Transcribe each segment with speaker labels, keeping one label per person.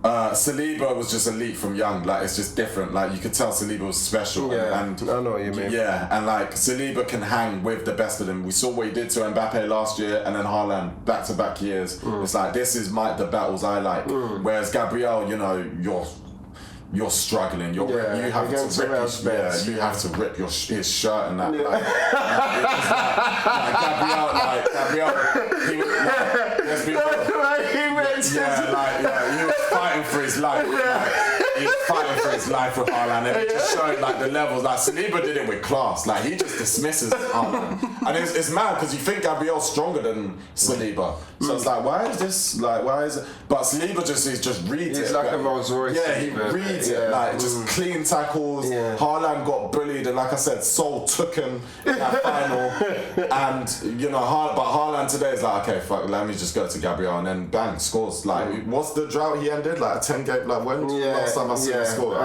Speaker 1: Saliba was just elite from young. Like, it's just different. Like, you could tell Saliba was special.
Speaker 2: Yeah,
Speaker 1: and
Speaker 2: I know what you mean.
Speaker 1: Yeah, and like Saliba can hang with the best of them. We saw what he did to Mbappe last year, and then Haaland back-to-back years. It's like, this is the battles I like. Whereas Gabriel, you know, you're struggling. You have to rip his shirt and that.
Speaker 2: Yeah.
Speaker 1: Gabriel, he was let's be real. He was fighting for his life. He was fighting for his life with Haaland, and it just showed like the levels. Like, Saliba did it with class. Like, he just dismisses Haaland, and it's mad because you think Gabriel's stronger than Saliba. So it's like, why is it? But Saliba just reads it.
Speaker 2: He's like a Rolls Royce.
Speaker 1: Yeah, he reads it. Like, just clean tackles.
Speaker 2: Yeah.
Speaker 1: Haaland got bullied, and like I said, Sol took him in that final. And you know, but Haaland today is like, okay, fuck, let me just go to Gabriel, and then bang, scores. Like, what's the drought he ended? Like a 10-game. Like, when last time I seen him score?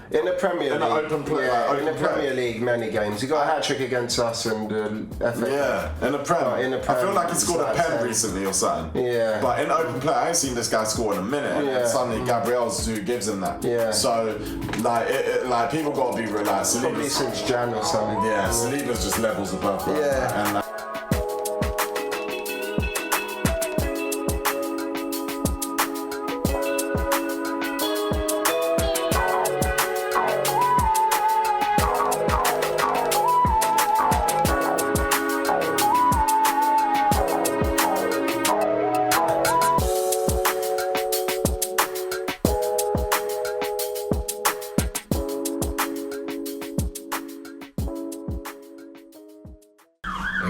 Speaker 2: In the Premier League,
Speaker 1: in the open play,
Speaker 2: in the Premier League, many games. He got a hat trick against us and FA.
Speaker 1: Yeah, in the Prem. I feel like he scored a pen recently or something.
Speaker 2: Yeah.
Speaker 1: But in open play, I ain't seen this guy score in a minute, and suddenly Gabriel's who gives him that.
Speaker 2: Yeah.
Speaker 1: So like people gotta be relaxed.
Speaker 2: Probably since Jan or something.
Speaker 1: Yeah, Saliba's just levels above that.
Speaker 2: Yeah.
Speaker 1: And,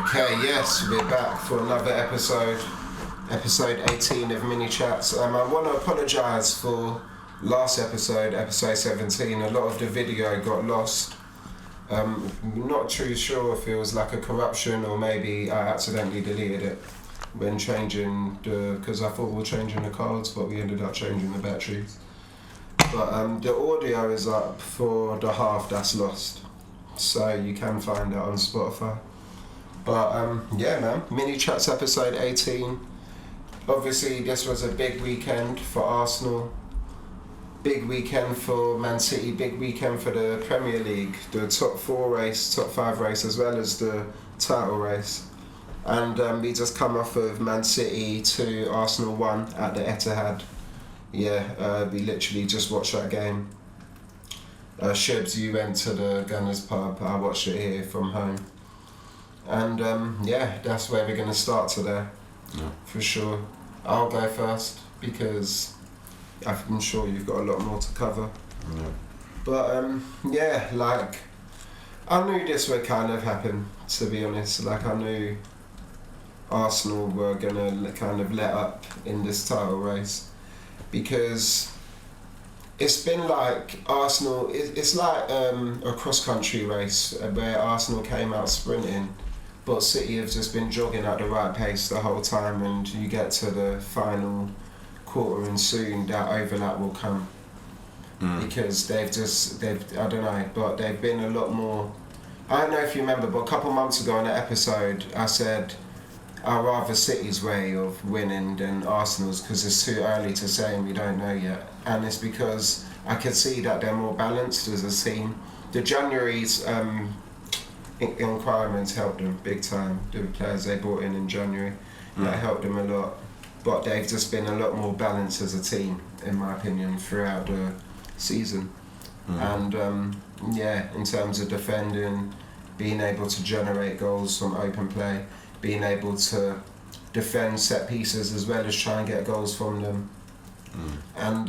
Speaker 2: Okay, yes, we're back for another episode 18 of Minichats. I want to apologise for last episode 17. A lot of the video got lost. Not too sure if it was like a corruption or maybe I accidentally deleted it when changing because I thought we were changing the cards, but we ended up changing the batteries. But the audio is up for the half that's lost, so you can find it on Spotify. But yeah, man, Minichats episode 18. Obviously, this was a big weekend for Arsenal, big weekend for Man City, big weekend for the Premier League, the top 5 race, as well as the title race. And we just come off of Man City 2, Arsenal 1 at the Etihad. Yeah, we literally just watched that game. Shibs, you went to the Gunners pub, I watched it here from home. And yeah, that's where we're going to start today, for sure. I'll go first because I'm sure you've got a lot more to cover.
Speaker 1: Yeah.
Speaker 2: But yeah, like, I knew this would kind of happen, to be honest. Like, I knew Arsenal were going to kind of let up in this title race because it's been like Arsenal, it's like a cross-country race where Arsenal came out sprinting, but City have just been jogging at the right pace the whole time, and you get to the final quarter and soon that overlap will come. Because they've I don't know, but they've been a lot more. I don't know if you remember, but a couple months ago on an episode I said I'd rather City's way of winning than Arsenal's because it's too early to say and we don't know yet. And it's because I could see that they're more balanced as a team. The January's inquiries helped them big time. The players they brought in January, that helped them a lot. But they've just been a lot more balanced as a team, in my opinion, throughout the season. And yeah, in terms of defending, being able to generate goals from open play, being able to defend set pieces as well as try and get goals from them. And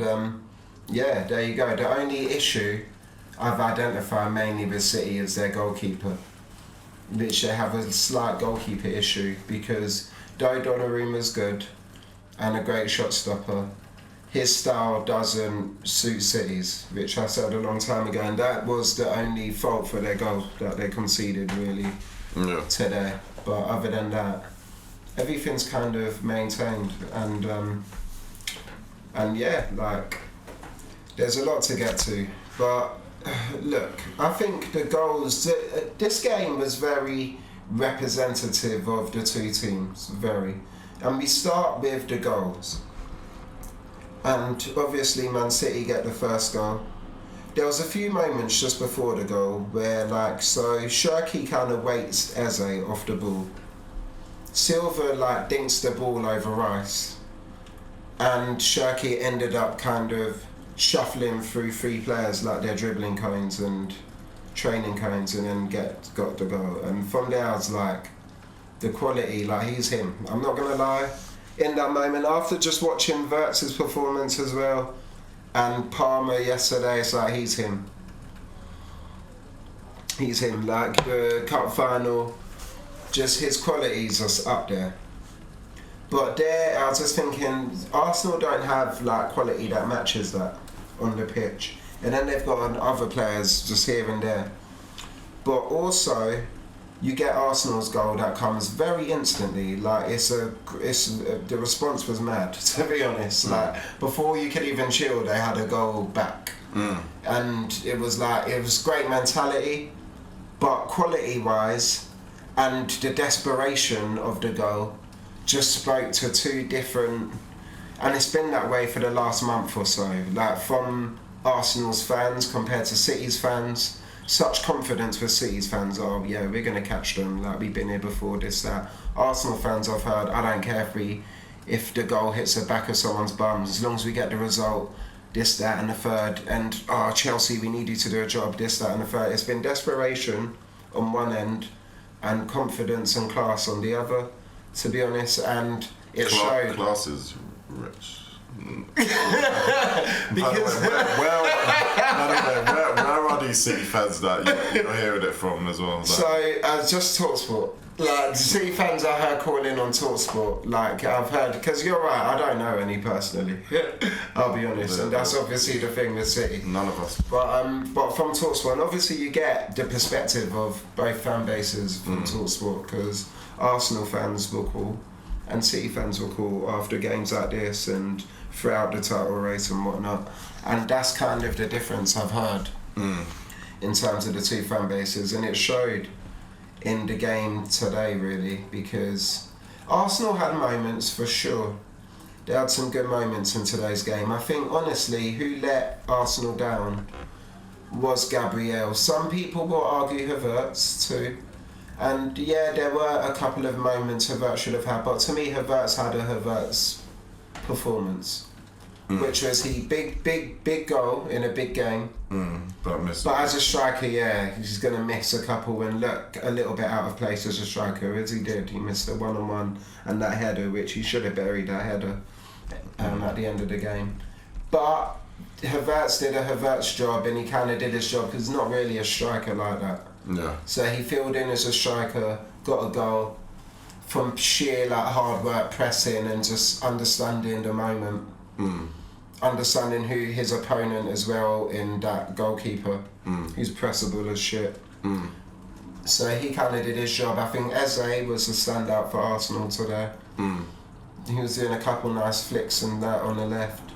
Speaker 2: yeah, there you go. The only issue I've identified mainly with City is their goalkeeper. Which they have a slight goalkeeper issue because though Donnarumma's good and a great shot stopper, his style doesn't suit City's, which I said a long time ago, and that was the only fault for their goal that they conceded really today. But other than that, everything's kind of maintained, and yeah, like, there's a lot to get to. But look, I think the goals, this game was very representative of the two teams, very. And we start with the goals. And obviously Man City get the first goal. There was a few moments just before the goal where Cherki kind of waits Eze off the ball. Silva dinks the ball over Rice. And Cherki ended up kind of shuffling through 3 players like they're dribbling cones and training cones, and then got the goal. And from there I was like, the quality, he's him. I'm not gonna lie, in that moment, after just watching Wirtz's performance as well, and Palmer yesterday, it's like he's him. He's him. The cup final, just his qualities are up there. But there, I was just thinking, Arsenal don't have quality that matches that on the pitch, and then they've got other players just here and there. But also, you get Arsenal's goal that comes very instantly. The response was mad, to be honest. Before you could even chill, they had a goal back, and it was great mentality, but quality-wise, and the desperation of the goal just spoke to 2 different, and it's been that way for the last month or so. From Arsenal's fans compared to City's fans. Such confidence with City's fans. Oh yeah, we're gonna catch them. We've been here before. This, that. Arsenal fans, I've heard, I don't care if the goal hits the back of someone's bums, as long as we get the result. This, that, and the third. And Chelsea, we need you to do a job. This, that, and the third. It's been desperation on one end, and confidence and class on the other. To be honest, and it showed.
Speaker 1: Class is rich.
Speaker 2: Because
Speaker 1: where are these City fans that you're hearing it from as well?
Speaker 2: Just TalkSport. City fans I heard calling on TalkSport. I've heard, because you're right, I don't know any personally. I'll be honest, and that's obviously the thing with City.
Speaker 1: None of us.
Speaker 2: But from TalkSport, and obviously you get the perspective of both fan bases from TalkSport, because Arsenal fans will call, and City fans will call after games like this and throughout the title race and whatnot, and that's kind of the difference I've heard in terms of the 2 fan bases, and it showed in the game today really, because Arsenal had moments for sure. They had some good moments in today's game. I think honestly, who let Arsenal down was Gabriel. Some people will argue Havertz too, and yeah, there were a couple of moments Havertz should have had, but to me Havertz had a Havertz performance, which was big goal in a big game, but as a striker, he's going to miss a couple and look a little bit out of place as a striker, as he did. He missed the 1-on-1 and that header, which he should have buried that header at the end of the game. But Havertz did a Havertz job, and he kind of did his job, because he's not really a striker like that.
Speaker 1: Yeah.
Speaker 2: So he filled in as a striker, got a goal from sheer hard work, pressing, and just understanding the moment, understanding who his opponent as well in that goalkeeper, who's pressable as shit. So he kind of did his job. I think Eze was a standout for Arsenal today. He was doing a couple nice flicks and that on the left.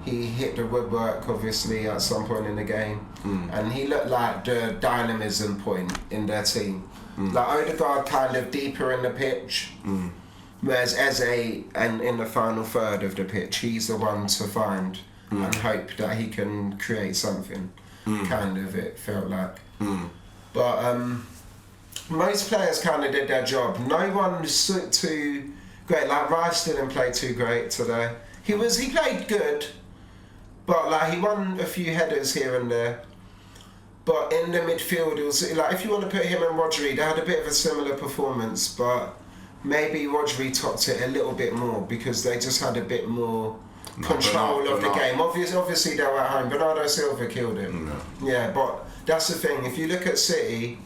Speaker 2: He hit the woodwork obviously at some point in the game, and he looked like the dynamism point in their team. Odegaard kind of deeper in the pitch, whereas Eze and in the final third of the pitch, he's the one to find and hope that he can create something. Kind of, it felt like. But most players kind of did their job. No one was too great. Rice didn't play too great today. He played good, but he won a few headers here and there. But in the midfield, it was if you want to put him and Rodri, they had a bit of a similar performance, but maybe Rodri topped it a little bit more, because they just had a bit more control of the game. Obviously they were at home. Bernardo Silva killed him. Yeah, but that's the thing. If you look at City,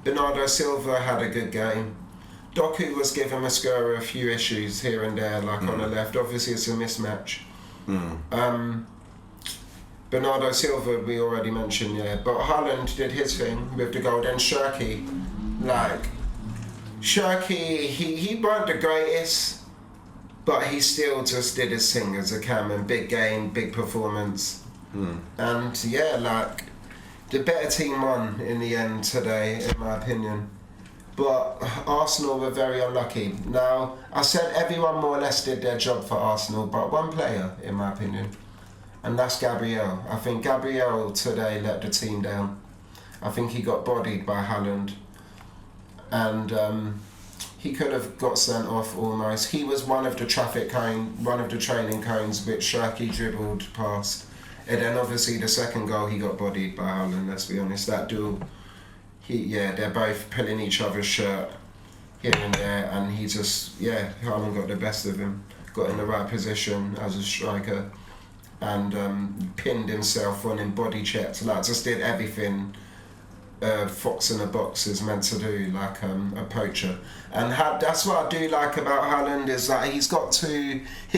Speaker 2: Bernardo Silva had a good game. Doku was giving Mascara a few issues here and there, on the left. Obviously it's a mismatch. Bernardo Silva we already mentioned, but Haaland did his thing with the goal. Then Cherki, he weren't the greatest, but he still just did his thing as a cam, and big game, big performance. And the better team won in the end today, in my opinion. But Arsenal were very unlucky. Now, I said everyone more or less did their job for Arsenal, but one player, in my opinion, and that's Gabriel. I think Gabriel today let the team down. I think he got bodied by Haaland, and he could have got sent off almost. He was one of the training cones which Cherki dribbled past, and then obviously the second goal he got bodied by Haaland. Let's be honest, that duel. They're both pulling each other's shirt here and there, and he just, Haaland got the best of him, got in the right position as a striker, and pinned himself on him, body checked, like just did everything fox in a box is meant to do, like a poacher. And that's what I do like about Haaland, is that he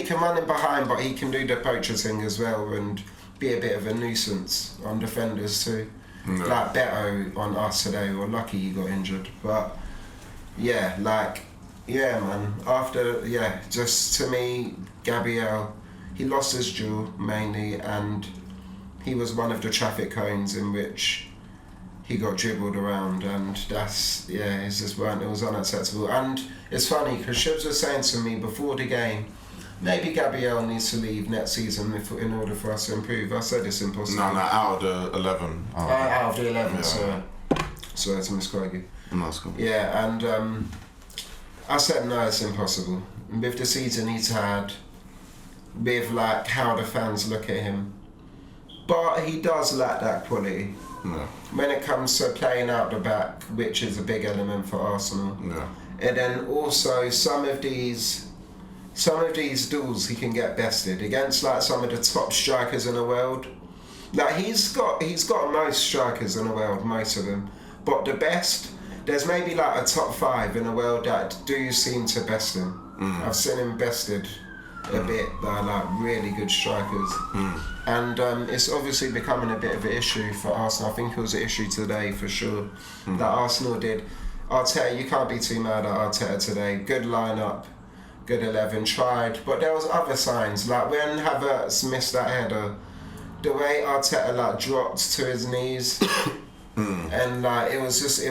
Speaker 2: can run in behind, but he can do the poacher thing as well and be a bit of a nuisance on defenders too. No. Like Beto on us today, we're lucky he got injured. But man, just to me, Gabriel, he lost his duel mainly, and he was one of the traffic cones in which he got dribbled around, and that's, it was unacceptable. And it's funny, because Shibs was saying to me before the game, maybe Gabriel needs to leave next season in order for us to improve. I said it's impossible.
Speaker 1: No, out of the 11.
Speaker 2: Out of the 11, sorry to misquote you.
Speaker 1: No, that's cool.
Speaker 2: Yeah, and I said no, it's impossible. With the season he's had, with like how the fans look at him. But he does lack that quality.
Speaker 1: No.
Speaker 2: When it comes to playing out the back, which is a big element for Arsenal.
Speaker 1: No.
Speaker 2: And then also some of these duels he can get bested against like some of the top strikers in the world. Like he's got most strikers in the world, most of them. But the best, there's maybe like a top 5 in the world that do seem to best him. I've seen him bested a bit by like really good strikers. And it's obviously becoming a bit of an issue for Arsenal. I think it was an issue today for sure. That Arsenal did. Arteta, you can't be too mad at Arteta today. Good lineup. Good 11, tried, but there was other signs, like when Havertz missed that header, the way Arteta like dropped to his knees, and like it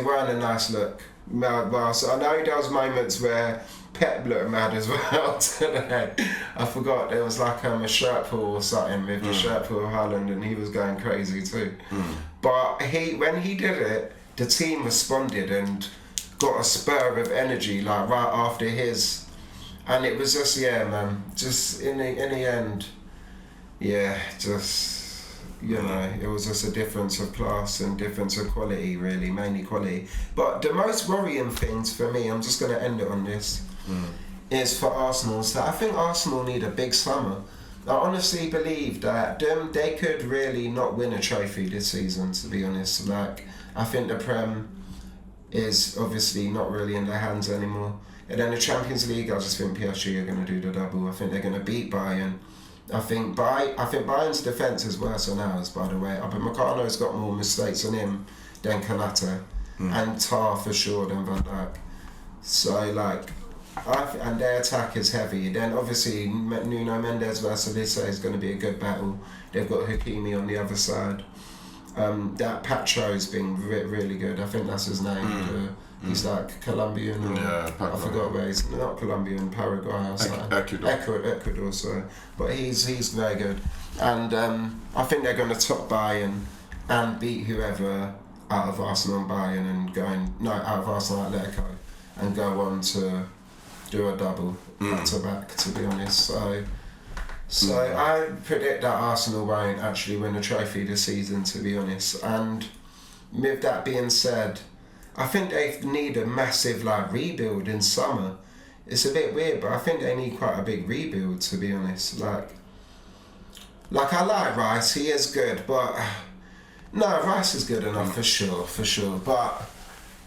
Speaker 2: weren't a nice look. Well, so I know there was moments where Pep looked mad as well today. I forgot there was like a shirt pull or something with the shirt pull of Haaland, and he was going crazy too. But when he did it, the team responded and got a spur of energy like right after his. And it was just, just in the end, it was just a difference of class and difference of quality, really, mainly quality. But the most worrying things for me, I'm just going to end it on this, is for Arsenal. So I think Arsenal need a big summer. I honestly believe that they could really not win a trophy this season, to be honest. Like, I think the Prem is obviously not really in their hands anymore. And then the Champions League, I just think PSG are going to do the double. I think they're going to beat Bayern. I think Bayern's defence is worse than ours, by the way. But Meccano's got more mistakes on him than Kanata, and Tar for sure than Van Dijk. So and their attack is heavy. Then obviously Nuno Mendes versus Elise is going to be a good battle. They've got Hakimi on the other side. That Pacho's been really good. I think that's his name. He's like Colombian, I forgot where he's not Colombian, Paraguay or something. Ecuador, sorry. But he's very good, and I think they're going to top Bayern and beat whoever out of Arsenal and Bayern, out of Arsenal Atletico, and go on to do a double back to back. To be honest, so I predict that Arsenal won't actually win a trophy this season. To be honest, and with that being said, I think they need a massive rebuild in summer. It's a bit weird, but I think they need quite a big rebuild, to be honest. I like Rice, he is good, but no, Rice is good enough for sure.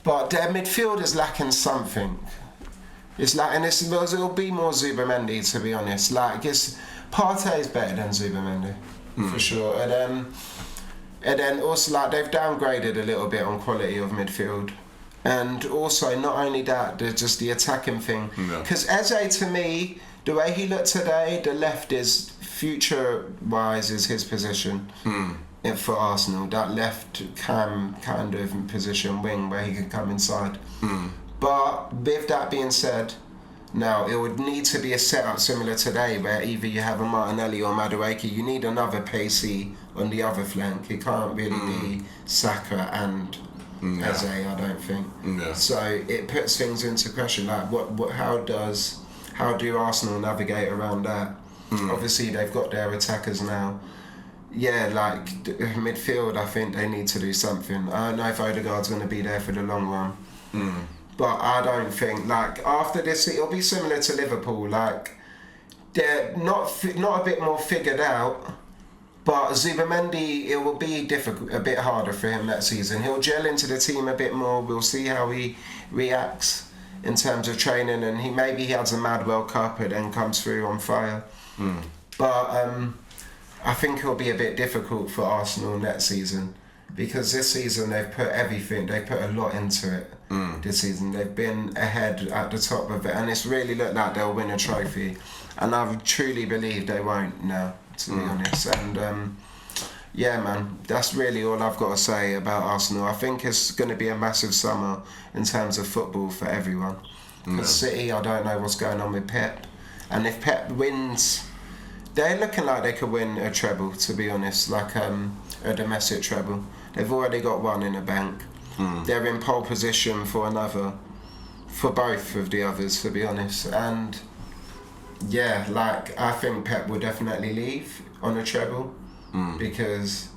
Speaker 2: But their midfield is lacking something. It'll be more Zubamendi, to be honest. Partey is better than Zubamendi, for sure. And then also they've downgraded a little bit on quality of midfield. And also not only that, there's just the attacking thing. Because Eze, to me, the way he looked today, the left is future-wise is his position for Arsenal. That left cam kind of position wing where he can come inside. But with that being said, now it would need to be a setup similar today where either you have a Martinelli or Madueke. You need another pacey on the other flank. It can't really be Saka and Eze, I don't think.
Speaker 1: Yeah.
Speaker 2: So it puts things into question. Like, how do Arsenal navigate around that? Obviously, they've got their attackers now. Yeah, like midfield, I think they need to do something. I don't know if Odegaard's going to be there for the long run. But I don't think, like, after this, it'll be similar to Liverpool. Like, they're not a bit more figured out. But Zubimendi, it will be difficult, a bit harder for him that season. He'll gel into the team a bit more. We'll see how he reacts in terms of training, and maybe he has a mad World Cup and then comes through on fire. But I think it'll be a bit difficult for Arsenal next season, because this season they've put everything, they put a lot into it. This season they've been ahead at the top of it, and it's really looked like they'll win a trophy, and I truly believe they won't now, to be honest. And yeah, man, that's really all I've got to say about Arsenal. I think it's going to be a massive summer in terms of football for everyone. Because City, I don't know what's going on with Pep, and if Pep wins, they're looking like they could win a treble, to be honest, like a domestic treble. They've already got one in the bank. They're in pole position for another, for both of the others, to be honest. And yeah, like, I think Pep will definitely leave on a treble, because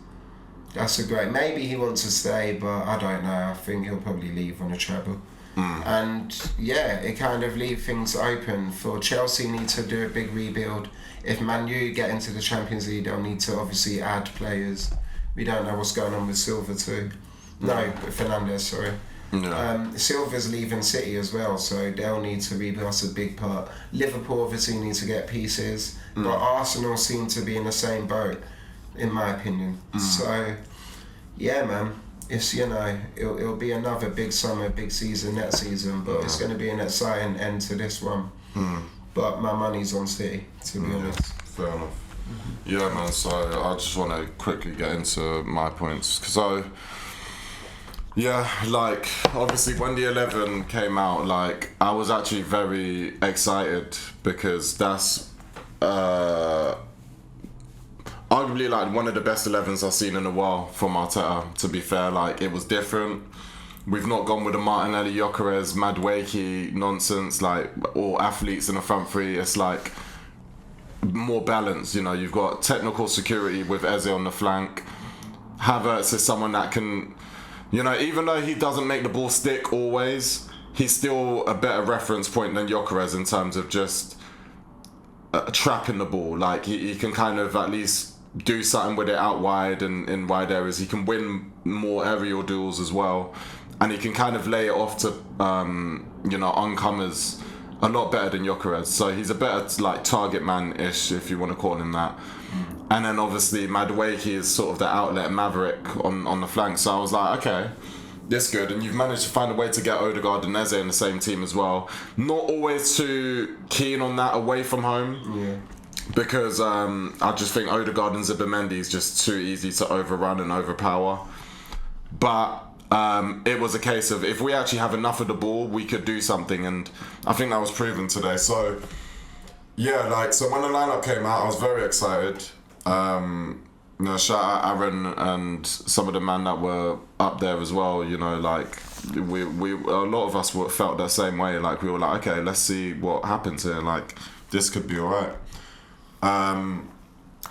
Speaker 2: that's a great, maybe he wants to stay, but I don't know, I think he'll probably leave on a treble. And yeah, it kind of leaves things open for Chelsea. Need to do a big rebuild. If Man U get into the Champions League, they'll need to obviously add players. We don't know what's going on with Silva too. No, Fernandes, sorry. Silva's leaving City as well, so they'll need to rebuild. That's a big part. Liverpool obviously need to get pieces, but Arsenal seem to be in the same boat, in my opinion. So yeah, man, it's, you know, it'll be another big summer, big season next season, but it's going to be an exciting end to this one. But my money's on City, to be honest.
Speaker 1: Fair enough. Yeah, man, so I just want to quickly get into my points, because yeah, like, obviously when the 11 came out, like, I was actually very excited, because that's arguably like one of the best 11s I've seen in a while from Arteta, to be fair. Like, it was different. We've not gone with the Martinelli, Gyökeres, Madueke nonsense, like, all athletes in the front three. It's like more balanced, you know. You've got technical security with Eze on the flank. Havertz is someone that can, you know, even though he doesn't make the ball stick always, he's still a better reference point than Gyökeres in terms of just trapping the ball. Like, he can kind of at least do something with it out wide and in wide areas. He can win more aerial duels as well, and he can kind of lay it off to you know, oncomers a lot better than Gyökeres. So he's a better, like, target man-ish, if you want to call him that. And then obviously Madueke is sort of the outlet maverick on the flank. So I was like, okay, this good. And you've managed to find a way to get Odegaard and Eze in the same team as well. Not always too keen on that away from home, because I just think Odegaard and Zubimendi is just too easy to overrun and overpower. But it was a case of, if we actually have enough of the ball, we could do something, and I think that was proven today. So yeah, like, so when the lineup came out, I was very excited. You know, shout out Aaron and some of the men that were up there as well. You know, like, we a lot of us felt the same way. Like, we were like, okay, let's see what happens here. Like, this could be alright.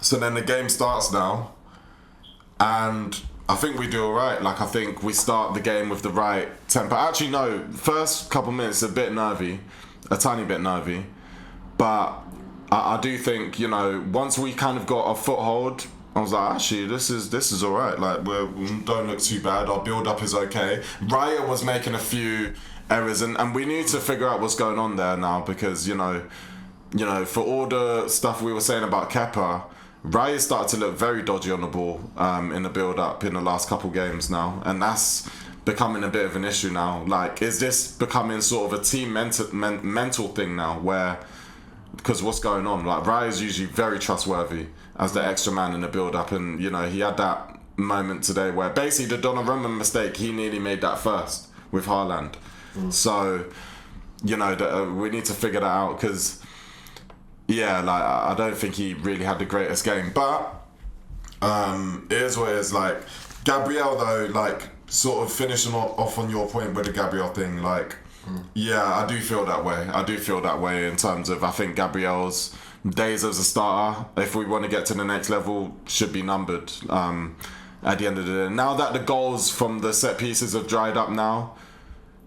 Speaker 1: So then the game starts now, and I think we do alright. Like, I think we start the game with the right tempo. Actually, no, first couple minutes a bit nervy, a tiny bit nervy, but I do think, you know, once we kind of got a foothold, I was like, actually, this is alright. Like, we don't look too bad. Our build up is okay. Raya was making a few errors, and we need to figure out what's going on there now, because, you know, for all the stuff we were saying about Kepa, Raya started to look very dodgy on the ball in the build-up in the last couple games now, and that's becoming a bit of an issue now. Like, is this becoming sort of a team mental thing now, where, because what's going on? Like, Raya's usually very trustworthy as the extra man in the build-up, and, you know, he had that moment today where basically the Donnarumma mistake, he nearly made that first with Haaland. So, you know, we need to figure that out because, yeah, like I don't think he really had the greatest game. But it is what it is. Like Gabriel though, like sort of finishing off on your point with the Gabriel thing, like. Yeah, I do feel that way. I do feel that way in terms of I think Gabriel's days as a starter, if we want to get to the next level, should be numbered at the end of the day. Now that the goals from the set pieces have dried up now,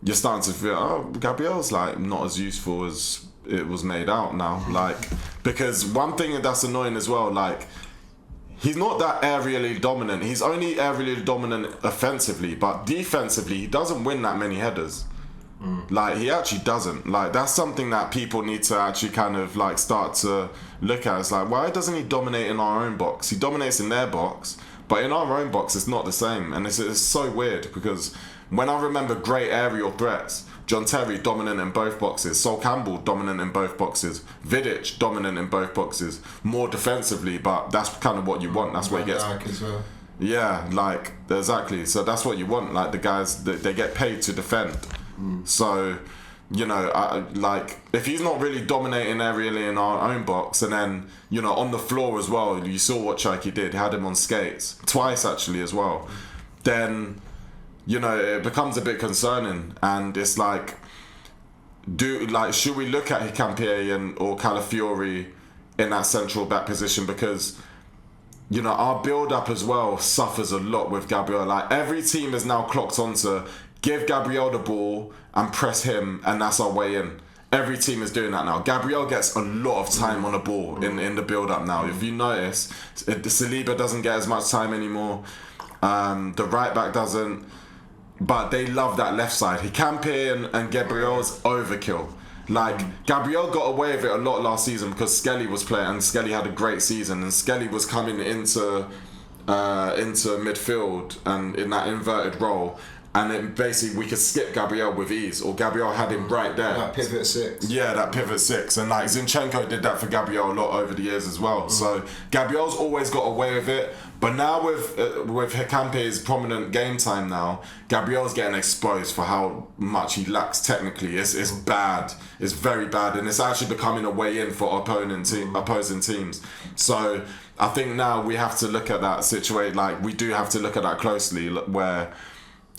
Speaker 1: you're starting to feel, oh, Gabriel's like not as useful as it was made out now. Like, because one thing that's annoying as well, like, he's not that aerially dominant. He's only aerially dominant offensively, but defensively, he doesn't win that many headers. Like, he actually doesn't. Like, that's something that people need to actually kind of like start to look at. It's like, why doesn't he dominate in our own box? He dominates in their box, but in our own box it's not the same. And it's so weird because when I remember great aerial threats, John Terry dominant in both boxes, Sol Campbell dominant in both boxes, Vidic dominant in both boxes, more defensively, but that's kind of what you want. That's where he gets
Speaker 2: as well.
Speaker 1: Yeah, like, exactly. So that's what you want. Like, the guys, they get paid to defend. So, you know, like, if he's not really dominating aerially in our own box, and then, you know, on the floor as well, you saw what Cherki did, he had him on skates, twice actually as well, then, you know, it becomes a bit concerning. And it's like, should we look at Hikampie or Calafiori in that central back position? Because, you know, our build-up as well suffers a lot with Gabriel. Like, every team is now clocked onto give Gabriel the ball and press him, and that's our way in. Every team is doing that now. Gabriel gets a lot of time on the ball in the build-up now. If you notice, Saliba doesn't get as much time anymore. The right back doesn't. But they love that left side. Hikampie and Gabriel's overkill. Like, Gabriel got away with it a lot last season because Skelly was playing, and Skelly had a great season, and Skelly was coming into midfield and in that inverted role. And then basically we could skip Gabriel with ease, or Gabriel had him right there.
Speaker 2: That pivot six.
Speaker 1: Yeah, that pivot six. And like Zinchenko did that for Gabriel a lot over the years as well. So Gabriel's always got away with it. But now with Hikampie's prominent game time now, Gabriel's getting exposed for how much he lacks technically. It's bad. It's very bad. And it's actually becoming a way in for opposing teams. So I think now we have to look at that situation. Like, we do have to look at that closely, where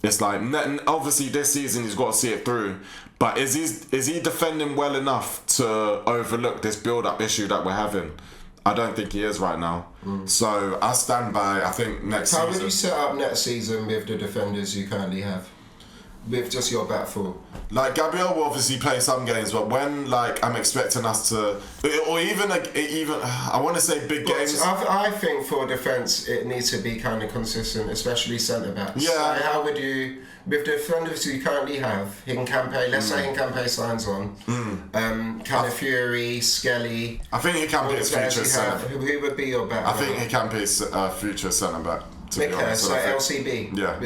Speaker 1: it's like, obviously this season he's got to see it through, but is he defending well enough to overlook this build-up issue that we're having? I don't think he is right now. So I stand by, I think next season.
Speaker 2: How would you set up next season with the defenders you currently have? With just your back four?
Speaker 1: Like, Gabriel will obviously play some games, but when, like, I'm expecting us to, or even I want to say big games.
Speaker 2: I think for defence it needs to be kind of consistent, especially centre backs.
Speaker 1: Yeah.
Speaker 2: Like, how would you, with the defenders you currently have, Hikampie, let's say Hikampie signs on, Calafiori, Skelly.
Speaker 1: I think Hikampie's future centre.
Speaker 2: Who would be your back?
Speaker 1: I think Hikampie's future centre back.
Speaker 2: Okay, so LCB.
Speaker 1: Yeah,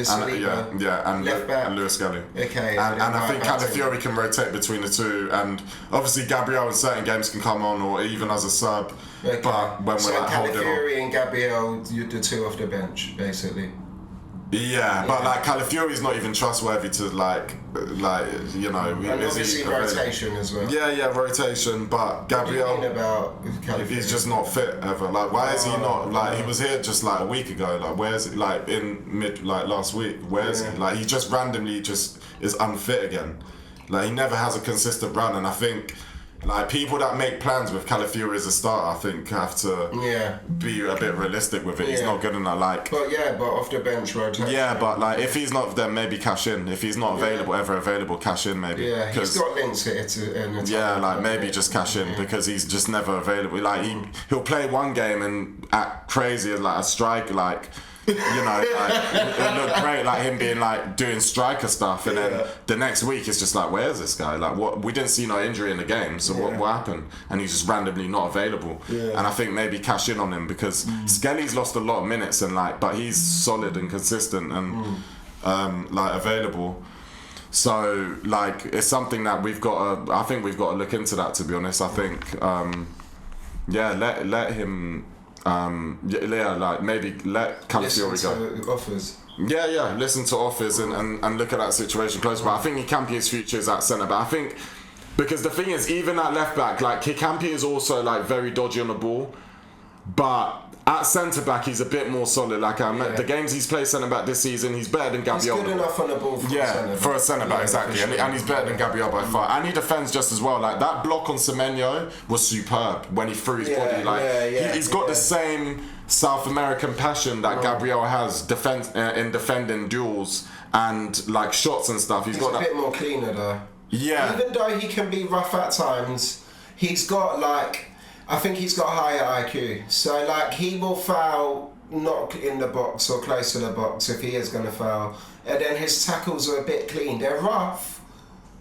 Speaker 1: and
Speaker 2: left back,
Speaker 1: and Lewis Skelly.
Speaker 2: Okay,
Speaker 1: and I think Calafiori can rotate between the two, and obviously Gabriel in certain games can come on, or even as a sub.
Speaker 2: Okay.
Speaker 1: But when we're like holding on,
Speaker 2: Calafiori and Gabriel, you're the two off the bench, basically.
Speaker 1: Yeah, but like Calafiori's not even trustworthy to like you know.
Speaker 2: And obviously rotation as well.
Speaker 1: Yeah, rotation. But Gabriel,
Speaker 2: what do you mean about Calafiori?
Speaker 1: He's just not fit ever. Like, why is he not? Like, he was here just like a week ago. Like, where's it? Like last week? Where's he? Like, he just randomly just is unfit again. Like, he never has a consistent run, and I think, like, people that make plans with Calafiori as a starter, I think have to be a bit realistic with it. He's not good enough. Like,
Speaker 2: but off the bench rotation.
Speaker 1: Yeah, but like, if he's not, then maybe cash in. If he's not ever available, cash in maybe.
Speaker 2: Yeah, he's got links here to.
Speaker 1: Like, maybe just cash in because he's just never available. Like, he'll play one game and act crazy as like a strike, like. You know, like, it looked great, like him being like doing striker stuff, and then the next week it's just like, where's this guy? Like, what? We didn't see no injury in the game, so what happened? And he's just randomly not available. And I think maybe cash in on him because Skelly's lost a lot of minutes, and like, but he's solid and consistent and like available. So like, it's something that I think we've got to look into that, to be honest. I think let him. Like, maybe let Calafiori go.
Speaker 2: Offers.
Speaker 1: Yeah. Listen to offers and look at that situation close. But I think Hikampi's future is at centre back. I think because the thing is, even at left back, like Hikampi is also like very dodgy on the ball, but at centre back he's a bit more solid. Like the games he's played centre back this season, he's better than Gabriel.
Speaker 2: He's good enough on the ball
Speaker 1: for a centre back, exactly.
Speaker 2: Sure.
Speaker 1: And he's better than Gabriel by far. And he defends just as well. Like that block on Semenyo was superb when he threw his body. Like he's got the same South American passion that Gabriel has in defending duels and like shots and stuff. He's got
Speaker 2: a bit more cleaner though.
Speaker 1: Yeah.
Speaker 2: Even though he can be rough at times, he's got I think he's got higher IQ. So like he will foul not in the box or close to the box if he is going to foul. And then his tackles are a bit clean. They're rough,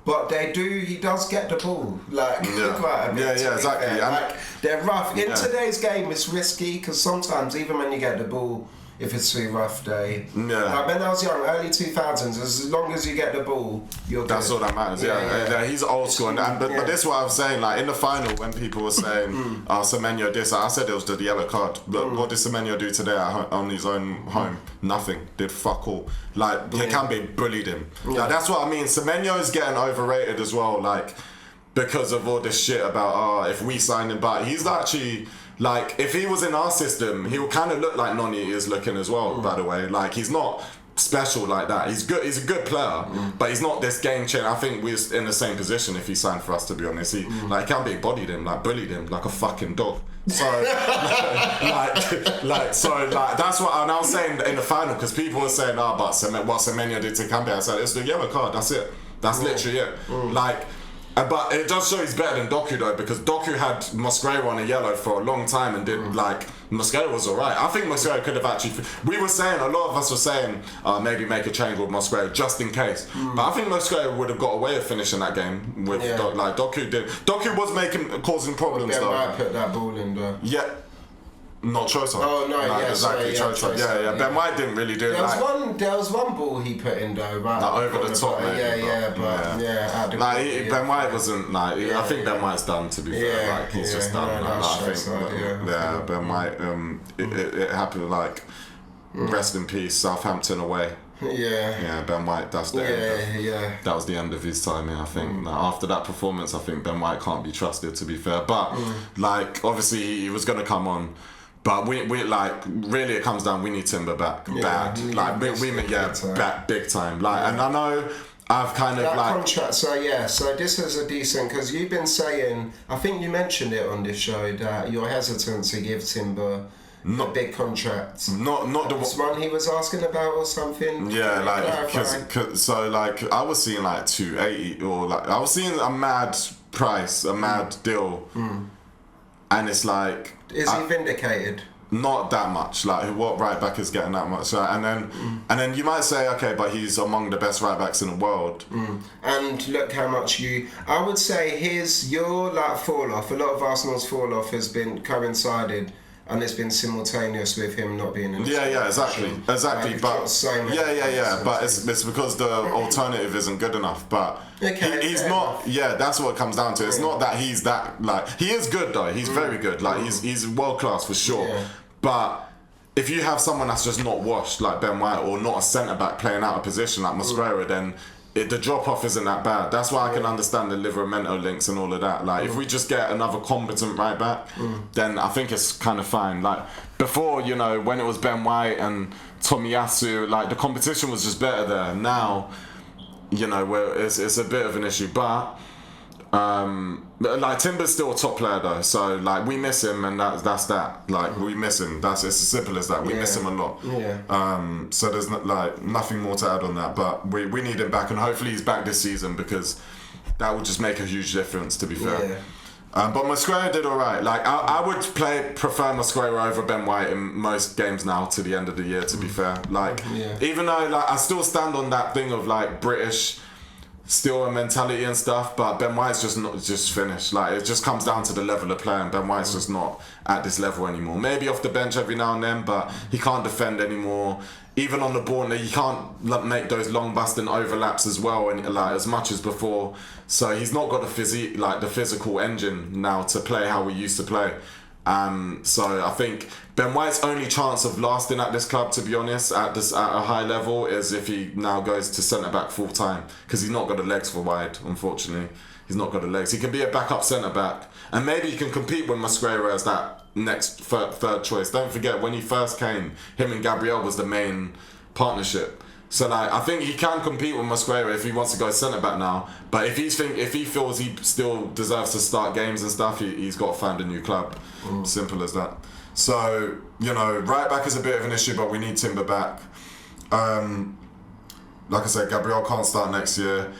Speaker 2: but he does get the ball. Like quite a bit.
Speaker 1: Yeah, exactly.
Speaker 2: Like they're rough. In today's game it's risky because sometimes even when you get the ball, if it's too rough day. Like when I was young, early 2000s, as long as you get the ball, you're good.
Speaker 1: That's all that matters, yeah. He's old school. But this is what I was saying, like in the final when people were saying, Semenyo this, I said it was the yellow card. But what did Semenyo do today on his own home? Nothing. Did fuck all. Like, Hikambi bullied him. Like, that's what I mean. Semenyo is getting overrated as well, like, because of all this shit about, if we sign him back. He's actually... Like, if he was in our system, he would kind of look like Noni is looking as well, by the way. Like, he's not special like that. He's good. He's a good player, but he's not this game changer. I think we're in the same position if he signed for us, to be honest. He Hikambi bodied him, like, bullied him like a fucking dog. So, that's what and I was saying in the final, because people were saying, but what Semenyo did to Hikambi. I said, it's the yellow card, that's it. That's literally it. Like, but it does show he's better than Doku though, because Doku had Mosquera on a yellow for a long time and did Mosquera was alright. I think Mosquera could have actually. We were saying, a lot of us were saying, maybe make a change with Mosquera just in case. But I think Mosquera would have got away with finishing that game with Doku did. Doku was causing problems though.
Speaker 2: I put that ball in though.
Speaker 1: Yeah. Not Trossard.
Speaker 2: Oh no,
Speaker 1: exactly. Trossard. Yeah. Ben White didn't really do it.
Speaker 2: There was one ball he put in though, right?
Speaker 1: Like over the top, maybe. Ben White wasn't like. I think Ben White's done. To be fair, like he's just done. I think. Ben White. It happened. Like, rest in peace, Southampton away. Yeah, Ben White. That's the end. That was the end of his time. I think after that performance, I think Ben White can't be trusted. To be fair, but like obviously he was gonna come on. But we like really it comes down. We need Timber back bad. Like we back big time. Like, and I know I've kind of
Speaker 2: that
Speaker 1: like
Speaker 2: contract. So this is a decent, because you've been saying, I think you mentioned it on this show, that you're hesitant to give Timber a big contract.
Speaker 1: Not the
Speaker 2: one he was asking about or something.
Speaker 1: Yeah, like cause so like I was seeing like 280 or like I was seeing a mad price, a mad deal, and it's like.
Speaker 2: Is he vindicated?
Speaker 1: Not that much. Like, what right back is getting that much? And then you might say, okay, but he's among the best right backs in the world.
Speaker 2: And look how much I would say your like fall off. A lot of Arsenal's fall off has been coincided. And it's been simultaneous with him not being in the
Speaker 1: exactly. Like, but so but it's because the alternative isn't good enough. But he's not. Yeah, that's what it comes down to. It's not that he's that like he is good though. He's very good. Like he's world class for sure. Yeah. But if you have someone that's just not washed like Ben White, or not a centre back playing out of position like Mosquera, then. The drop off isn't that bad. That's why I can understand the Livramento links and all of that. Like if we just get another competent right back, then I think it's kind of fine. Like before, when it was Ben White and Tomiyasu, like the competition was just better there. Now, where it's a bit of an issue, but like Timber's still a top player though, so like we miss him, and that's that. Like we miss him. It's as simple as that. We miss him a lot. So there's nothing more to add on that. But we need him back, and hopefully he's back this season, because that would just make a huge difference. To be fair. But Mosquera did alright. Like I would prefer Mosquera over Ben White in most games now to the end of the year. To be fair, like even though like I still stand on that thing of like British. Still a mentality and stuff, but Ben White's just finished. Like it just comes down to the level of play, and Ben White's just not at this level anymore. Maybe off the bench every now and then, but he can't defend anymore. Even on the ball, he can't make those long busting overlaps as well, and like as much as before. So he's not got the physical engine now to play how we used to play. So I think Ben White's only chance of lasting at this club, to be honest, at a high level, is if he now goes to centre back full time, because he's not got the legs for wide. Unfortunately, he's not got the legs. He can be a backup centre back, and maybe he can compete with Mosquera as that next third choice. Don't forget, when he first came, him and Gabriel was the main partnership. So like, I think he can compete with Mosquera if he wants to go centre back now. But if he feels he still deserves to start games and stuff, he's got to find a new club. Simple as that. So, you know, right back is a bit of an issue, but we need Timber back. Like I said, Gabriel can't start next year.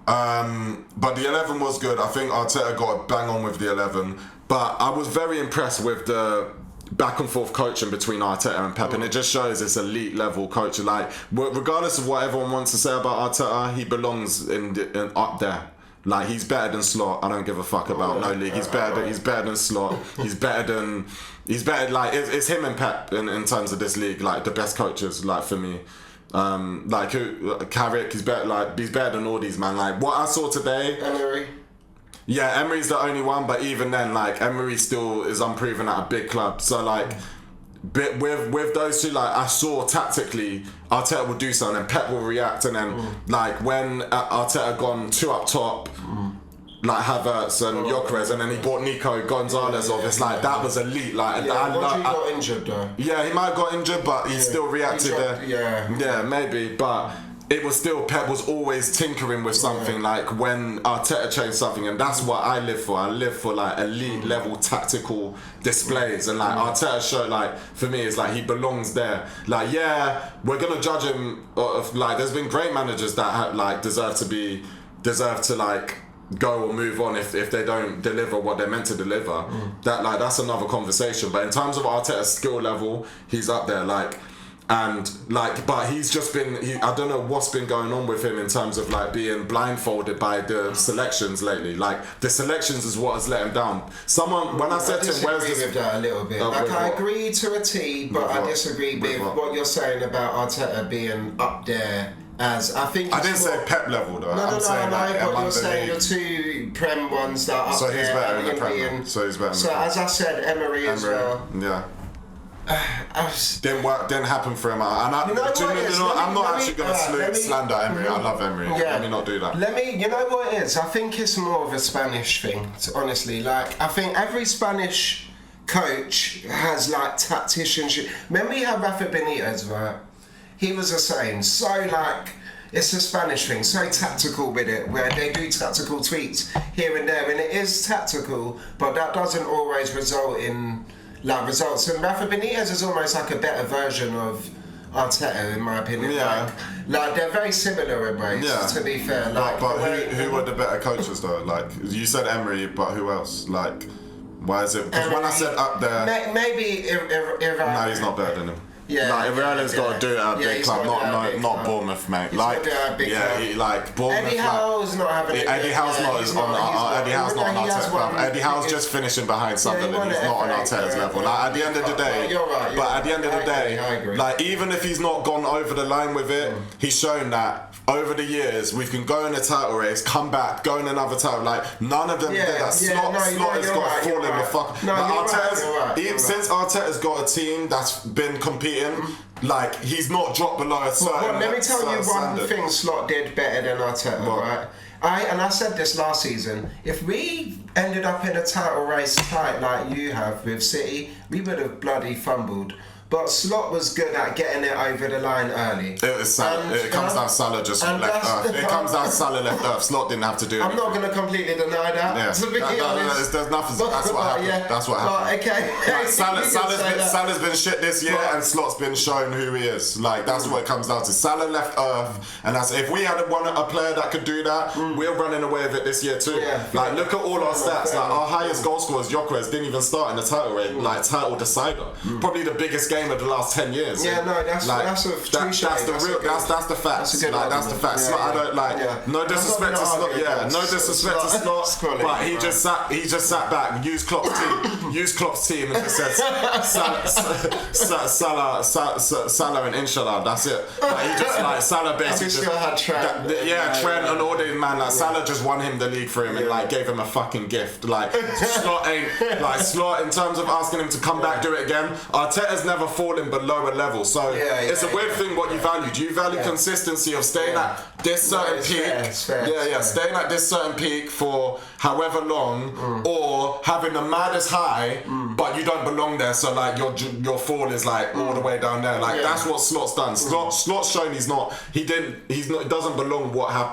Speaker 1: But the 11 was good. I think Arteta got a bang on with the 11. But I was very impressed with the back and forth coaching between Arteta and Pep, and it just shows it's elite level coaching. Like, regardless of what everyone wants to say about Arteta, he belongs in up there. Like, he's better than Slot. I don't give a fuck about no league. He's better than Slot. He's better. Like, it's him and Pep in terms of this league. Like, the best coaches. Like, for me. Like Carrick, he's better than all these, man. Like, what I saw today.
Speaker 2: Emery.
Speaker 1: Yeah, Emery's the only one, but even then, like, Emery still is unproven at a big club. So, like, with those two, like, I saw tactically Arteta will do something and Pep will react, and then like when Arteta gone 2 up top, like Havertz and Gyökeres, and then he brought Nico Gonzalez off. It's like that was elite. Like,
Speaker 2: Rodri got injured though.
Speaker 1: Yeah, he might have got injured, but he still reacted there. Yeah, maybe, but. It was still, Pep was always tinkering with something, like when Arteta changed something, and that's what I live for. I live for like elite level tactical displays, and like Arteta showed, like, for me, it's like he belongs there. Like, yeah, we're gonna judge him. Like, there's been great managers that have, like, deserve to like go or move on if they don't deliver what they're meant to deliver. That's another conversation. But in terms of Arteta's skill level, he's up there. Like. And like, but he's just been, I don't know what's been going on with him in terms of like being blindfolded by the selections lately. Like, the selections is what has let him down. When I said to him, where's this?
Speaker 2: I disagree with that a little bit. Like, I agree to a T, but I disagree with what you're saying about Arteta being up there. As I think
Speaker 1: I didn't say Pep level though.
Speaker 2: No,
Speaker 1: like,
Speaker 2: but you're saying your 2 Prem ones that are up there.
Speaker 1: So he's better in the Prem. So he's better.
Speaker 2: So as I said, Emery as well.
Speaker 1: Yeah. Didn't happen for him. I'm not actually gonna slander Emery. I love Emery. Let me not do that.
Speaker 2: You know what it is? I think it's more of a Spanish thing, honestly. Like, I think every Spanish coach has like tacticianship. Remember you had Rafa Benitez, right? He was the same. So like, it's a Spanish thing, so tactical with it, where they do tactical tweaks here and there, and it is tactical, but that doesn't always result in like results. And Rafa Benitez is almost like a better version of Arteta, in my opinion.
Speaker 1: Yeah.
Speaker 2: Like they're very similar in ways, to be fair. Like,
Speaker 1: but who were the better coaches though? Like, you said Emery, but who else? Like, why is it? Because when I said up there,
Speaker 2: maybe
Speaker 1: no, he's not better than him.
Speaker 2: Yeah,
Speaker 1: like, Iraola's got to do it at a big club, not Bournemouth, mate.
Speaker 2: He's
Speaker 1: like, Bournemouth.
Speaker 2: Eddie Howe's not having it.
Speaker 1: Eddie Howe's not on Arteta's club. Eddie Howe's just finishing behind Sunderland. He's not on Arteta's level. Like, at the end of the day, at the end of the day, like, even if he's not gone over the line with it, he's shown that over the years we can go in a title race, come back, go in another title. Like, none of them did that. Slot has got to fall in the fuck. Since Arteta's got a team that's been competing, like, he's not dropped below a certain.
Speaker 2: Let me tell you one thing Slot did better than Arteta, right? I said this last season. If we ended up in a title race tight like you have with City, we would have bloody fumbled. But Slot was good at getting it over the line early.
Speaker 1: It was Salah. It comes down Salah just left earth. It comes down Salah left earth. Slot didn't have to do it.
Speaker 2: I'm not going to completely deny that.
Speaker 1: Yeah.
Speaker 2: To be honest.
Speaker 1: There's nothing. That's what happened.
Speaker 2: Yeah.
Speaker 1: That's what happened.
Speaker 2: Okay.
Speaker 1: Like, Salah's been shit this year, and Slot's been shown who he is. Like, that's what it comes down to. Salah left earth, and that's, if we had a player that could do that, we're running away with it this year too. Yeah. Like, look at all our stats. Like, our highest goal scorers, Gyökeres, didn't even start in the title race. Like, title decider. Probably the biggest game game of the last 10 years.
Speaker 2: Yeah, no, that's a
Speaker 1: that's the real. That's the facts. That's the facts.
Speaker 2: Yeah,
Speaker 1: I don't like. Yeah. No disrespect to Slot. Yeah, no disrespect to Slot. But he just sat back, used Klopp's team, and just said Salah and Inshallah. That's it. Like, he just like Salah basically.
Speaker 2: Had Trent.
Speaker 1: Trent and all these man. Like Salah just won him the league for him and like gave him a fucking gift. Like Slot ain't like Slot in terms of asking him to come back, do it again. Arteta's never fallen below a level, so it's a weird thing what you value. Do you value consistency of staying at this certain peak? Staying at this certain peak for however long, or having the maddest high, but you don't belong there. So like your fall is like all the way down there. Like that's what Slot's done. Slot's shown he doesn't belong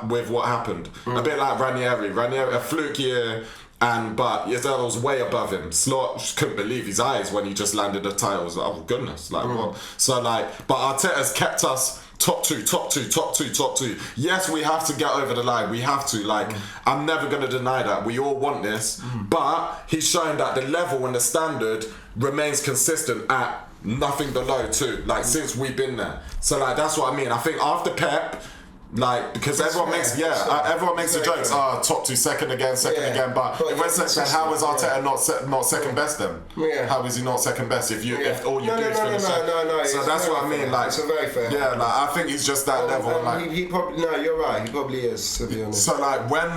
Speaker 1: with what happened. A bit like Ranieri, a fluke year. But Yazell was way above him. Slot couldn't believe his eyes when he just landed the title. He was like, oh goodness, like what? So like, but Arteta's kept us top two. Yes, we have to get over the line. We have to. Like, I'm never gonna deny that. We all want this, but he's shown that the level and the standard remains consistent at nothing below 2. Like since we've been there. So like that's what I mean. I think after Pep. Like because everyone makes the jokes. Top 2, second again, But if we're second, how is Arteta not second best then? Yeah. How is he not second best if all you do is finish second? No. So that's what I mean. Like,
Speaker 2: it's a very fair.
Speaker 1: Yeah, like I think he's just that level. Like
Speaker 2: he probably you're right. He probably is, to be honest.
Speaker 1: So like when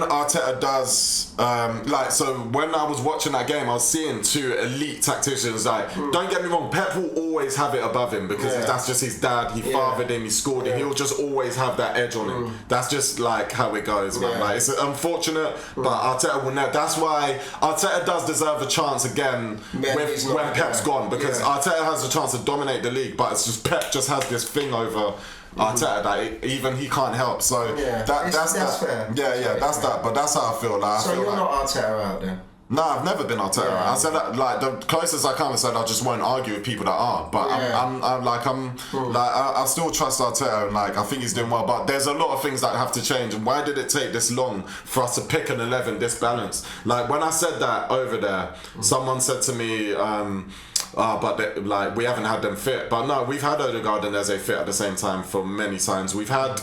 Speaker 1: Arteta does so when I was watching that game, I was seeing 2 elite tacticians. Like don't get me wrong, Pep will always have it above him because that's just his dad. He fathered him. He scored him. He'll just always have that edge on him. That's just like how it goes, man. Like it's unfortunate, but Arteta will never. That's why Arteta does deserve a chance again when Pep's gone, because Arteta has a chance to dominate the league, but it's just Pep just has this thing over Arteta that even he can't help. So that's fair. That's that. But that's how I feel. Like
Speaker 2: so you're not Arteta out then.
Speaker 1: No, I've never been Arteta. I said that, like the closest I come, I said I just won't argue with people that are. But I still trust Arteta, and like I think he's doing well. But there's a lot of things that have to change. And why did it take this long for us to pick an 11 this balanced? Like when I said that over there, someone said to me, but we haven't had them fit. But no, we've had Odegaard and Eze fit at the same time for many times. We've had.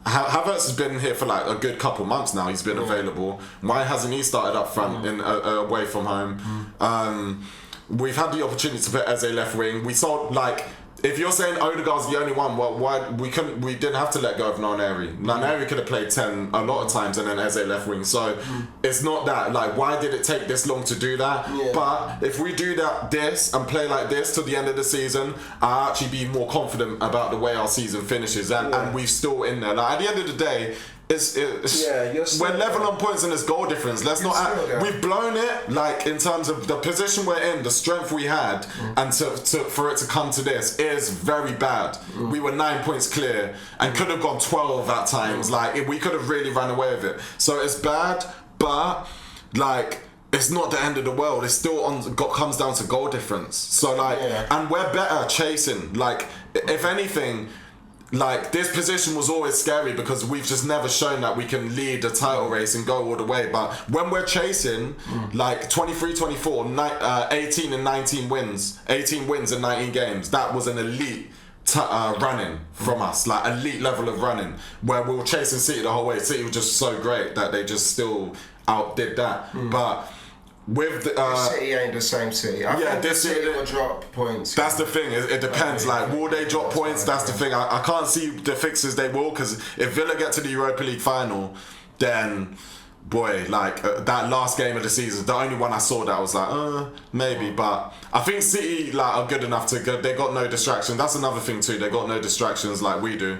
Speaker 1: Havertz has been here for like a good couple months now. He's been available. Why hasn't he started up front in away from home? We've had the opportunity to put Eze left wing. We saw like. If you're saying Odegaard's the only one, well, why we didn't have to let go of Nwaneri. Nwaneri could have played 10 a lot of times and then Eze left wing. So it's not that like why did it take this long to do that? Yeah. But if we do this and play like this till the end of the season, I'll actually be more confident about the way our season finishes and we're still in there. Like at the end of the day. We're level on points and there's goal difference. We've blown it like in terms of the position we're in, the strength we had, and for it to come to this is very bad. We were 9 points clear and could have gone 12 at times. Like we could have really run away with it. So it's bad, but like. It's not the end of the world. It's still comes down to goal difference. So like, and we're better chasing. Like, if anything. Like, this position was always scary because we've just never shown that we can lead the title race and go all the way. But when we're chasing, like 23, 24, 18 and 19 wins, 18 wins in 19 games, that was an elite running from us, like elite level of running, where we were chasing City the whole way. City was just so great that they just still outdid that. But with the
Speaker 2: City ain't the same City. I think this City will drop points.
Speaker 1: That's the thing. It depends. Like, will they drop points? That's the thing. I can't see the fixes they will, because if Villa get to the Europa League final, then boy, like that last game of the season, the only one I saw that was like, maybe. But I think City are good enough to go. They got no distractions. That's another thing too. They got no distractions like we do.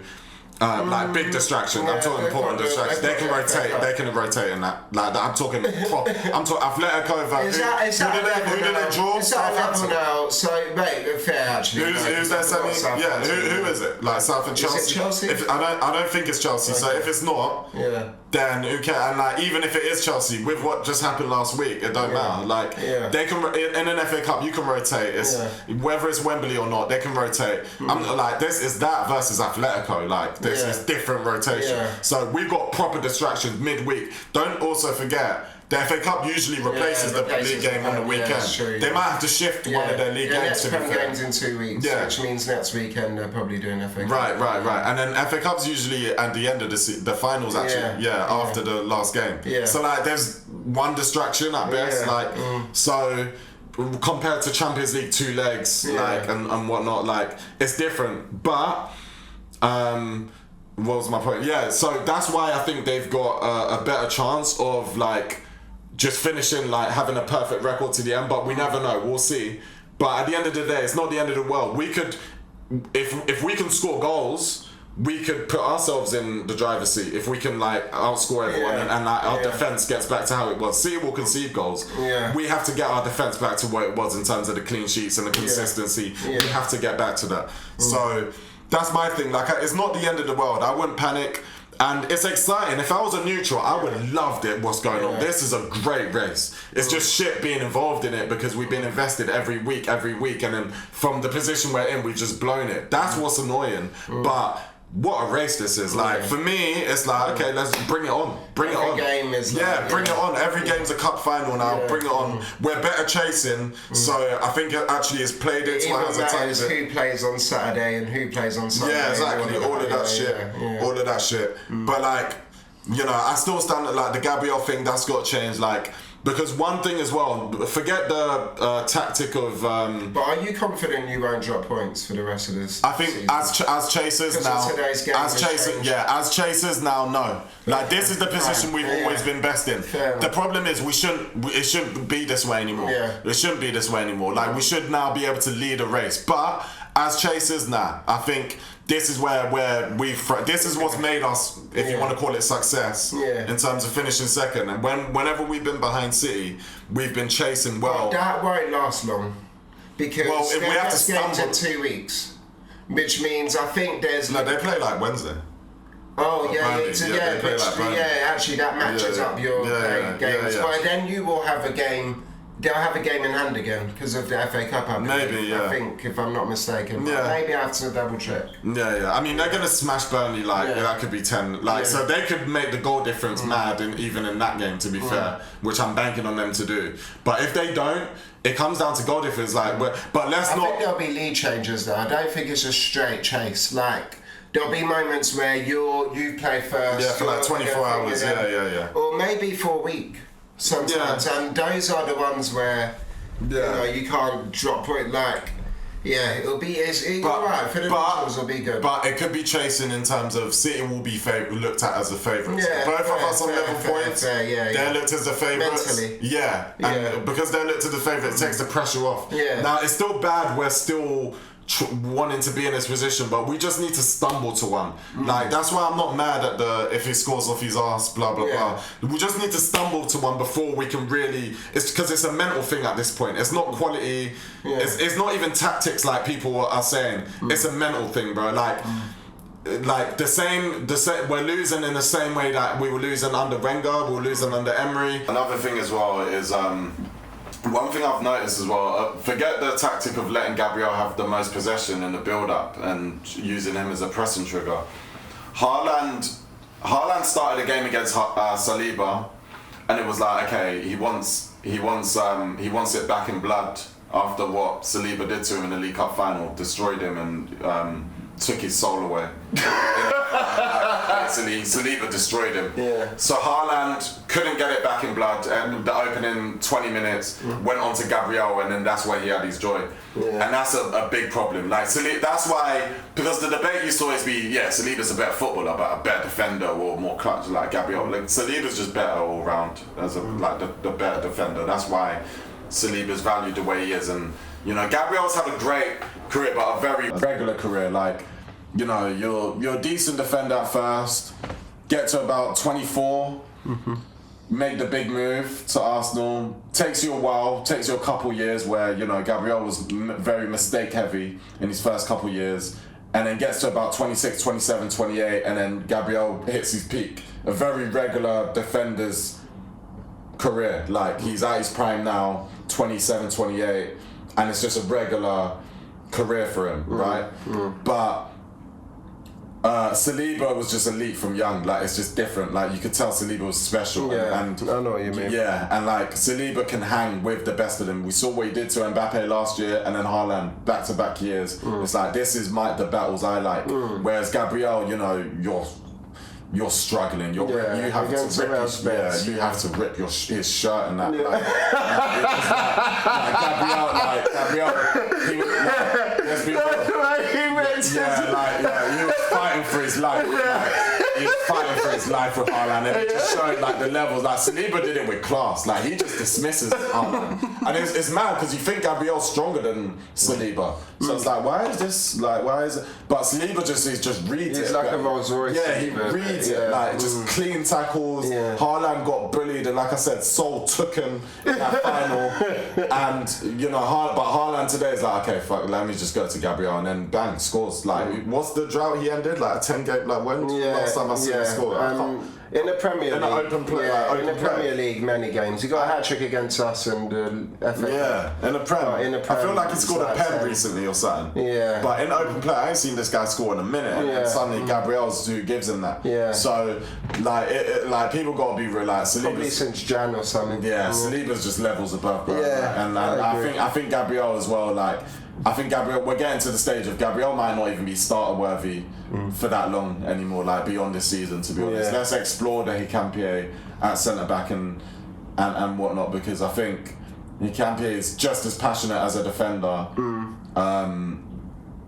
Speaker 1: Like big distractions. I'm talking important distractions. They can rotate. They can rotate in that. Like I'm talking. I'm talking Atletico. Who did they draw?
Speaker 2: Southampton now. So mate, fair actually.
Speaker 1: Who's their semi? Yeah. Who is it? Like Southampton, Chelsea.
Speaker 2: Is it Chelsea?
Speaker 1: I don't think it's Chelsea. Okay. So if it's not, then who cares? And like even if it is Chelsea, with what just happened last week, it don't matter. Like they can in an FA Cup, you can rotate. It's whether it's Wembley or not, they can rotate. I'm like this is that versus Atletico. Like this is different rotation. So we've got proper distractions midweek. Don't also forget The FA Cup usually replaces the league game on the weekend. They might have to shift one of their league games to be fair.
Speaker 2: Games in 2 weeks, which means next weekend they're probably doing FA Cup.
Speaker 1: Right. And then FA Cup's usually at the end of the finals actually. After the last game. Yeah. So like there's one distraction at best. So compared to Champions League 2 legs, and whatnot, like it's different. But what was my point? Yeah, so that's why I think they've got a better chance of like just finishing, like having a perfect record to the end. But we never know. We'll see. But at the end of the day, it's not the end of the world. We could, if we can score goals, we could put ourselves in the driver's seat. If we can like outscore everyone and like, our defense gets back to how it was. City will concede goals. Yeah. We have to get our defense back to what it was in terms of the clean sheets and the consistency. We have to get back to that. So that's my thing. Like, it's not the end of the world. I wouldn't panic. And it's exciting. If I was a neutral, I would have loved it, what's going on. This is a great race. It's just shit being involved in it because we've been invested every week. And then from the position we're in, we've just blown it. That's what's annoying. But what a race this is. Like, for me, it's like, okay, let's bring it on. Bring it on.
Speaker 2: Every game is
Speaker 1: like, bring it on. Every game's a cup final now. Bring it on. We're better chasing. So I think it actually has played its way as a time.
Speaker 2: Who plays on Saturday and who plays on Sunday.
Speaker 1: Yeah, exactly. All of that shit. All of that shit. But like, you know, I still stand at like the Gabriel thing, that's got to change. Like, because one thing as well, forget the tactic of.
Speaker 2: But are you confident you won't drop points for the rest of this?
Speaker 1: I think
Speaker 2: season?
Speaker 1: as chasers now, as chasers now, no. Like this is the position we've always been best in. The problem is it shouldn't be this way anymore. It shouldn't be this way anymore. Like we should now be able to lead a race, but as chasers, nah. I think this is where this is what's made us, if you want to call it success, in terms of finishing second. And whenever we've been behind City, we've been chasing well.
Speaker 2: But that won't last long because
Speaker 1: if we have to
Speaker 2: games in 2 weeks, which means I think there's.
Speaker 1: No, they play like Wednesday.
Speaker 2: Oh actually that matches up your games. But then you will have a game. They'll have a game in hand again because of the FA Cup. I think, if I'm not mistaken. But maybe I have to double check.
Speaker 1: I mean, they're gonna smash Burnley. That could be 10. So they could make the goal difference mad, even in that game. To be fair, which I'm banking on them to do. But if they don't, it comes down to goal difference. But let's not.
Speaker 2: I think there'll be lead changes though. I don't think it's a straight chase. Like. There'll be moments where you play first.
Speaker 1: Yeah, for like 24 hours.
Speaker 2: Or maybe for a week. Sometimes, and those are the ones where you know you can't drop it. Like, it'll be alright for the neutrals. It'll be good.
Speaker 1: But it could be chasing in terms of City will be looked at as the favourites. Both of us on level points. They're looked as the favourites.
Speaker 2: Mentally.
Speaker 1: And because they're looked as the favourites, it takes the pressure off. Now it's still bad. We're still wanting to be in this position, but we just need to stumble to one. Like that's why I'm not mad at if he scores off his ass, blah blah blah. We just need to stumble to one before we can really. It's because it's a mental thing at this point. It's not quality. It's not even tactics like people are saying. It's a mental thing, bro. Like the same. We're losing in the same way that we were losing under Wenger. We were losing under Emery. Another thing as well is. One thing I've noticed as well, forget the tactic of letting Gabriel have the most possession in the build-up and using him as a pressing trigger. Haaland started a game against Saliba, and it was like, okay, he wants it back in blood after what Saliba did to him in the League Cup final, destroyed him and took his soul away. Saliba destroyed him. So Haaland couldn't get it back in blood, and the opening 20 minutes went on to Gabriel, and then that's where he had his joy. And that's a big problem. Like that's why, because the debate used to always be, Saliba's a better footballer, but a better defender or more clutch like Gabriel. Like Saliba's just better all round as the better defender. That's why Saliba's valued the way he is, and you know Gabriel's had a great career, but a very regular career. Like, you know, you're a decent defender at first, get to about 24, make the big move to Arsenal. Takes you a while, takes you a couple years where, you know, Gabriel was very mistake heavy in his first couple years, and then gets to about 26, 27, 28, and then Gabriel hits his peak. A very regular defender's career. Like, he's at his prime now, 27, 28, and it's just a regular career for him, right? But Saliba was just elite from young. Like, it's just different. Like, you could tell Saliba was special.
Speaker 2: Yeah,
Speaker 1: and
Speaker 2: I know what you mean.
Speaker 1: Yeah, and like Saliba can hang with the best of them. We saw what he did to Mbappe last year, and then Haaland back-to-back years. It's like, this is the battles I like. Whereas Gabriel, you know, you're struggling. You have to rip his shirt and that. Gabriel, he was he was fighting for his life. He was fighting for his life with Haaland, and it just showed like the levels. Like, Saliba did it with class. Like, he just dismisses Haaland, and it's mad because you think Gabriel's stronger than Saliba. So it's like, why is this? Like, why is it? But Saliba just reads it.
Speaker 2: He's like a Rolls Royce.
Speaker 1: Yeah, he reads it. Like, just clean tackles. Yeah. Haaland got bullied, and like I said, Sol took him in that final. And you know, but Haaland today is like, okay, fuck, let me just go to Gabriel, and then bang, scores. Like, what's the drought he ended? Like a 10-game. Like, when last time I seen him score?
Speaker 2: In the Premier League,
Speaker 1: open play,
Speaker 2: in the Premier League, many games. He got a hat trick against us and FA.
Speaker 1: Yeah, in the Prem. I feel like he scored a pen recently or something.
Speaker 2: Yeah.
Speaker 1: But in open play, I ain't seen this guy score in a minute, and suddenly Gabriel's who gives him that.
Speaker 2: Yeah.
Speaker 1: So like people gotta be real. Like,
Speaker 2: probably since Jan or something.
Speaker 1: Yeah, Saliba's just levels above. Bro.
Speaker 2: Yeah.
Speaker 1: And I think Gabriel as well. Like, I think Gabriel, we're getting to the stage of Gabriel might not even be starter worthy for that long anymore, like beyond this season, to be honest. Let's explore the Hikampié at centre back and whatnot, because I think Hikampié is just as passionate as a defender,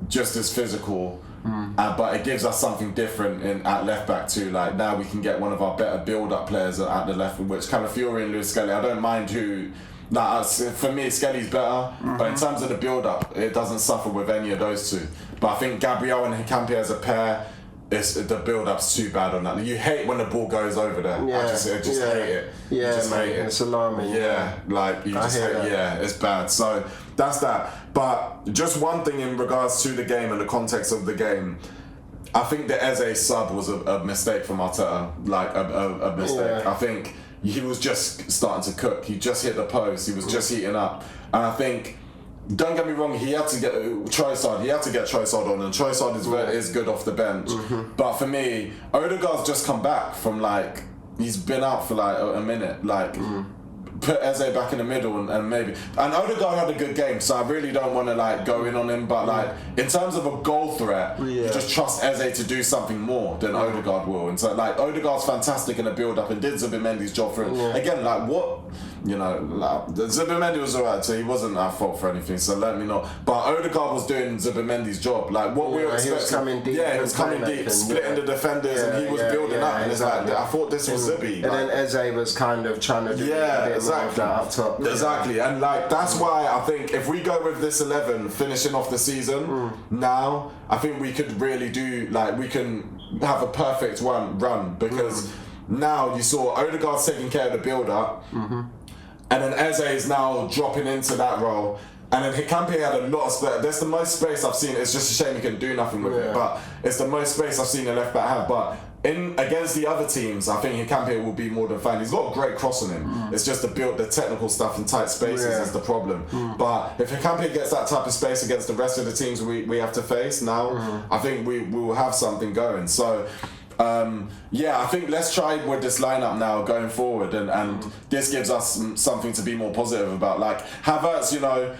Speaker 1: just as physical, but it gives us something different at left back too. Like, now we can get one of our better build-up players at the left, which kind of Fury and Lewis Skelly. I don't mind who. Nah, for me, Skelly's better, but in terms of the build-up, it doesn't suffer with any of those two. But I think Gabriel and Hikampié as a pair, the build-up's too bad on that. You hate when the ball goes over there.
Speaker 2: Yeah.
Speaker 1: I just hate it.
Speaker 2: Yeah,
Speaker 1: just hate it.
Speaker 2: It's alarming.
Speaker 1: Yeah, like, you just hate it. Yeah, it's bad. So that's that. But just one thing in regards to the game and the context of the game, I think the Eze sub was a mistake from Arteta. Like, a mistake.
Speaker 2: Yeah.
Speaker 1: I think he was just starting to cook. He just hit the post. He was just heating up. And I think, don't get me wrong, he had to get Trossard. He had to get Trossard on, and Trossard is good off the bench. But for me, Odegaard's just come back from, like, he's been out for like a minute. Like, put Eze back in the middle and maybe. And Odegaard had a good game, so I really don't want to like go in on him. But like, in terms of a goal threat, you just trust Eze to do something more than Odegaard will. And so like, Odegaard's fantastic in the build up and did Zubimendi's job for him. Again, like, what, you know, like, Zubimendi was alright, so he wasn't at fault for anything. So let me know. But Odegaard was doing Zubimendi's job. Like, what we were expecting.
Speaker 2: He was coming deep.
Speaker 1: Yeah, he was coming deep, splitting the defenders, and he was building up. And it's like, I thought this was Zubi.
Speaker 2: And then Eze was kind of trying to do
Speaker 1: exactly.
Speaker 2: Up top.
Speaker 1: Exactly, and like, that's why I think if we go with this 11 finishing off the season now, I think we could really do, like, we can have a perfect run because now you saw Odegaard's taking care of the build up, and then Eze is now dropping into that role. And then Hikampié had a lot of space. That's the most space I've seen. It's just a shame he can do nothing with it, but it's the most space I've seen a left back have. But against the other teams, I think Hikampié will be more than fine. He's got a great cross on him. It's just the technical stuff in tight spaces is the problem. But if Hikampié gets that type of space against the rest of the teams we have to face now, I think we will have something going. So I think let's try with this lineup now going forward, and this gives us something to be more positive about. Like, Havertz, you know,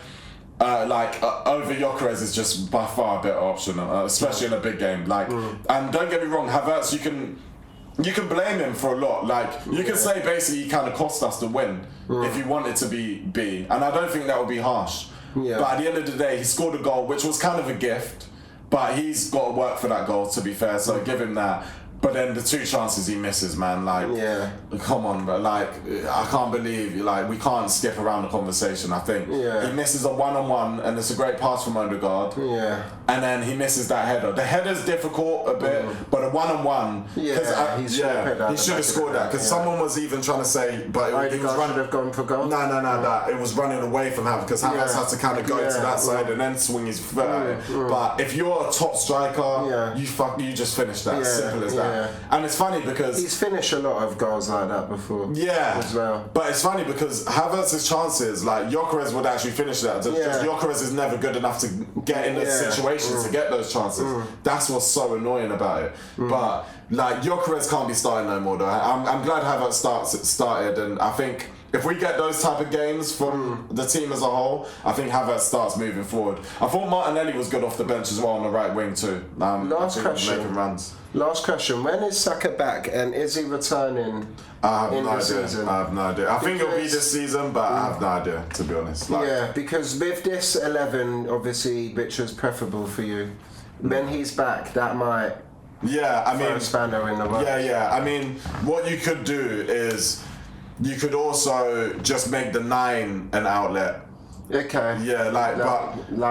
Speaker 1: over Gyökeres is just by far a better option, especially in a big game. Like, and don't get me wrong, Havertz, you can blame him for a lot. Like, you can say basically he kind of cost us the win if you want it to be, and I don't think that would be harsh. But at the end of the day, he scored a goal, which was kind of a gift, but he's got to work for that goal, to be fair. So give him that. But then the two chances he misses, man, like, come on, bro. Like, I can't believe, like, we can't skip around the conversation. I think he misses a one-on-one, and it's a great pass from Odegaard. And then he misses that header. The header's difficult a bit, but a one-on-one,
Speaker 2: he should have
Speaker 1: scored that. Because someone was even trying to say, but he was
Speaker 2: should have gone for goal.
Speaker 1: No, that it was running away from Havertz, because Havertz has to kind of go to that side and then swing his foot at it. But if you're a top striker, you just finish that. Simple as that. and it's funny because
Speaker 2: he's finished a lot of goals like that before.
Speaker 1: Yeah,
Speaker 2: as well.
Speaker 1: But it's funny because Havertz's chances, like Gyökeres would actually finish that. Just Gyökeres is never good enough to get in the situation to get those chances. That's what's so annoying about it. But like Gyökeres can't be starting no more though. I'm glad Havertz started, and I think if we get those type of games from the team as a whole, I think Havertz starts moving forward. I thought Martinelli was good off the bench as well on the right wing too.
Speaker 2: Last question.
Speaker 1: Making runs.
Speaker 2: Last question. When is Saka back, and is he returning in the season?
Speaker 1: I have no idea. I think it'll be this season, but I have no idea, to be honest.
Speaker 2: Because with this 11, obviously, which is preferable for you, when he's back, that might throw a spanner in the works.
Speaker 1: I mean, what you could do is you could also just make the 9 an outlet.
Speaker 2: Okay.
Speaker 1: Yeah, like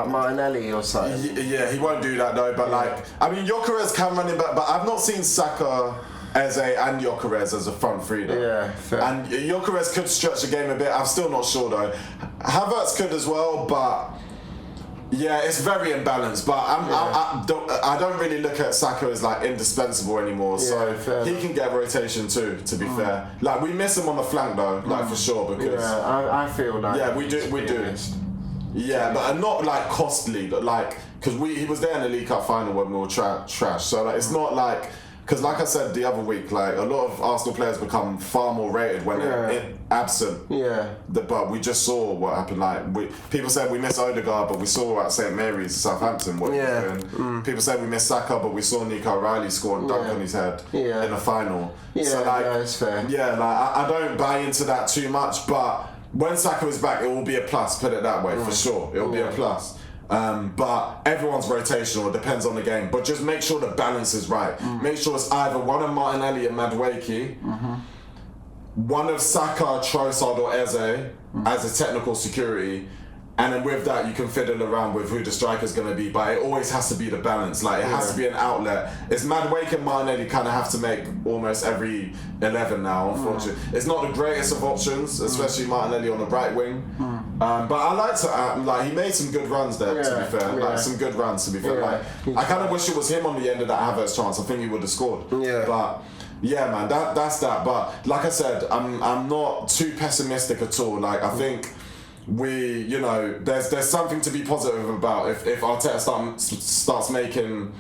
Speaker 2: Martinelli or something.
Speaker 1: Yeah, he won't do that though. But I mean, Gyökeres can run him back, but I've not seen Saka, Eze, and Gyökeres as a front three though.
Speaker 2: Yeah, fair.
Speaker 1: And Gyökeres could stretch the game a bit. I'm still not sure though. Havertz could as well, but. Yeah, it's very imbalanced, but I don't really look at Saka as like indispensable anymore. So he can get rotation too. To be fair, like we miss him on the flank though, like for sure. Because
Speaker 2: I feel like
Speaker 1: we do. Missed. Yeah, but not like costly, but like because he was there in the League Cup final when we were trash. So like it's not like. Because like I said the other week, like a lot of Arsenal players become far more rated when they're absent.
Speaker 2: Yeah.
Speaker 1: But we just saw what happened. Like people said we miss Odegaard, but we saw at St Mary's, Southampton, what he was doing. People said we missed Saka, but we saw Nico Riley score and dunk on his head in the final.
Speaker 2: Yeah,
Speaker 1: so like,
Speaker 2: it's fair.
Speaker 1: Yeah, like I don't buy into that too much, but when Saka is back, it will be a plus. Put it that way, for sure. It will be a plus. But everyone's rotational, it depends on the game. But just make sure the balance is right. Make sure it's either one of Martinelli and Madueke, one of Saka, Trossard or Eze as a technical security, and then with that you can fiddle around with who the striker's going to be. But it always has to be the balance. Like it has to be an outlet. It's Madueke and Martinelli kind of have to make almost every 11 now, unfortunately. It's not the greatest of options, especially Martinelli on the right wing. But I like to he made some good runs there. To be fair, like some good runs. To be fair, like I kind of wish it was him on the end of that Havertz chance. I think he would have scored.
Speaker 2: Yeah.
Speaker 1: But yeah, man, that's that. But like I said, I'm not too pessimistic at all. Like I think there's something to be positive about if Arteta starts making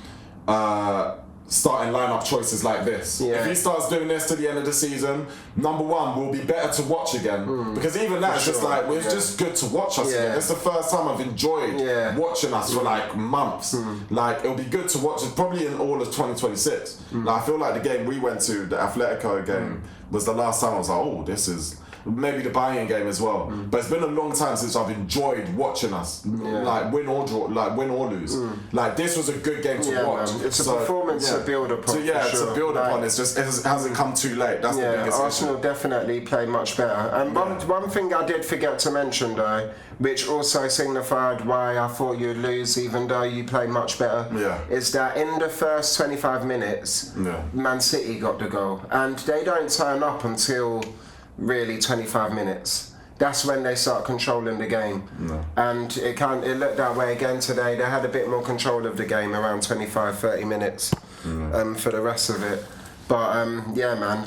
Speaker 1: starting lineup choices like this. If he starts doing this to the end of the season, number one, we'll be better to watch again. Because even that, it's just like, it's just good to watch us again. It's the first time I've enjoyed watching us for like months. Like, it'll be good to watch it probably in all of 2026. Like, I feel like the game we went to, the Atletico game, was the last time I was like, oh, this is... Maybe the Bayern game as well, but it's been a long time since I've enjoyed watching us, like win or draw, like win or lose. Like this was a good game to watch.
Speaker 2: Man. It's a performance to build upon.
Speaker 1: To build upon. It's just it hasn't come too late. That's the biggest
Speaker 2: Arsenal
Speaker 1: issue.
Speaker 2: Definitely played much better. And one thing I did forget to mention though, which also signified why I thought you'd lose, even though you played much better, is that in the first 25 minutes, Man City got the goal, and they don't turn up until really 25 minutes. That's when they start controlling the game. And it looked that way again today. They had a bit more control of the game around 25-30 minutes for the rest of it. But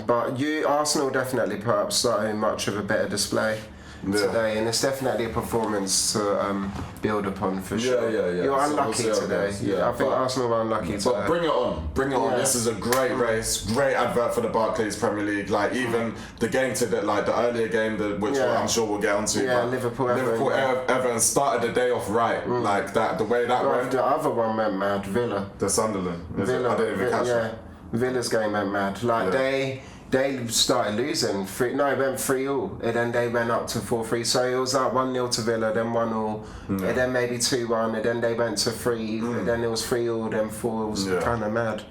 Speaker 2: but Arsenal definitely put up so much of a better display today, and it's definitely a performance to build upon for sure. You're unlucky today. I think Arsenal were unlucky today.
Speaker 1: But bring it on. This is a great race, great advert for the Barclays Premier League. Like even the game today, like the earlier game, which I'm sure we'll get onto.
Speaker 2: Liverpool
Speaker 1: Everton started the day off right, like that. The way that went.
Speaker 2: The other one went mad. Villa.
Speaker 1: The Sunderland. I didn't even catch that.
Speaker 2: Villa's game went mad. Like they started losing. It went 3-3, and then they went up to 4-3. So it was like 1-0 to Villa, then 1-0, and then maybe 2-1, and then they went to 3, and then it was 3-0, then 4. It was kind of mad.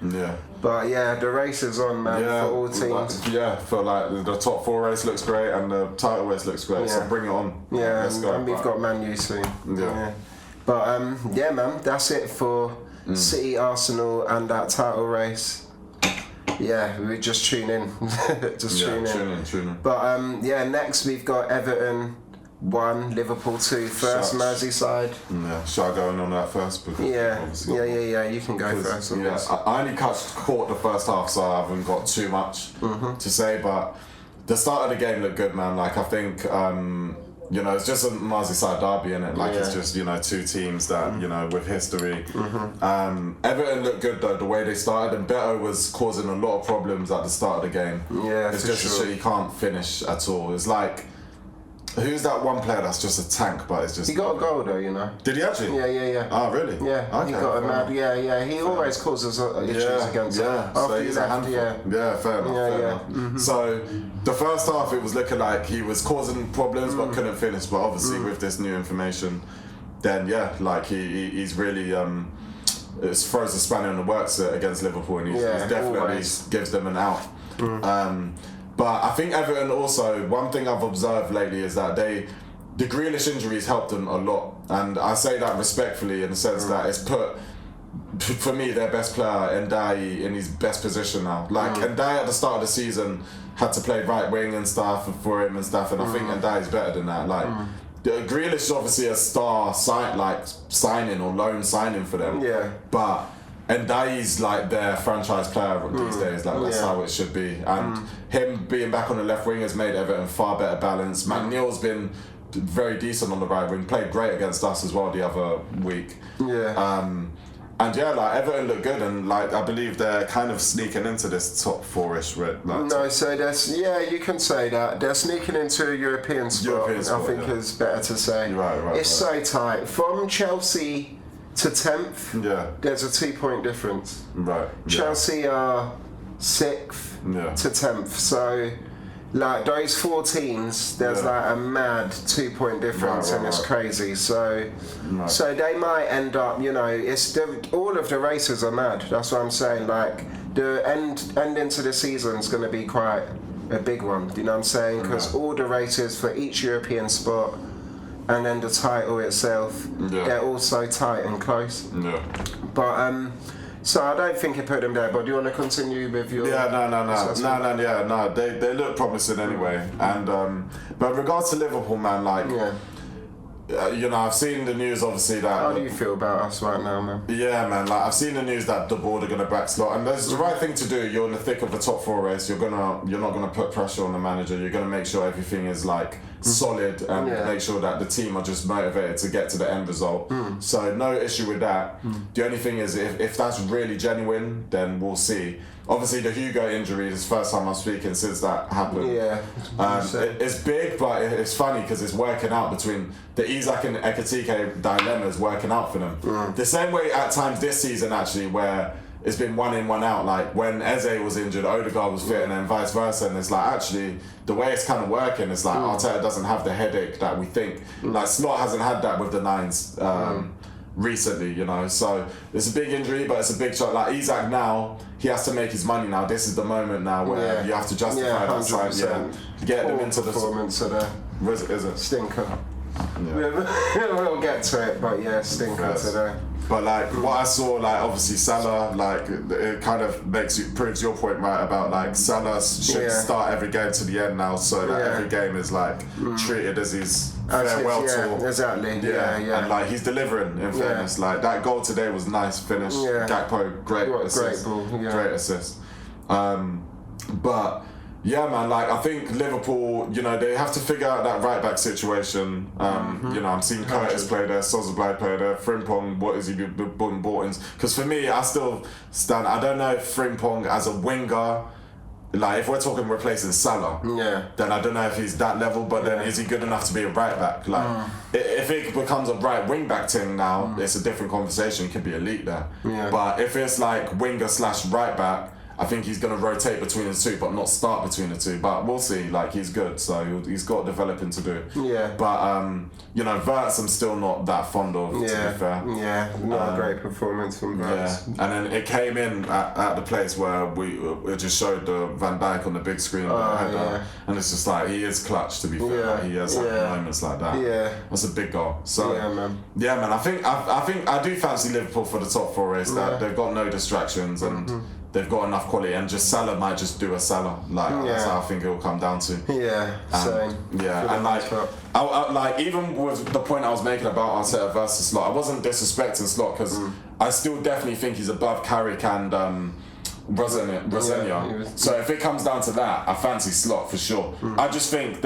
Speaker 2: But the race is on, man, for all teams.
Speaker 1: For like the top 4 race looks great, and the title race looks great. So bring it on.
Speaker 2: Let's go. And we've got Man U soon. But man, that's it for City, Arsenal, and that title race. We just tune in. Tune in.
Speaker 1: Tune in.
Speaker 2: But next we've got Everton 1, Liverpool 2 first,
Speaker 1: Shush.
Speaker 2: Merseyside.
Speaker 1: Yeah, shall I go on that first? Because
Speaker 2: Yeah, you can go first.
Speaker 1: Yeah, I only caught the first half, so I haven't got too much to say, but the start of the game looked good, man. Like, I think, it's just a Merseyside Derby, innit? Like, it's just, two teams that, with history. Everton looked good, though, the way they started, and Beto was causing a lot of problems at the start of the game.
Speaker 2: Yeah,
Speaker 1: it's just a shit he can't finish at all. It's like, who's that one player that's just a tank, but it's just...
Speaker 2: He got a goal, though,
Speaker 1: Did he actually?
Speaker 2: Yeah.
Speaker 1: Oh, really?
Speaker 2: Yeah,
Speaker 1: okay,
Speaker 2: he got a mad... Yeah, he always causes issues against
Speaker 1: Yeah, so he's a handful. Yeah, fair enough. So, the first half, it was looking like he was causing problems, but couldn't finish. But obviously, with this new information, then, he's really... it throws the spanner in the works against Liverpool, and he's definitely
Speaker 2: always
Speaker 1: gives them an out. But I think Everton also, one thing I've observed lately is that the Grealish injuries helped them a lot. And I say that respectfully in the sense that it's put, for me, their best player, Ndiaye, in his best position now. Like, Ndiaye at the start of the season had to play right wing and stuff for him and stuff, and I think Ndiaye's better than that. Like, Grealish is obviously a star signing or loan signing for them.
Speaker 2: Yeah.
Speaker 1: But Ndiaye's like their franchise player these days. Like, that's how it should be. And him being back on the left wing has made Everton far better balanced. McNeil's been very decent on the right wing. Played great against us as well the other week. And Everton look good, and I believe they're kind of sneaking into this top 4-ish.
Speaker 2: So you can say that they're sneaking into a European spot. I think is better to say.
Speaker 1: Right.
Speaker 2: It's so tight from Chelsea to 10th. There's a 2-point difference.
Speaker 1: Right.
Speaker 2: Chelsea are 6th to 10th. So, those 4 teams, there's a mad 2-point difference, and it's crazy. So, so they might end up, all of the races are mad. That's what I'm saying. The end into the season is going to be quite a big one. You know what I'm saying? Because all the races for each European spot, and then the title itself, they're all so tight and close. But so I don't think it put them there. But do you want to continue with your?
Speaker 1: No. They look promising anyway. And but in regards to Liverpool, man, I've seen the news obviously that.
Speaker 2: How do you feel about us right now, man?
Speaker 1: Yeah, man. I've seen the news that the board are gonna backslot, and that's the right thing to do. You're in the thick of a top 4 race. You're not gonna put pressure on the manager. You're gonna make sure everything is solid and make sure that the team are just motivated to get to the end result. So no issue with that. The only thing is if that's really genuine, then we'll see. Obviously, the Hugo injury is the first time I'm speaking since that happened. It's big, but it's funny because it's working out between the Isak and Ekitike dilemma is working out for them. The same way at times this season, actually, where it's been 1 in, 1 out. Like when Eze was injured, Odegaard was fit, and then vice versa. And it's actually the way it's kind of working. It's Arteta doesn't have the headache that we think. Slot hasn't had that with the 9s. Recently, so it's a big injury, but it's a big shot. Isak now, he has to make his money now. This is the moment now where you have to justify that side. Get them into the
Speaker 2: performance of the
Speaker 1: is it
Speaker 2: stinker. We'll get to it, but stinker today.
Speaker 1: But what I saw, obviously Salah, it kind of proves your point right about Salah should start every game to the end now, so that every game is treated as his farewell tour.
Speaker 2: Exactly.
Speaker 1: And he's delivering. In fairness, that goal today was nice finish. Gakpo, great assist.
Speaker 2: Great ball.
Speaker 1: Great assist. But. Yeah, man, I think Liverpool, they have to figure out that right-back situation. I'm seeing Curtis play there, Szoboszlai play there, Frimpong, what is he been bought in? Because for me, I still stand, I don't know if Frimpong as a winger, if we're talking replacing Salah, then I don't know if he's that level, but then is he good enough to be a right-back? If it becomes a right wing-back thing now, it's a different conversation, he could be elite there. But if it's winger/right-back, I think he's going to rotate between the two, but not start between the two. But we'll see. He's good, so he's got developing to do. But Wirtz, I'm still not that fond of. To be fair.
Speaker 2: Not a great performance from Wirtz.
Speaker 1: And then it came in at the place where it just showed the Van Dijk on the big screen, and it's just he is clutch. To be fair, he has moments like that. That's a big goal. So man. I think I do fancy Liverpool for the top 4 race. That they've got no distractions and. they've got enough quality, and just Salah might just do a Salah. Like that's how I think it will come down to.
Speaker 2: Yeah, same.
Speaker 1: Yeah, and like even with the point I was making about Arteta versus Slot, I wasn't disrespecting Slot because I still definitely think he's above Carrick and Rosenia. So if it comes down to that, I fancy Slot for sure. I just think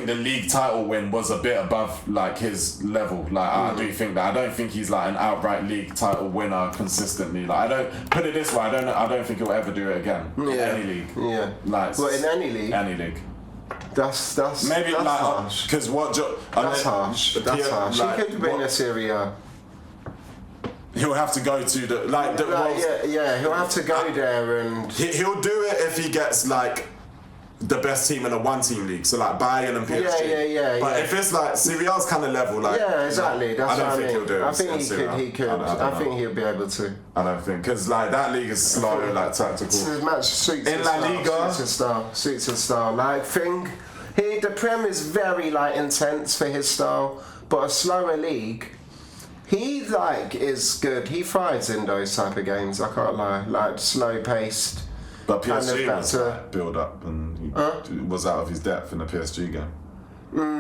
Speaker 1: the league title win was a bit above like his level. Like I do think that. I don't think he's like an outright league title winner consistently. Like I don't put it this way. I don't think he'll ever do it again in any league.
Speaker 2: Yeah.
Speaker 1: Like
Speaker 2: well, in any league.
Speaker 1: Any league.
Speaker 2: That's
Speaker 1: maybe
Speaker 2: that's
Speaker 1: like
Speaker 2: harsh.
Speaker 1: Because
Speaker 2: that's harsh. That's harsh.
Speaker 1: Like,
Speaker 2: he could win a Serie A.
Speaker 1: He'll have to go to the
Speaker 2: he'll have to go there and
Speaker 1: he'll do it if he gets like the best team in a one-team league, so like Bayern and PSG. But if it's like Serie A's kind of level, like
Speaker 2: exactly. That's
Speaker 1: I don't
Speaker 2: what
Speaker 1: think he'll do it.
Speaker 2: I think he could. I think he'll be able to.
Speaker 1: I don't think because like that league is slow, like tactical.
Speaker 2: His match suits
Speaker 1: in La Liga.
Speaker 2: Suits his style. Like the Prem is very like intense for his style, but a slower league. He like is good. He thrives in those type of games. I can't lie. Like slow paced.
Speaker 1: But PSG was like build up and he was out of his depth in the PSG game.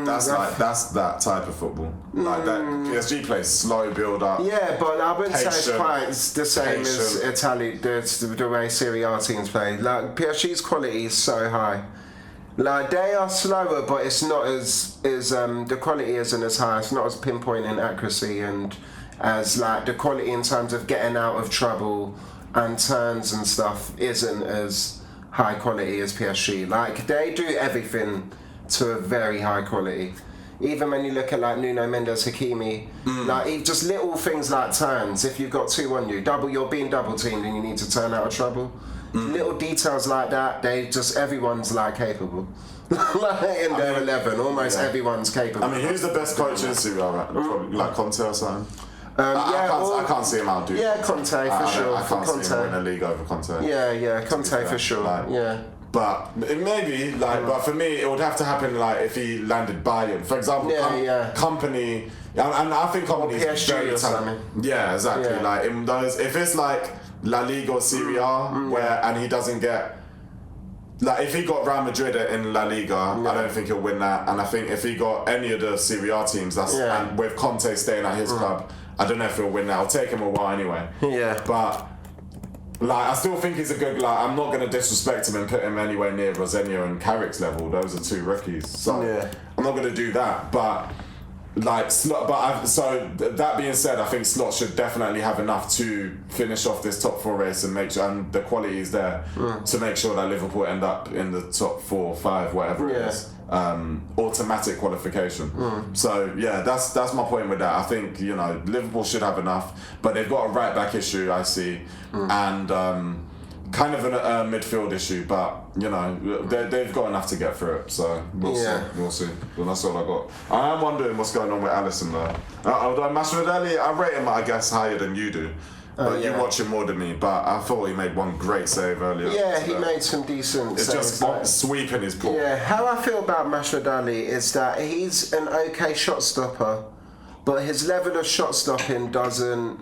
Speaker 1: That's that type of football. Like that PSG plays slow build up.
Speaker 2: Yeah, but I wouldn't say it's quite the same as Italy, the way Serie A teams play. Like PSG's quality is so high. Like they are slower, but it's not as the quality isn't as high. It's not as pinpoint in accuracy and as like the quality in terms of getting out of trouble and turns and stuff isn't as high quality as PSG. Like they do everything to a very high quality. Even when you look at like Nuno Mendes, Hakimi, like just little things like turns. If you've got two on you, you're being double teamed and you need to turn out of trouble. Little details like that, everyone's like capable. Like in their 11, almost everyone's capable.
Speaker 1: I mean, who's the best coach in Serie A? Probably like Conte or something. I can't see him outdo.
Speaker 2: Yeah, Conte for sure.
Speaker 1: I can't see him win a league over Conte.
Speaker 2: Yeah, Conte for sure.
Speaker 1: Like, but it maybe but for me, it would have to happen like if he landed Bayern, for example. Company, and I think Company is very talented. Yeah, exactly. Yeah. Like in those, if it's like La Liga or Serie A, and he doesn't get. Like if he got Real Madrid in La Liga, I don't think he'll win that. And I think if he got any of the Serie A teams, and with Conte staying at his club, I don't know if he'll win that. It'll take him a while anyway. Yeah. But like I still think he's a good. Like I'm not gonna disrespect him and put him anywhere near Rosenia and Carrick's level. Those are two rookies. So I'm not gonna do that. But like so that being said, I think Slot should definitely have enough to finish off this top four race and make sure, and the quality is there to make sure that Liverpool end up in the top 4 or 5, whatever it is. Automatic qualification. So yeah, that's my point with that. I think Liverpool should have enough, but they've got a right back issue I see, and kind of a midfield issue, but they've got enough to get through it. So we'll see. Well, that's all I got. I am wondering what's going on with Alisson though. Although Masvidal, I rate him I guess higher than you do. But you watch him more than me. But I thought he made one great save earlier. Yeah,
Speaker 2: he made some decent saves.
Speaker 1: It's just sweeping his ball.
Speaker 2: Yeah, how I feel about Masvidal is that he's an okay shot stopper, but his level of shot stopping doesn't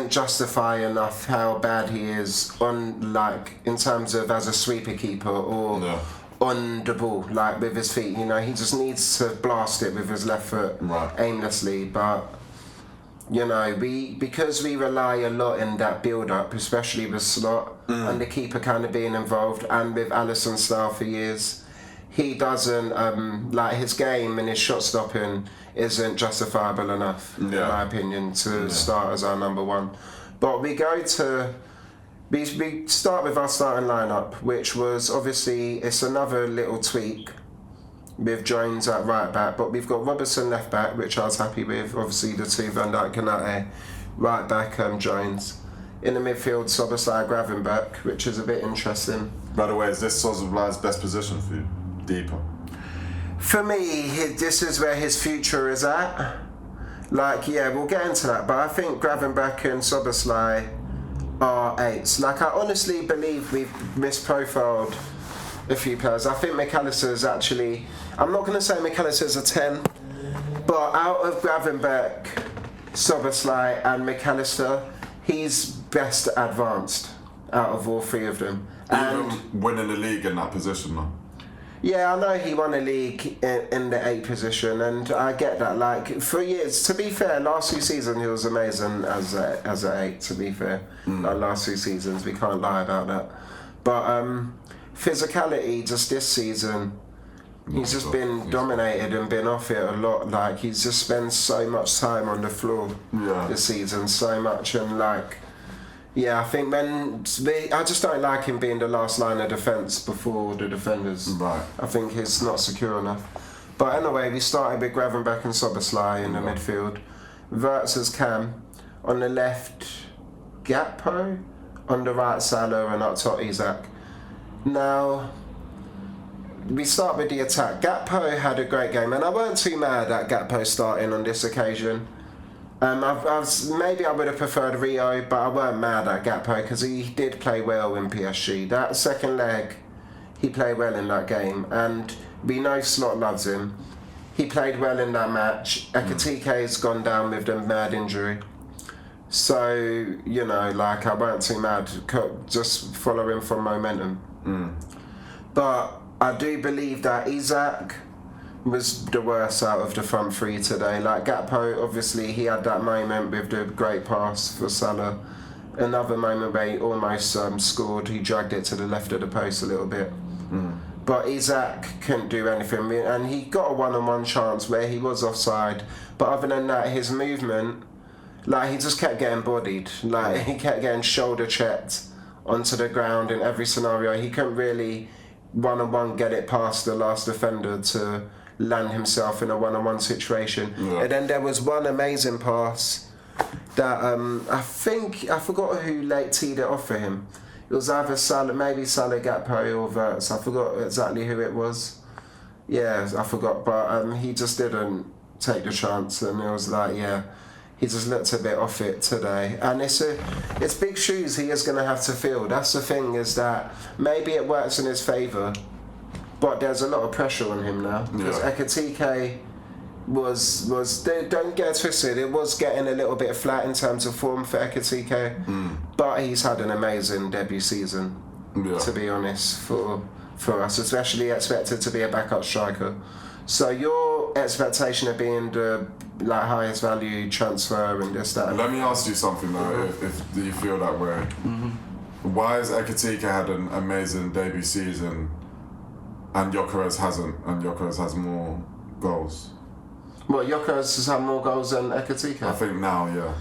Speaker 2: justify enough how bad he is on in terms of as a sweeper keeper or on the ball, like with his feet. He just needs to blast it with his left foot aimlessly. But because we rely a lot in that build up, especially with Slot and the keeper kind of being involved, and with Alisson's style for years, he doesn't his game and his shot stopping isn't justifiable enough, in my opinion, to start as our number one. But we start with our starting lineup, which was obviously it's another little tweak with Jones at right back, but we've got Robertson left back, which I was happy with. Obviously the two Van Dijk and right back Jones. In the midfield, Szoboszlai Gravenberch, which is a bit interesting.
Speaker 1: By the way, is this Szoboszlai's best position for you? Deeper.
Speaker 2: For me, this is where his future is at. We'll get into that, but I think Gravenberch and Szoboszlai are 8s. I honestly believe we've misprofiled a few players. I think McAllister's actually... I'm not going to say McAllister's a 10, but out of Gravenberch, Szoboszlai and McAllister, he's best advanced out of all three of them.
Speaker 1: Even winning the league in that position, though.
Speaker 2: Yeah, I know he won a league in the 8th position, and I get that. Like, for years, to be fair, last 2 seasons he was amazing as an 8. To be fair, like last 2 seasons, we can't lie about that. But physicality, just this season, he's just been dominated and been off it a lot. Like, he's just spent so much time on the floor this season, so much, and like. Yeah, I think I just don't like him being the last line of defence before the defenders.
Speaker 1: Right.
Speaker 2: I think he's not secure enough. But anyway, we started with Gravenberch and Soboslai in the midfield. Wirtz as Cam. On the left, Gakpo. On the right, Salah, and up top, Isak. Now, we start with the attack. Gakpo had a great game, and I weren't too mad at Gakpo starting on this occasion. Maybe I would have preferred Rio, but I weren't mad at Gakpo because he did play well in PSG. That second leg, he played well in that game, and we know Slot loves him. He played well in that match. Ekitike's gone down with a mad injury. So, you know, like, I weren't too mad. Just follow him from momentum. But I do believe that Isak was the worst out of the front three today. Like, Gakpo, obviously, he had that moment with the great pass for Salah. Another moment where he almost scored. He dragged it to the left of the post a little bit. But Isak couldn't do anything. And he got a one-on-one chance where he was offside. But other than that, his movement, like, he just kept getting bodied. Like, he kept getting shoulder checked onto the ground in every scenario. He couldn't really one-on-one get it past the last defender to land himself in a one-on-one situation. And then there was one amazing pass that I forgot who late teed it off for him. It was either Salah, maybe Salah, Gakpo or Wirtz. I forgot exactly who it was. Yeah, I forgot, but he just didn't take the chance, and it was like, he just looked a bit off it today. And it's big shoes he is going to have to fill. That's the thing, is that maybe it works in his favour, but there's a lot of pressure on him now. Because Ekitike don't get it twisted, it was getting a little bit flat in terms of form for Ekitike, but he's had an amazing debut season, to be honest, for us, especially expected to be a backup striker. So your expectation of being the highest value transfer and this, that...
Speaker 1: Let me ask you something though, if you feel that way. Why has Ekitike had an amazing debut season and Gyökeres hasn't, and Gyökeres has more goals?
Speaker 2: What, Gyökeres has had more goals than Ekitike?
Speaker 1: I think now,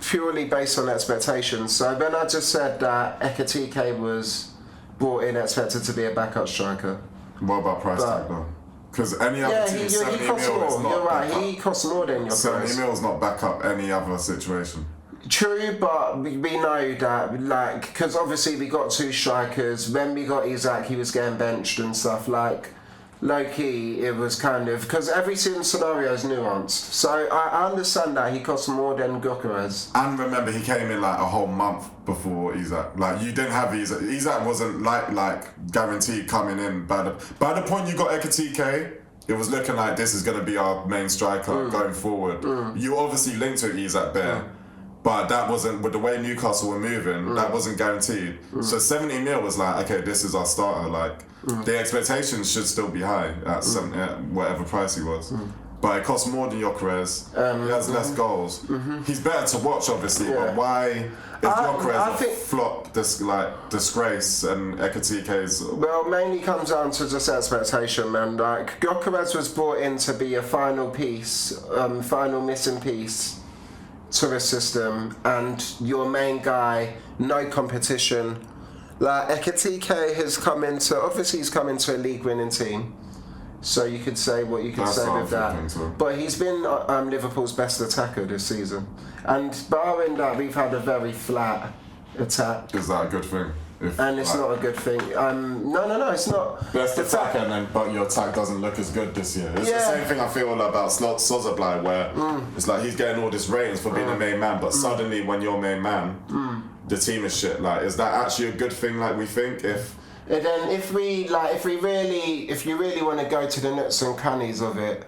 Speaker 2: purely based on expectations. So when I just said that Ekitike was brought in expected to be a backup striker.
Speaker 1: What about price tag though? Because any other team,
Speaker 2: he
Speaker 1: 70
Speaker 2: costs
Speaker 1: mil
Speaker 2: more.
Speaker 1: is not
Speaker 2: You're right,
Speaker 1: backup.
Speaker 2: he costs more than Gyökeres.
Speaker 1: 70 mil is not back up any other situation.
Speaker 2: True, but we know that, like, because obviously we got 2 strikers. When we got Isak, he was getting benched and stuff. Like, low-key, it was kind of... Because every scenario is nuanced. So I understand that he costs more than Gyökeres.
Speaker 1: And remember, he came in like a whole month before Isak. Like, you didn't have Isak. Isak wasn't like guaranteed coming in. By the point you got Ekitike, it was looking like this is going to be our main striker going forward. You obviously linked with Isak there. But that wasn't, with the way Newcastle were moving, that wasn't guaranteed. So 70 mil was like, okay, this is our starter. Like, the expectations should still be high at whatever price he was. But it costs more than Gyökeres. He has less goals. He's better to watch, obviously, but why is Gyökeres a flop, disgrace, and Ekitike's...
Speaker 2: Well, mainly comes down to just expectation, man. Like, Gyökeres was brought in to be a final piece, final missing piece to the system, and your main guy, no competition. Like, Ekitike has come into, obviously he's come into a league winning team, so you could say what you could say with that. But he's been Liverpool's best attacker this season, and barring that, we've had a very flat attack.
Speaker 1: Is that a good thing?
Speaker 2: And it's not a good thing. No, it's not.
Speaker 1: Best attack, but your attack doesn't look as good this year. It's the same thing I feel about Soboslai, where it's like he's getting all this ratings for being the main man, but suddenly when you're main man, the team is shit. Like, is that actually a good thing? Like we think, And then if you really want to go to the nuts and crannies of it,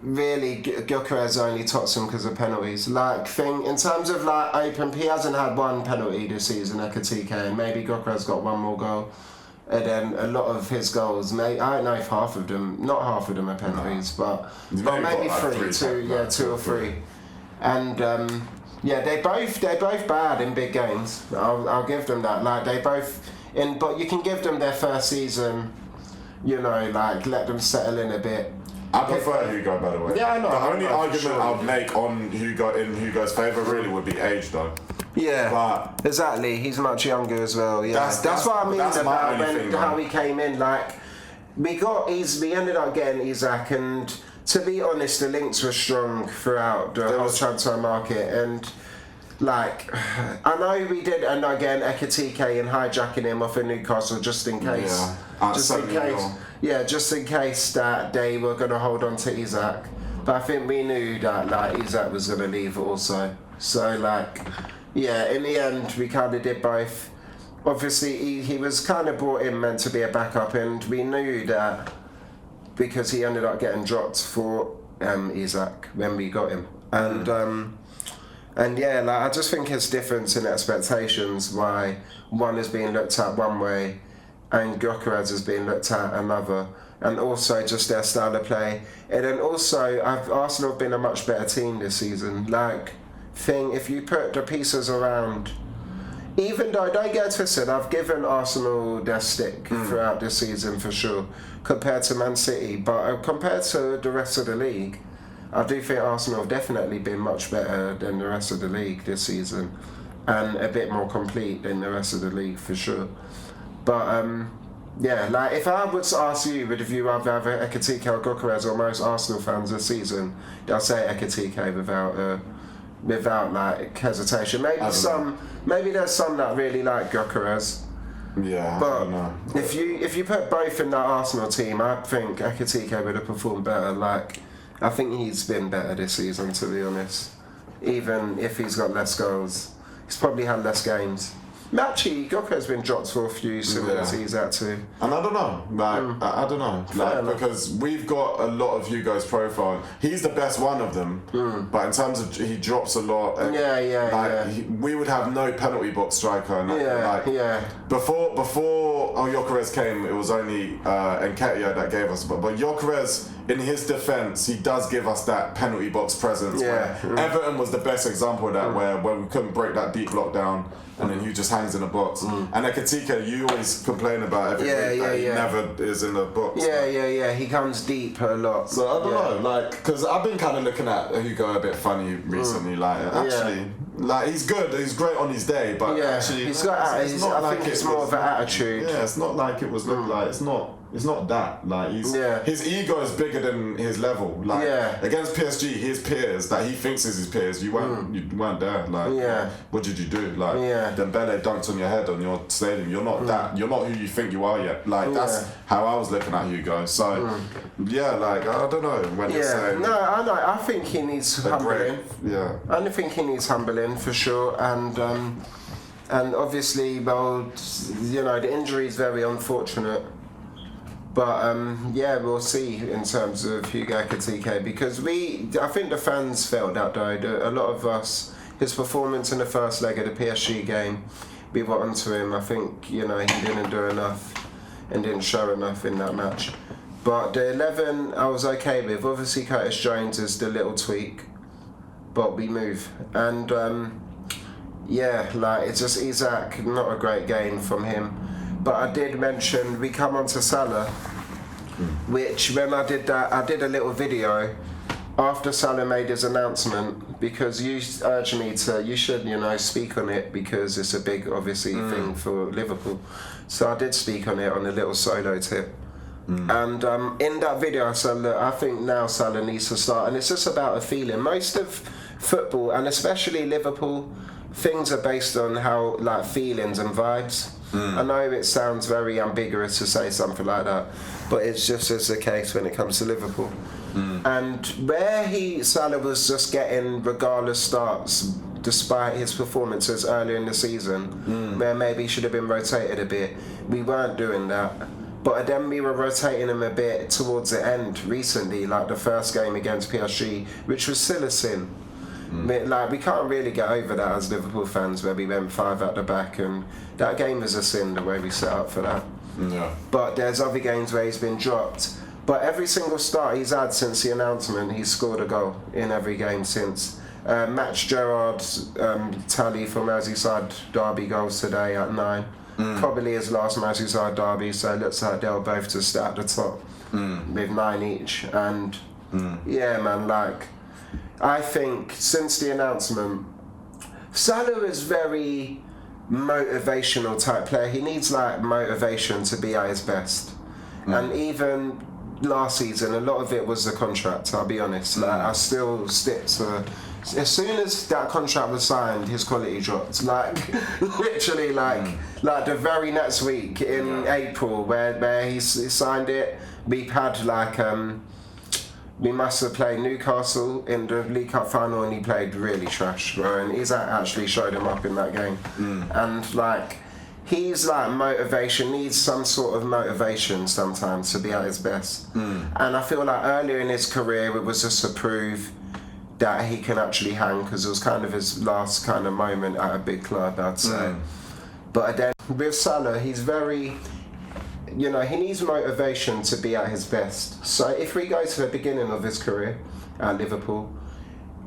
Speaker 2: really, Gyökeres only tots him because of penalties. Like, in terms of like open, he hasn't had one penalty this season, Ekitike, and maybe Gyökeres got one more goal. And then a lot of his goals, I don't know if not half of them are penalties, but maybe two or three. And they're both bad in big games. I'll give them that. Like but you can give them their first season, like let them settle in a bit.
Speaker 1: I prefer Hugo, by the way.
Speaker 2: Yeah, I know.
Speaker 1: The only argument I'd make on Hugo's favour really would be age, though.
Speaker 2: Yeah,
Speaker 1: but
Speaker 2: exactly. He's much younger as well. Yeah, that's what I mean about how he came in. Like, we ended up getting Isak, and to be honest, the links were strong throughout the whole transfer market. And like, I know we did, and again, Ekitike and hijacking him off of Newcastle just in case. Yeah, just in case that they were going to hold on to Isak. But I think we knew that like Isak was going to leave also. So like, yeah, in the end we kind of did both. Obviously he was kind of brought in meant to be a backup, and we knew that because he ended up getting dropped for Isak when we got him. And yeah, like I just think it's difference in expectations why one is being looked at one way and Gyökeres is being looked at another, and also just their style of play. And then also, Arsenal have been a much better team this season. Like, if you put the pieces around, even though, don't get twisted, I've given Arsenal their stick throughout this season for sure, compared to Man City, but compared to the rest of the league, I do think Arsenal have definitely been much better than the rest of the league this season, and a bit more complete than the rest of the league for sure. But yeah, like if I was to ask you, would you rather have Ekitike or Gyökeres, or most Arsenal fans this season, they'll say Ekitike without like hesitation. Maybe there's some that really like Gyökeres.
Speaker 1: Yeah,
Speaker 2: but
Speaker 1: I don't know.
Speaker 2: if you put both in that Arsenal team, I think Ekitike would have performed better. Like, I think he's been better this season, to be honest. Even if he's got less goals, he's probably had less games. Actually, Gyökeres been dropped for a few similar to Isak too. And
Speaker 1: I don't know, like, I don't know, like, because we've got a lot of Hugo's profile. He's the best one of them, but in terms of he drops a lot. And we would have no penalty box striker. And Before Gyökeres came, it was only Nketiah that gave us. But Gyökeres, in his defence, he does give us that penalty box presence. Where Everton was the best example of that, where we couldn't break that deep block down. And then he just hangs in a box. And Ekitike, you always complain about everything that he never is in the box.
Speaker 2: Yeah. He comes deep a lot.
Speaker 1: So I don't know, like, because I've been kind of looking at Hugo a bit funny recently. Like, actually, like he's good, he's great on his day, but actually,
Speaker 2: he's got. I think it's more of an attitude.
Speaker 1: Yeah, it's not like it was looked like. It's not that. Like his ego is bigger than his level. Like against PSG, his peers that he thinks is his peers, you weren't there. Like what did you do? Like Dembele dunked on your head on your stadium. You're not that. You're not who you think you are yet. Like that's how I was looking at Hugo. So like I don't know when you're saying.
Speaker 2: No, I know. I think he needs humbling.
Speaker 1: I
Speaker 2: think he needs humbling for sure, and obviously, well, the injury is very unfortunate. But we'll see in terms of Hugo Ekitike, because I think the fans felt that though. A lot of us, his performance in the first leg of the PSG game, we were onto him. I think he didn't do enough and didn't show enough in that match. But the 11 I was okay with. Obviously Curtis Jones is the little tweak, but we move. And it's just Isak, not a great game from him. But I did mention, we come on to Salah, which when I did that, I did a little video after Salah made his announcement, because you urged me you should, speak on it, because it's a big, obviously, thing for Liverpool. So I did speak on it on a little solo tip. And in that video I said, look, I think now Salah needs to start, and it's just about a feeling. Most of football, and especially Liverpool, things are based on how, like, feelings and vibes. I know it sounds very ambiguous to say something like that, but it's just as the case when it comes to Liverpool. And where Salah was just getting regardless starts despite his performances earlier in the season, where maybe he should have been rotated a bit, we weren't doing that. But then we were rotating him a bit towards the end recently, like the first game against PSG, which was still a sin. Like, we can't really get over that as Liverpool fans, where we went 5 at the back, and that game is a sin the way we set up for that.
Speaker 1: Yeah.
Speaker 2: But there's other games where he's been dropped. But every single start he's had since the announcement, he's scored a goal in every game since. Matched Gerrard's tally for Merseyside Derby goals today at 9. Probably his last Merseyside Derby, so it looks like they'll both just stay at the top with 9 each. And yeah, man, like, I think since the announcement, Salah is very motivational type player. He needs like motivation to be at his best. And even last season, a lot of it was the contract, I'll be honest. Like, I still stick to, as soon as that contract was signed, his quality dropped. Like, literally, like the very next week in April, where he signed it, we had like, we must have played Newcastle in the League Cup final, and he played really trash, bro. And he's actually showed him up in that game. And like, he's like needs some sort of motivation sometimes to be at his best. And I feel like earlier in his career, it was just to prove that he can actually hang, because it was kind of his last kind of moment at a big club, I'd say. But then with Salah, he's very, you know, he needs motivation to be at his best. So if we go to the beginning of his career at Liverpool,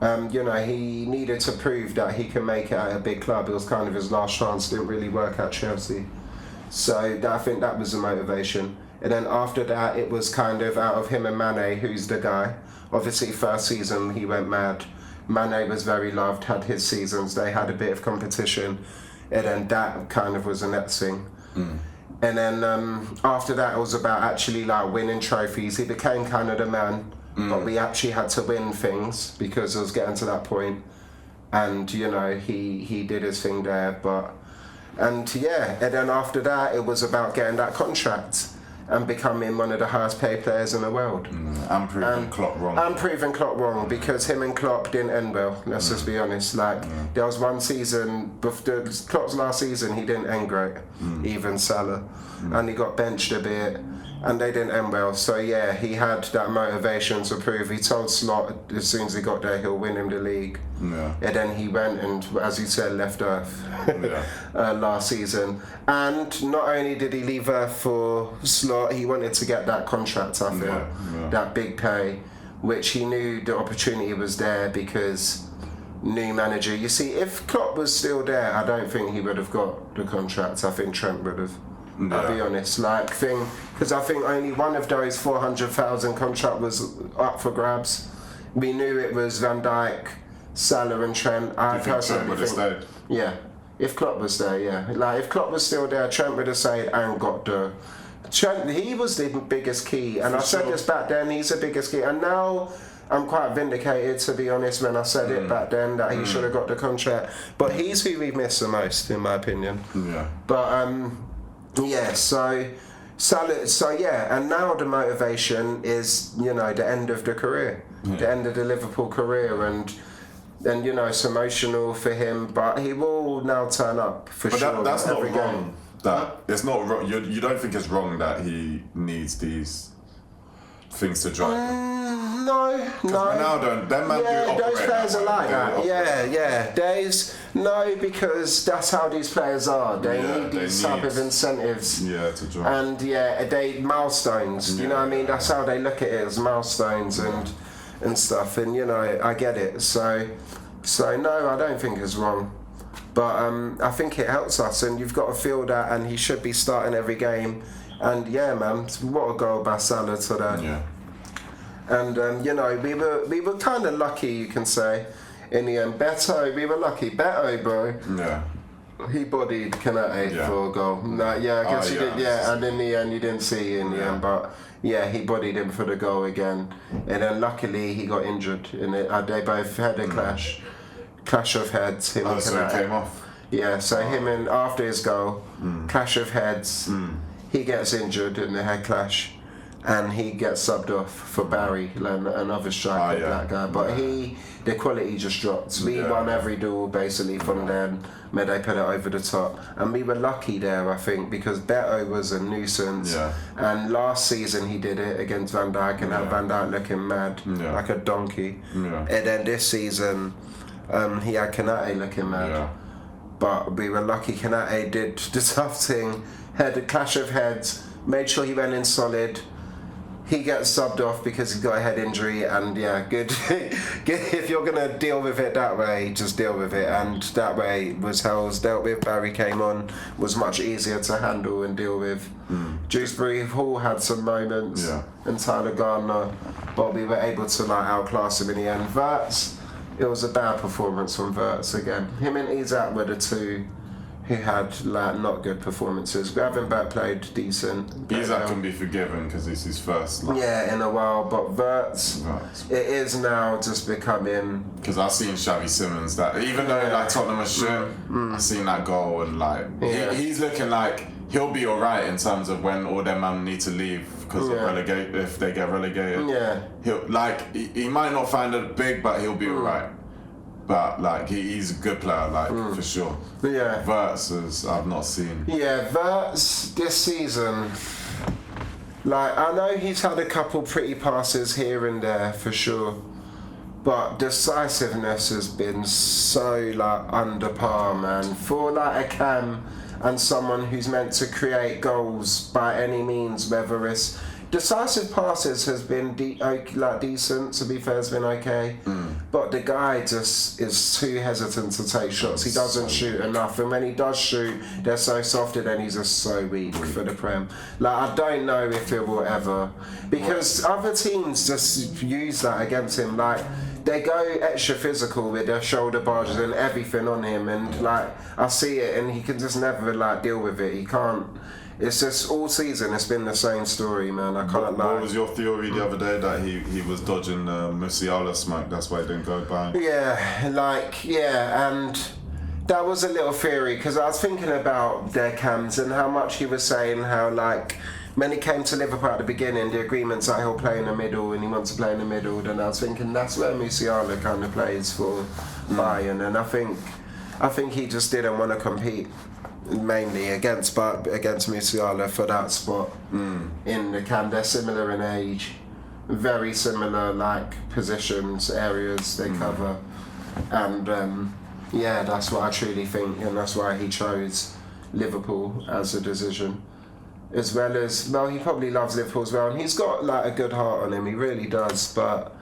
Speaker 2: you know, he needed to prove that he can make it at a big club. It was kind of his last chance, didn't really work at Chelsea. So I think that was the motivation. And then after that, it was kind of out of him and Mane, who's the guy. Obviously, first season, he went mad. Mane was very loved, had his seasons, they had a bit of competition. And then that kind of was the next thing. And then after that, it was about actually like winning trophies. He became kind of the man, but we actually had to win things because it was getting to that point. And you know, he did his thing there. And then after that, it was about getting that contract and becoming one of the highest paid players in the world.
Speaker 1: And proving Klopp wrong.
Speaker 2: And proving Klopp wrong, because him and Klopp didn't end well, let's just be honest. Like, there was one season, Klopp's last season, he didn't end great, even Salah. And he got benched a bit, and they didn't end well. So yeah, he had that motivation to prove. He told Slot as soon as he got there, he'll win him the league. And then he went and, as you said, left Earth last season. And not only did he leave Earth for Slot, he wanted to get that contract, I feel, that big pay, which he knew the opportunity was there because new manager. You see, if Klopp was still there, I don't think he would have got the contract. I think Trent would have. I'll be honest, because I think only one of those 400,000 contract was up for grabs. We knew it was Van Dijk, Salah and Trent. I personally
Speaker 1: would have stayed?
Speaker 2: Yeah, if Klopp was there, yeah. Like, if Klopp was still there, Trent would have stayed and got the... Trent, he was the biggest key, and I said this back then, he's the biggest key, and now I'm quite vindicated, to be honest, when I said it back then, that he should have got the contract. But he's who we miss the most, in my opinion. But, and now the motivation is, you know, the end of the career, the end of the Liverpool career, and you know, it's emotional for him, but he will now turn up for sure.
Speaker 1: But that's not
Speaker 2: every
Speaker 1: wrong.
Speaker 2: game.
Speaker 1: It's not wrong. You don't think it's wrong that he needs these things to drive him?
Speaker 2: No.
Speaker 1: Ronaldo, them man do operate.
Speaker 2: Those players are like that.
Speaker 1: Yeah.
Speaker 2: Because that's how these players are. They need these type of incentives.
Speaker 1: Yeah, to drive.
Speaker 2: And they milestones. You know what I mean? That's how they look at it, as milestones and stuff. And you know, I get it. So no, I don't think it's wrong. But I think it helps us, and you've got to feel that, and he should be starting every game. And yeah, man, what a goal by Salah today.
Speaker 1: Yeah.
Speaker 2: And you know, we were kind of lucky, you can say, in the end. We were lucky. Beto, bro.
Speaker 1: Yeah.
Speaker 2: He bodied Kanate for a goal. No, yeah, I guess he did. Yeah, and in the end, you didn't see in the end, but yeah, he bodied him for the goal again. And then luckily, he got injured in it. They both had a clash of heads. Him and
Speaker 1: so he came off.
Speaker 2: Yeah, so him and after his goal, clash of heads. He gets injured in the head clash. and he gets subbed off for Barry, another striker, that guy. But the quality just dropped. We won every duel basically from then. They put it over the top, and we were lucky there, I think, because Beto was a nuisance. And last season he did it against Van Dijk and had Van Dijk looking mad, like a donkey. And then this season he had Kanate looking mad. But we were lucky. Kanate did the tough thing, had a clash of heads, made sure he went in solid. He gets subbed off because he's got a head injury, and good. If you're gonna deal with it that way, just deal with it. And that way was Hell's dealt with. Barry came on, was much easier to handle and deal with. Dewsbury Hall had some moments, and Tyler Gardner, but we were able to outclass him in the end. Verts, it was a bad performance from Verts again. Him and Isak were the two who had not good performances. Gravenberch played decent.
Speaker 1: Isak can be forgiven because it's his first.
Speaker 2: In a while, but Verts, it is now just becoming.
Speaker 1: Because I've seen Xavi Simons that even though Tottenham are shit, I've seen that goal and he's looking like he'll be alright in terms of when all their man need to leave because of if they get relegated. He'll he might not find it big, but he'll be alright. But he's a good player, for sure. Verts I've not seen.
Speaker 2: Verts this season. I know he's had a couple pretty passes here and there for sure, but decisiveness has been so under par, man. For a cam and someone who's meant to create goals by any means, whether it's decisive passes has been decent, to be fair, has been okay. But the guy just is too hesitant to take shots. He doesn't shoot enough, and when he does shoot, they're so soft and then he's just so weak for the Prem. I don't know if it will ever, because other teams just use that against him. They go extra physical with their shoulder barges and everything on him, and I see it, and he can just never deal with it. He can't. It's just all season it's been the same story, man. I can't lie.
Speaker 1: What was your theory the other day that he was dodging Musiala smoke? That's why he didn't go by.
Speaker 2: And that was a little theory because I was thinking about their cams and how much he was saying how when he came to Liverpool at the beginning, the agreement's that he'll play in the middle and he wants to play in the middle. And I was thinking that's where Musiala kind of plays for Bayern, and I think he just didn't want to compete mainly against Musiala for that spot in the cam. They're similar in age, very similar positions, areas they cover, and that's what I truly think, and that's why he chose Liverpool as a decision. As well as, he probably loves Liverpool as well, and he's got a good heart on him, he really does, but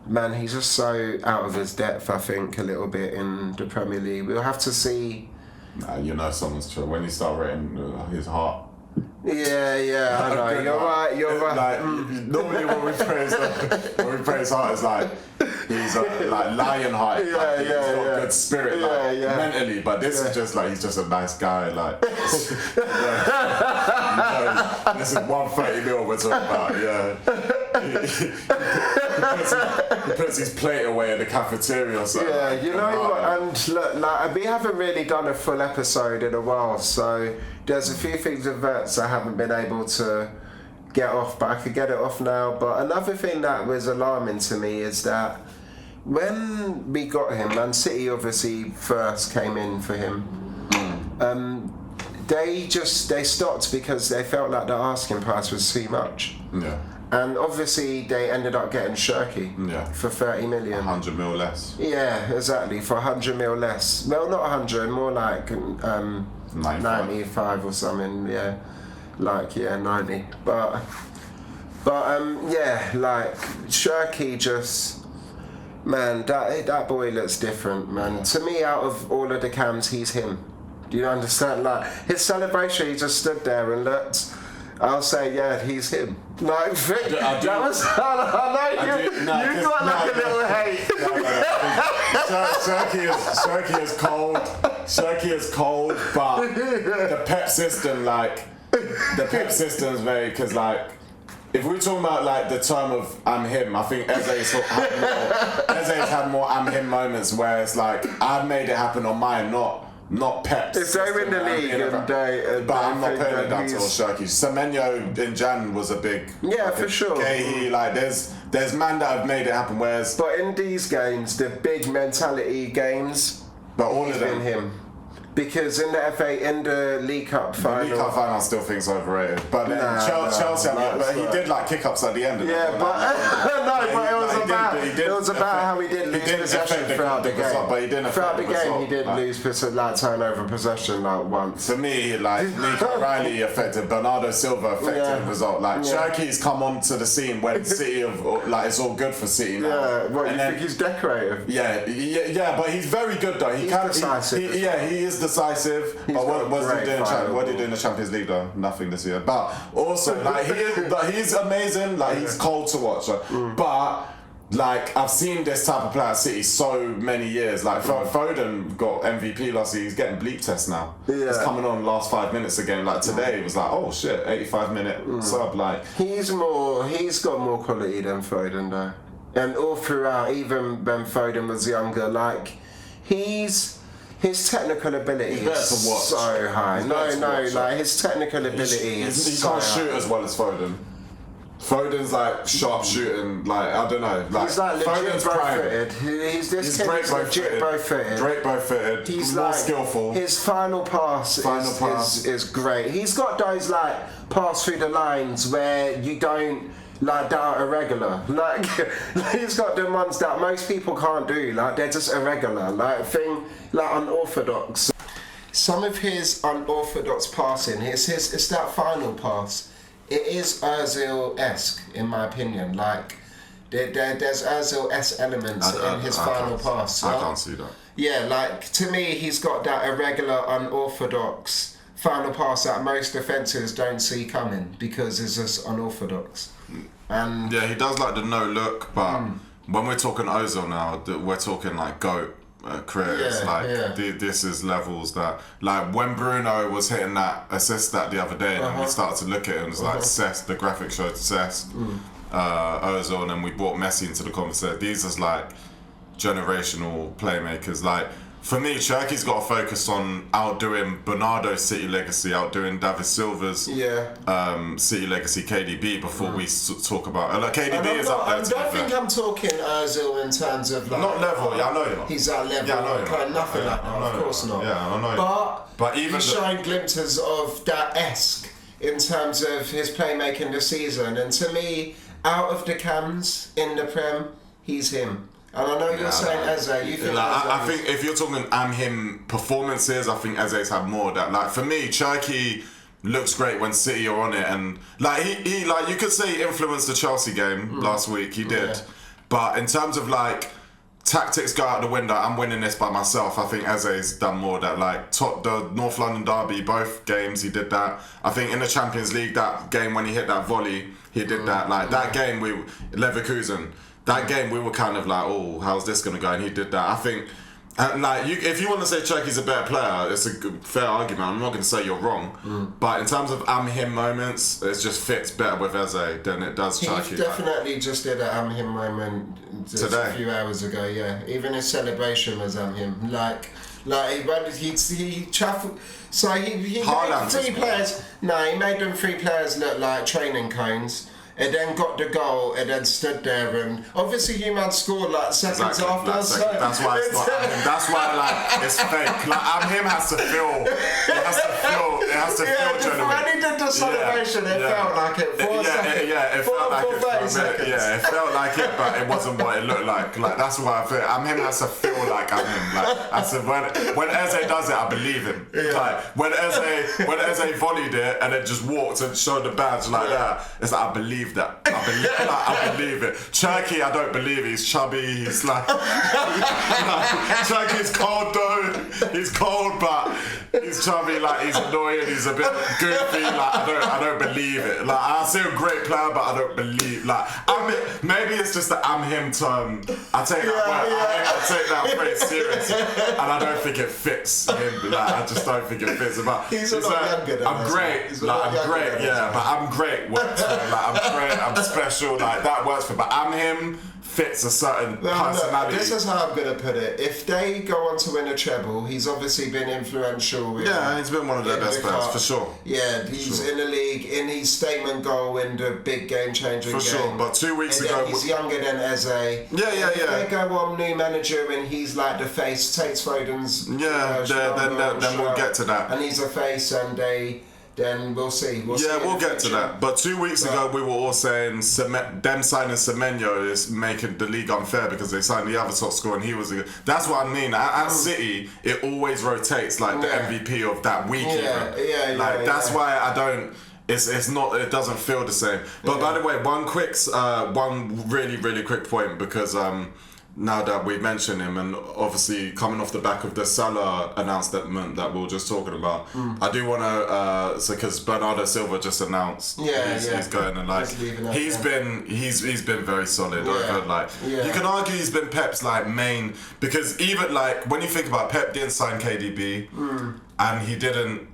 Speaker 2: man, he's just so out of his depth, I think, a little bit in the Premier League. We'll have to see.
Speaker 1: Someone's true. When you start rating his heart.
Speaker 2: I know. You're right.
Speaker 1: Normally when we praise heart, it's he's lion heart. He's got good spirit, mentally. But this is just he's just a nice guy. This is 130 mil we're talking about. He puts his plate away in the cafeteria or something.
Speaker 2: And look, we haven't really done a full episode in a while, so there's a few things with Verts I haven't been able to get off, but I could get it off now. But another thing that was alarming to me is that when we got him, Man City obviously first came in for him. They stopped because they felt like the asking price was too much. And obviously they ended up getting Cherki for 30 million.
Speaker 1: 100 mil less.
Speaker 2: Yeah, exactly, for 100 mil less. Well, not 100, more 95 or something, 90. But Cherki just, man, that boy looks different, man. To me, out of all of the cams, he's him. Do you understand? His celebration, he just stood there and looked. I'll say, he's him. You got a little hate.
Speaker 1: Cherki is cold, but the pep system, system's very, because if we're talking about the term of I'm him, I think Eze's had more I'm him moments where it's I've made it happen on mine, not not Pep's.
Speaker 2: If they win the league
Speaker 1: but I'm not putting it down to all Cherki. Semenyo in Jan was a big.
Speaker 2: Yeah, for sure.
Speaker 1: Gay, like there's man that have made it happen. Whereas,
Speaker 2: but in these games, the big mentality games,
Speaker 1: but all of them,
Speaker 2: him. Because in the League Cup final...
Speaker 1: The League Cup final I still think's overrated. But then Chelsea, but he did like kick-ups at the end of
Speaker 2: it. Yeah, but it was about how he did lose possession throughout the game.
Speaker 1: But he didn't
Speaker 2: throughout the game, he did lose turnover possession like once.
Speaker 1: For me, like, Nico Riley affected, Bernardo Silva affected the result. Like, Cherki's come onto the scene when City it's all good for City now.
Speaker 2: Yeah, well, you think he's decorative?
Speaker 1: Yeah, but he's very good though. He's decisive. He is decisive. But what did he do in the Champions League though? Nothing this year. But also, like, he's amazing. Like, he's cold to watch. But like, I've seen this type of player at City so many years. Like, Foden got MVP last year. He's getting bleep tests now. Yeah. He's coming on last 5 minutes again. Like today, it was like, oh shit, 85-minute sub. Like,
Speaker 2: he's got more quality than Foden though. And all throughout, even when Foden was younger, like his technical ability is so high. His technical ability is
Speaker 1: he can't shoot as well as Foden. Foden's like sharp shooting, like, I don't know. Like,
Speaker 2: he's like legit
Speaker 1: Foden's
Speaker 2: bow-footed. He's
Speaker 1: great bow-footed. Great bow-footed.
Speaker 2: He's
Speaker 1: more
Speaker 2: like,
Speaker 1: skillful.
Speaker 2: His final pass is great. He's got those like pass through the lines where you don't like that are irregular. Like he's got the ones that most people can't do. Like they're just irregular. Like unorthodox. Some of his unorthodox passing, it's that final pass. It is Ozil-esque in my opinion. Like there's Ozil-esque elements in his final pass. So,
Speaker 1: I can't see that.
Speaker 2: Yeah, like to me, he's got that irregular, unorthodox final pass that most defences don't see coming because it's just unorthodox. And
Speaker 1: yeah, he does like the no look, but when we're talking Ozil now, we're talking like GOAT careers. This is levels that, like when Bruno was hitting that assist the other day, and we started to look at it, and it was like Cesc, the graphic showed Cesc, Ozil, and then we brought Messi into the conversation. These are like generational playmakers. Like, for me, Cherki's got to focus on outdoing Bernardo's City legacy, outdoing David Silva's City legacy, KDB, before we talk about... KDB is up there.
Speaker 2: I don't think I'm talking Ozil in terms of like...
Speaker 1: Not level, I know you're not.
Speaker 2: He's at level, nothing like that, of course not.
Speaker 1: Yeah, I know.
Speaker 2: But even he's showing glimpses of that esque in terms of his playmaking this season. And to me, out of the cams in the Prem, he's him. And I know you're saying Eze. You think
Speaker 1: I think if you're talking him performances, I think Eze's had more of that. Like for me, Cherki looks great when City are on it, and like he like you could say he influenced the Chelsea game last week. He did, but in terms of like tactics go out the window, I'm winning this by myself. I think Eze's done more of that. Like the North London Derby, both games he did that. I think in the Champions League, that game when he hit that volley, he did that. Like that game Leverkusen. That game we were kind of like, oh, how's this gonna go? And he did that. I think, if you want to say Cherki's a better player, it's a fair argument. I'm not going to say you're wrong, but in terms of him moments, it just fits better with Eze than it does Cherki.
Speaker 2: He definitely just did an him moment today, a few hours ago. Yeah, even his celebration was him. Like he traveled. So he made 3 players. No, he made them 3 players look like training cones. And then got the goal and then stood there, and obviously you man scored like seconds after.
Speaker 1: That's why it's not him. That's why like it's fake. Like him has to feel. It has to feel genuine.
Speaker 2: When he did the celebration, it felt like it.
Speaker 1: It felt like it for a minute. Yeah, it felt like it, but it wasn't what it looked like. Like that's why I feel. Him has to feel like I'm him. Like I said, when Eze does it, I believe him. Like when Eze volleyed it and it just walked and showed the badge like that, it's like I believe that. I believe it. Cherki, I don't believe he's chubby. He's like Cherki's cold though. He's cold, but he's chubby. Like he's annoying. He's a bit goofy. Like I don't believe it. Like I see a great player, but I don't believe. Like maybe it's just the I'm him term. I take that phrase serious, and I don't think it fits him. Like I just don't think it fits. But
Speaker 2: he's a lot younger than
Speaker 1: I'm great. Like I'm great. Yeah, but I'm great. Like I'm great. I'm special. Like that works for. But I'm him. fits a certain
Speaker 2: No,
Speaker 1: personality.
Speaker 2: this is how I'm going to put it. If they go on to win a treble, he's obviously been influential.
Speaker 1: Yeah, he's been one of their best players, for sure.
Speaker 2: Yeah, he's in the league, in his statement goal in the big game-changing game.
Speaker 1: For sure, but 2 weeks ago...
Speaker 2: he's younger than Eze.
Speaker 1: Yeah.
Speaker 2: If they go on new manager and he's like the face, takes Foden's...
Speaker 1: then we'll get to that.
Speaker 2: And he's a face and then we'll see. We'll
Speaker 1: get to that. But 2 weeks ago, we were all saying them signing Semenyo is making the league unfair because they signed the other top scorer and he was... That's what I mean. At City, it always rotates like the MVP of that week. That's why I don't... It's not. It doesn't feel the same. But by the way, one really quick point because now that we mention him and obviously coming off the back of the Salah announcement that we were just talking about, I do want to because Bernardo Silva just announced he's going and he's been very solid. You can argue he's been Pep's main because even when you think about Pep didn't sign KDB and he didn't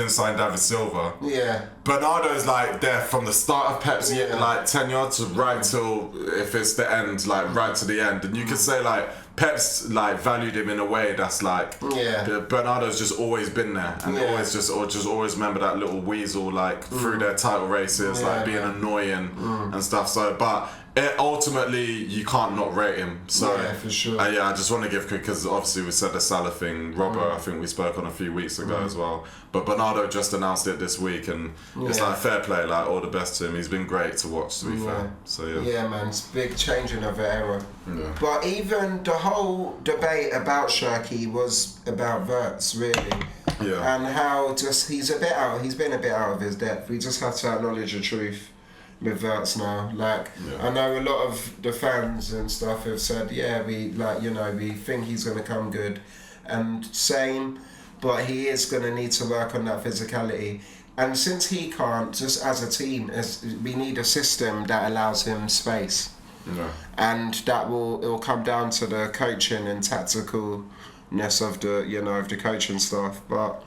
Speaker 1: sign David Silva. Yeah. Bernardo's there from the start of Pep's tenure to right till if it's the end, right to the end. And you could say Pep's valued him in a way that's Bernardo's just always been there and always remember that little weasel through their title races being annoying and stuff. So but ultimately you can't not rate him. So
Speaker 2: for sure.
Speaker 1: I just want to give because obviously we said the Salah thing. Robert, I think we spoke on a few weeks ago as well. But Bernardo just announced it this week, and it's fair play. All the best to him. He's been great to watch. To be fair. So
Speaker 2: yeah, man, it's big changing of the era. Yeah. But even the whole debate about Cherki was about Wirtz, really. Yeah. And how he's been a bit out of his depth. We just have to acknowledge the truth with Wirtz now. I know a lot of the fans and stuff have said, we think he's going to come good, and same, but he is going to need to work on that physicality. And since he can't, just as a team, we need a system that allows him space. Yeah. And that will come down to the coaching and tacticalness of the coaching staff. But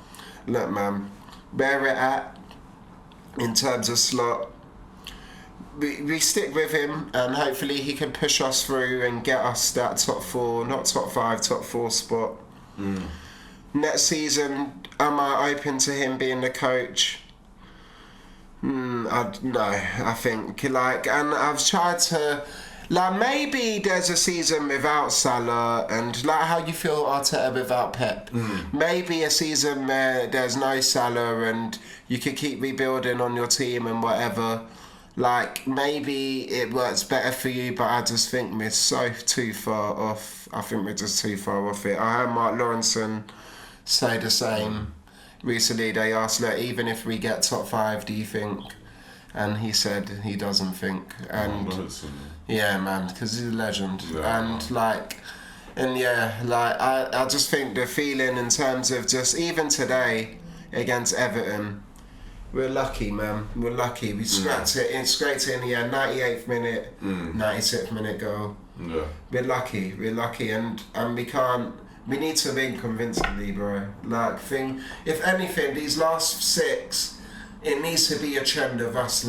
Speaker 2: look, man, where we're at in terms of slot, we stick with him and hopefully he can push us through and get us that top 4, not top 5, top 4 spot. Next season, am I open to him being the coach? I think and I've tried to maybe there's a season without Salah and how you feel Arteta without Pep. Maybe a season where there's no Salah and you could keep rebuilding on your team and whatever. Maybe it works better for you, but I just think we're so too far off. I think we're just too far off it. I heard Mark Lawrenson say the same. Recently they asked, even if we get top 5, do you think? And he said he doesn't think. And yeah, man, because he's a legend. Yeah. And I just think the feeling in terms of just even today against Everton, we're lucky, man. We're lucky. We scraped it in the end. 98th minute, 96th minute goal. Yeah. We're lucky, and we can't. We need to win convincingly, bro. If anything, these last 6, it needs to be a trend of us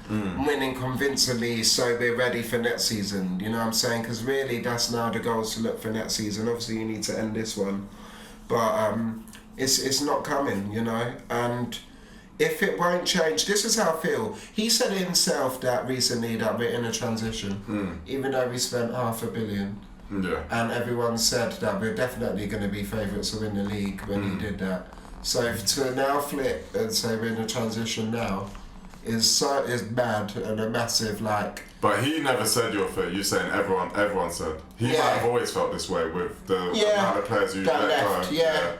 Speaker 2: winning convincingly, so we're ready for next season. You know what I'm saying? Because really, that's now the goals to look for next season. Obviously, you need to end this one, but it's not coming, and. If it won't change, this is how I feel. He said himself that recently that we're in a transition, even though we spent $500 million. Yeah. And everyone said that we're definitely going to be favourites to win the league when he did that. So to now flip and say we're in a transition now is mad and a massive
Speaker 1: But he never said you're fair. You're saying everyone said. He might have always felt this way with the amount of players you let
Speaker 2: left.
Speaker 1: go.
Speaker 2: Yeah.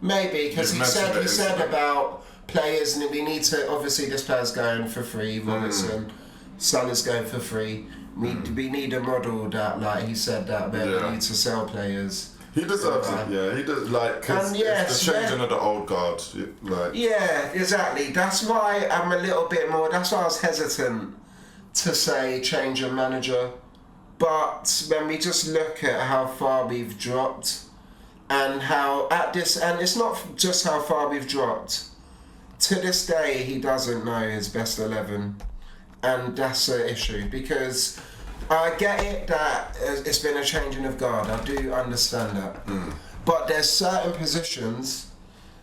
Speaker 2: Maybe because he said about players, and we need to. Obviously, this player's going for free. Robertson, Salah's going for free. We need a model that, he said that we need to sell players.
Speaker 1: He deserves it. Yeah, he does. Cause it's the changing of the old guard.
Speaker 2: Yeah, exactly. That's why I'm a little bit more. That's why I was hesitant to say change of manager. But when we just look at how far we've dropped, and how and it's not just how far we've dropped. To this day, he doesn't know his best 11, and that's an issue because I get it that it's been a changing of guard. I do understand that. But there's certain positions,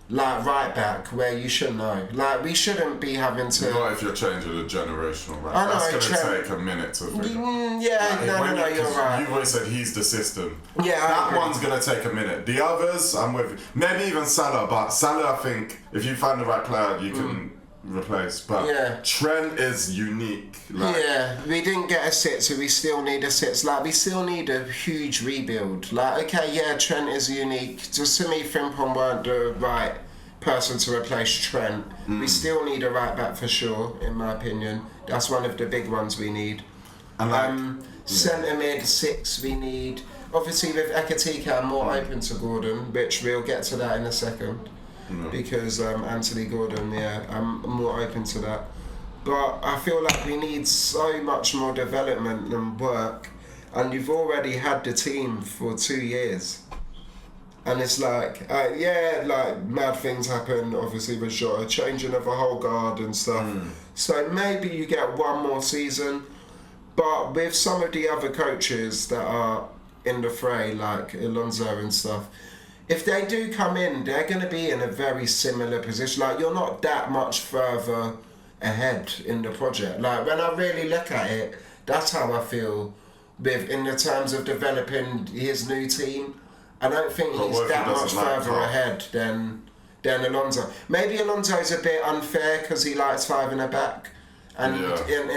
Speaker 2: like right back, where you should know. Like, we shouldn't be having to...
Speaker 1: Not if you're changing a generational, right?
Speaker 2: I know,
Speaker 1: that's going to take a minute to figure.
Speaker 2: No, you're right.
Speaker 1: You've always said he's the system.
Speaker 2: Yeah,
Speaker 1: that one's going to take a minute. The others, I'm with you. Maybe even Salah, but Salah, I think, if you find the right player, you can replace. But Trent is unique.
Speaker 2: We didn't get a sit, so we still need a sit. Like, we still need a huge rebuild. Like, okay, Trent is unique. Just to me, Frimpong weren't the right person to replace Trent. We still need a right back for sure, in my opinion. That's one of the big ones we need. And centre mid 6 we need. Obviously with Ekatike, I'm more open to Gordon, which we'll get to that in a second. Because Anthony Gordon, I'm more open to that. But I feel like we need so much more development and work, and you've already had the team for 2 years. And it's like, like mad things happen, obviously with Jota, changing of a whole guard and stuff. So maybe you get one more season, but with some of the other coaches that are in the fray, like Alonso and stuff, if they do come in, they're going to be in a very similar position. Like, you're not that much further ahead in the project. Like, when I really look at it, that's how I feel in the terms of developing his new team. I don't think he's that much further ahead than Alonso. Maybe Alonso's a bit unfair because he likes 5 in the back, and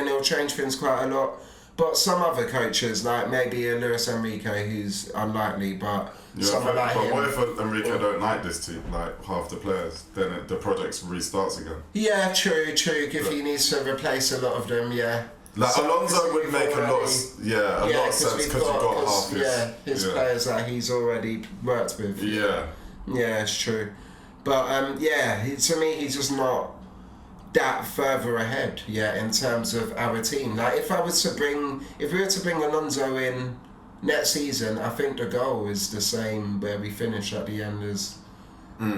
Speaker 2: he'll change things quite a lot. But some other coaches, like maybe a Luis Enrique, who's unlikely, but someone like him.
Speaker 1: But what if Enrique don't like this team, like half the players? Then the project restarts again.
Speaker 2: Yeah, true. If he needs to replace a lot of them,
Speaker 1: Like, so Alonso would make a lot of sense because you've got half
Speaker 2: his players that he's already worked with.
Speaker 1: Yeah,
Speaker 2: it's true. But to me, he's just not that further ahead in terms of our team. Like, if we were to bring Alonso in next season, I think the goal is the same where we finish at the end as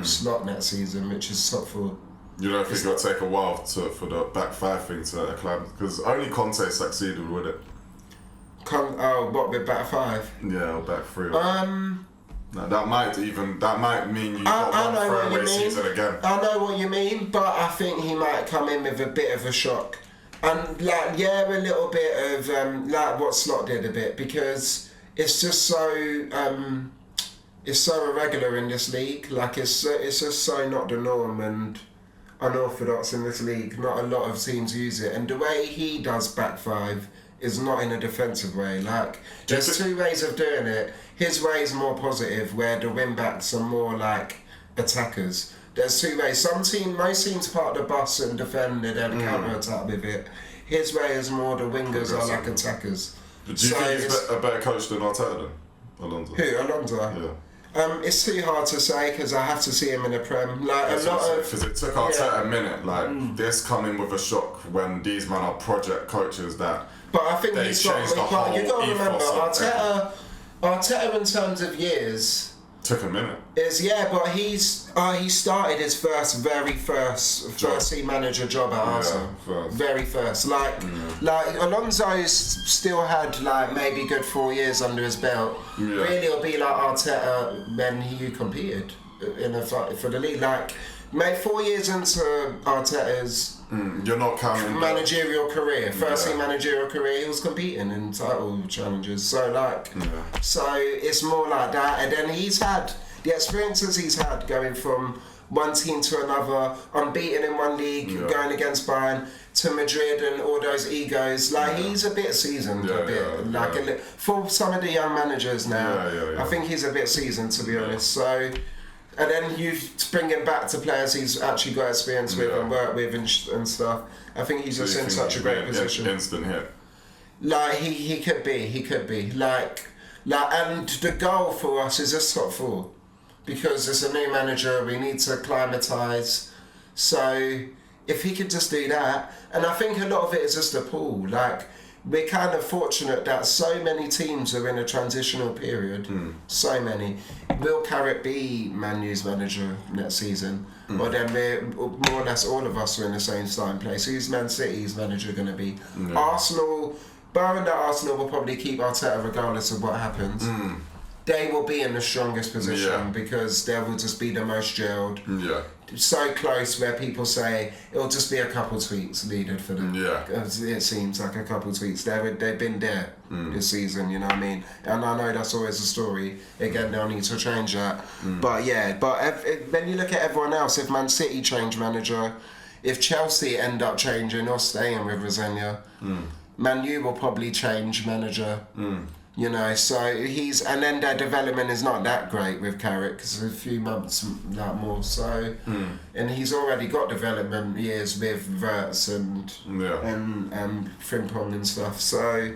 Speaker 2: Slot next season, which is top 4.
Speaker 1: You don't think it'll take a while for the back 5 thing to acclimate? Because only Conte succeeded with it.
Speaker 2: What, with back 5?
Speaker 1: Yeah, or back 3. That might mean you got one throwaway season again.
Speaker 2: I know what you mean, but I think he might come in with a bit of a shock. And a little bit of like what Slot did a bit, because it's just so it's so irregular in this league. Like, it's just so not the norm and unorthodox in this league. Not a lot of teams use it, and the way he does back 5 is not in a defensive way. Like, there's 2 ways of doing it. His way is more positive, where the wing backs are more like attackers. There's 2 ways. Most teams park the bus and defend and then counter attack with it. His way is more the wingers are like attackers.
Speaker 1: Do you think he's a better coach than Arteta then, Alonso?
Speaker 2: Who, Alonso?
Speaker 1: Yeah.
Speaker 2: It's too hard to say because I have to see him in the Prem.
Speaker 1: Because it took Arteta a minute. Like, this coming with a shock when these men are project coaches that.
Speaker 2: But I think
Speaker 1: he's got. But
Speaker 2: you got to remember, Arteta in terms of years
Speaker 1: took a minute.
Speaker 2: But he started his very first team manager job at Arsenal. Very first. Like Alonso's still had like maybe good 4 years under his belt. Really, it'll be like Arteta when he competed in a fight for the league. Like, made 4 years into Arteta's
Speaker 1: you're not counting
Speaker 2: managerial career. First team managerial career, he was competing in title challenges. So so it's more like that. And then he's had the experiences he's had going from one team to another, unbeaten in one league, going against Bayern, to Madrid and all those egos. Like, he's a bit seasoned, for some of the young managers now. I think he's a bit seasoned, to be honest. So. And then you bring him back to players he's actually got experience with and worked with and stuff. I think he's just in such a great position.
Speaker 1: Instant hit.
Speaker 2: Like, he could be. Like, and the goal for us is just top 4. Because it's a new manager, we need to acclimatise. So, if he could just do that, and I think a lot of it is just a pull. Like, we're kind of fortunate that so many teams are in a transitional period. So many. Will Carrick be Man U's manager next season? Or then we're more or less all of us are in the same starting place. Who's Man City's manager going to be? Arsenal barring that Arsenal will probably keep Arteta regardless of what happens, they will be in the strongest position because they will just be the most drilled.
Speaker 1: Yeah.
Speaker 2: So close where people say it'll just be a couple tweets needed for them.
Speaker 1: Yeah.
Speaker 2: It seems like a couple tweets. They've been there this season, you know what I mean? And I know that's always a story. Again, they'll need to change that. But yeah, when you look at everyone else, if Man City change manager, if Chelsea end up changing or staying with Rosenia, Man U will probably change manager. You know, so and then their development is not that great with Carrick because a few months more. So, and he's already got development years with Verts and Frimpong and stuff. So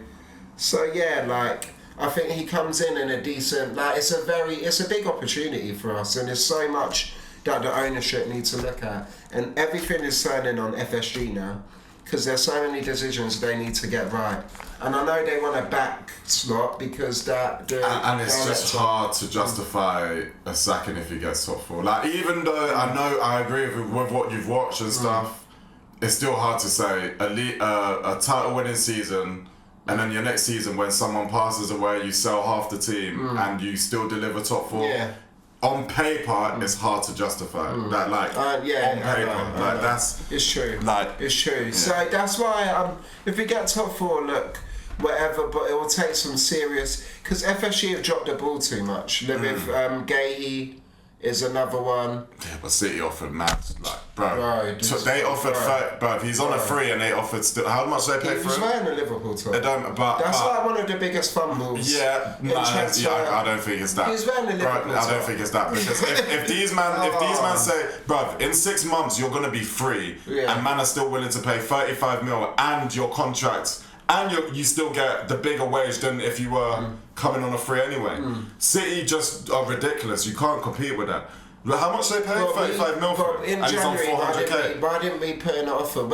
Speaker 2: yeah, like I think he comes in a decent. Like it's a big opportunity for us, and there's so much that the ownership needs to look at, and everything is turning on FSG now. Because there's so many decisions they need to get right, and I know they want a back slot because
Speaker 1: and it's just hard to justify a sacking if he gets top four. Like even though I agree with what you've watched and stuff, it's still hard to say a title winning season, and then your next season when someone passes away, you sell half the team and you still deliver top four. Yeah. On paper, it's hard to justify that. Like on paper,
Speaker 2: it's true. It's true.
Speaker 1: Yeah.
Speaker 2: So that's why if we get top four, look, whatever, but it will take some serious because FSG have dropped the ball too much. With Gahey is another one.
Speaker 1: Yeah, but City offered mad, like bro. So they offered, but he's on a free, and they offered still. How much they pay for him?
Speaker 2: He was wearing a Liverpool top.
Speaker 1: They don't, but
Speaker 2: that's like one of the biggest fumbles.
Speaker 1: Yeah, I don't think it's that.
Speaker 2: He's wearing a Liverpool top.
Speaker 1: I don't think it's that because if these man say, bro, in 6 months you're gonna be free, and man are still willing to pay 35 mil and your contract. And you still get the bigger wage than if you were coming on a free anyway. City just are ridiculous. You can't compete with that. How much they pay? 35 mil for it. And he's on 400k.
Speaker 2: Why didn't we put in an offer?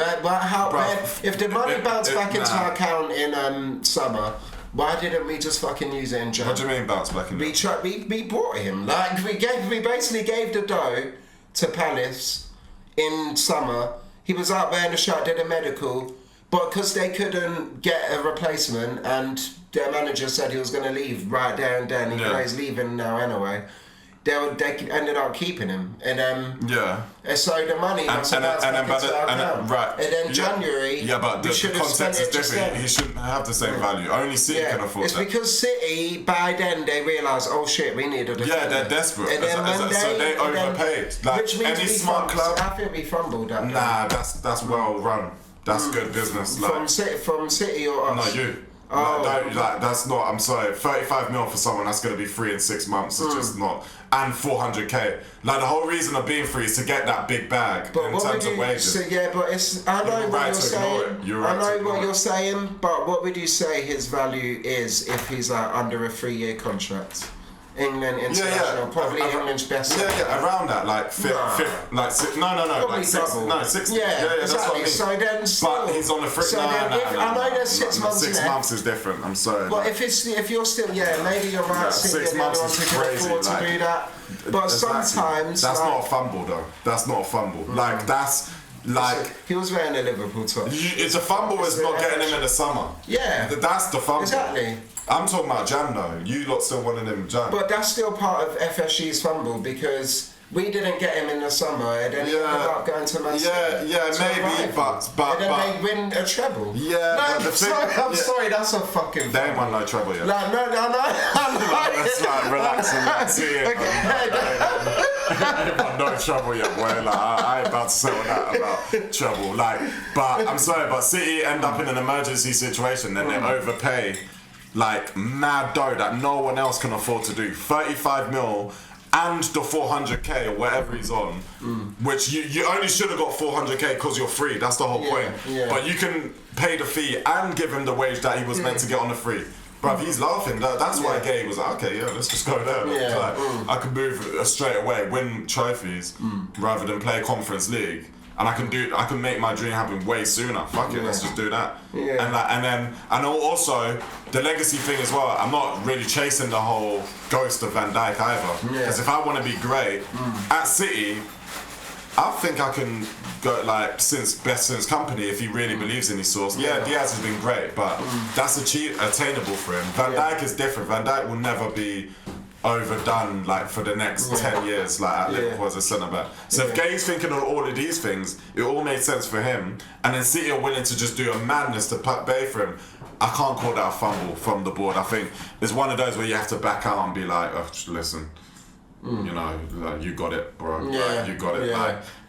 Speaker 2: If the money bounced back into our account in summer, why didn't we just fucking use it in January?
Speaker 1: What do you mean bounce back in?
Speaker 2: We bought him. Like we basically gave the dough to Palace in summer. He was out there in the shot, did a medical. But because they couldn't get a replacement and their manager said he was going to leave right there and then, he's leaving now anyway, they ended up keeping him. And so the money and then January,
Speaker 1: but the context is different. He shouldn't have the same value. Only City can afford that.
Speaker 2: It's because City, by then, they realised, oh shit, we need a defender.
Speaker 1: Yeah, they're desperate. And then so they overpaid. Like
Speaker 2: which means
Speaker 1: any smart club.
Speaker 2: I think we fumbled that.
Speaker 1: Nah, that's well run. That's good business. Like,
Speaker 2: from City or us?
Speaker 1: No, you. That's not. I'm sorry. 35 mil for someone that's going to be free in 6 months is just not. And 400k. Like the whole reason of being free is to get that big bag in terms of wages.
Speaker 2: So but it's. I know what you're saying. I know what you're saying. But what would you say his value is if he's under a 3-year contract? England international, probably England's best.
Speaker 1: Around that, like fifth, like six, no, like six,
Speaker 2: double.
Speaker 1: No, 6.
Speaker 2: Exactly.
Speaker 1: That's what I mean.
Speaker 2: So then, still,
Speaker 1: but he's on the free.
Speaker 2: So I know there's 6 months.
Speaker 1: 6 months is different. I'm sorry.
Speaker 2: Well, if you're still, maybe you're right.
Speaker 1: 6 months is crazy.
Speaker 2: To do that, but sometimes
Speaker 1: that's not a fumble though. That's not a fumble. Like that's. Like
Speaker 2: he was wearing a Liverpool top.
Speaker 1: It's a fumble. Is not getting him in the summer.
Speaker 2: Yeah,
Speaker 1: that's the fumble.
Speaker 2: Exactly.
Speaker 1: I'm talking about Jan though. You lot still wanted him Jan.
Speaker 2: But that's still part of FSG's fumble because we didn't get him in the summer and then he ended up going to Man City.
Speaker 1: Maybe, but
Speaker 2: and then they win a treble. I'm sorry, that's a fucking.
Speaker 1: They ain't won no treble yet.
Speaker 2: Like, no.
Speaker 1: Let's relax and see it. No trouble yet, boy. Like I ain't about to say all that about trouble. Like, but I'm sorry, but City end up in an emergency situation, then they overpay like mad dough that no one else can afford to do. 35 mil and the 400k or whatever he's on, which you only should have got 400k because you're free. That's the whole point. Yeah. But you can pay the fee and give him the wage that he was meant to get on the free. Bruv, he's laughing. That's why Gay was like, okay, let's just go there. Like, I can move straight away, win trophies, rather than play Conference League. And I can make my dream happen way sooner. Fuck it, let's just do that. Yeah. And also the legacy thing as well. I'm not really chasing the whole ghost of Van Dijk either. Because if I want to be great at City, I think I can go like best since company if he really believes in his source. Yeah, Diaz has been great, but that's attainable for him. Van Dijk is different. Van Dijk will never be overdone like for the next 10 years like at Liverpool as a centre back. So if Gay's thinking on all of these things, it all made sense for him. And then City are willing to just do a madness to pay for him. I can't call that a fumble from the board. I think it's one of those where you have to back out and be like, oh, listen. You know, like, you got it, bro. Like, you got it.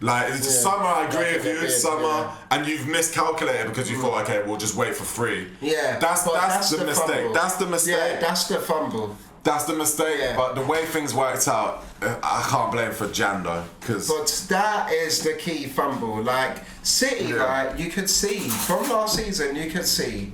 Speaker 1: Like Summer, I agree with you. Summer, and you've miscalculated because you thought, okay, we'll just wait for free.
Speaker 2: Yeah,
Speaker 1: that's the mistake.
Speaker 2: Fumble.
Speaker 1: That's the mistake.
Speaker 2: Yeah, that's the fumble.
Speaker 1: That's the mistake. Yeah. But the way things worked out, I can't blame for Jan though, because.
Speaker 2: But that is the key fumble. Like City, like you could see from last season, you could see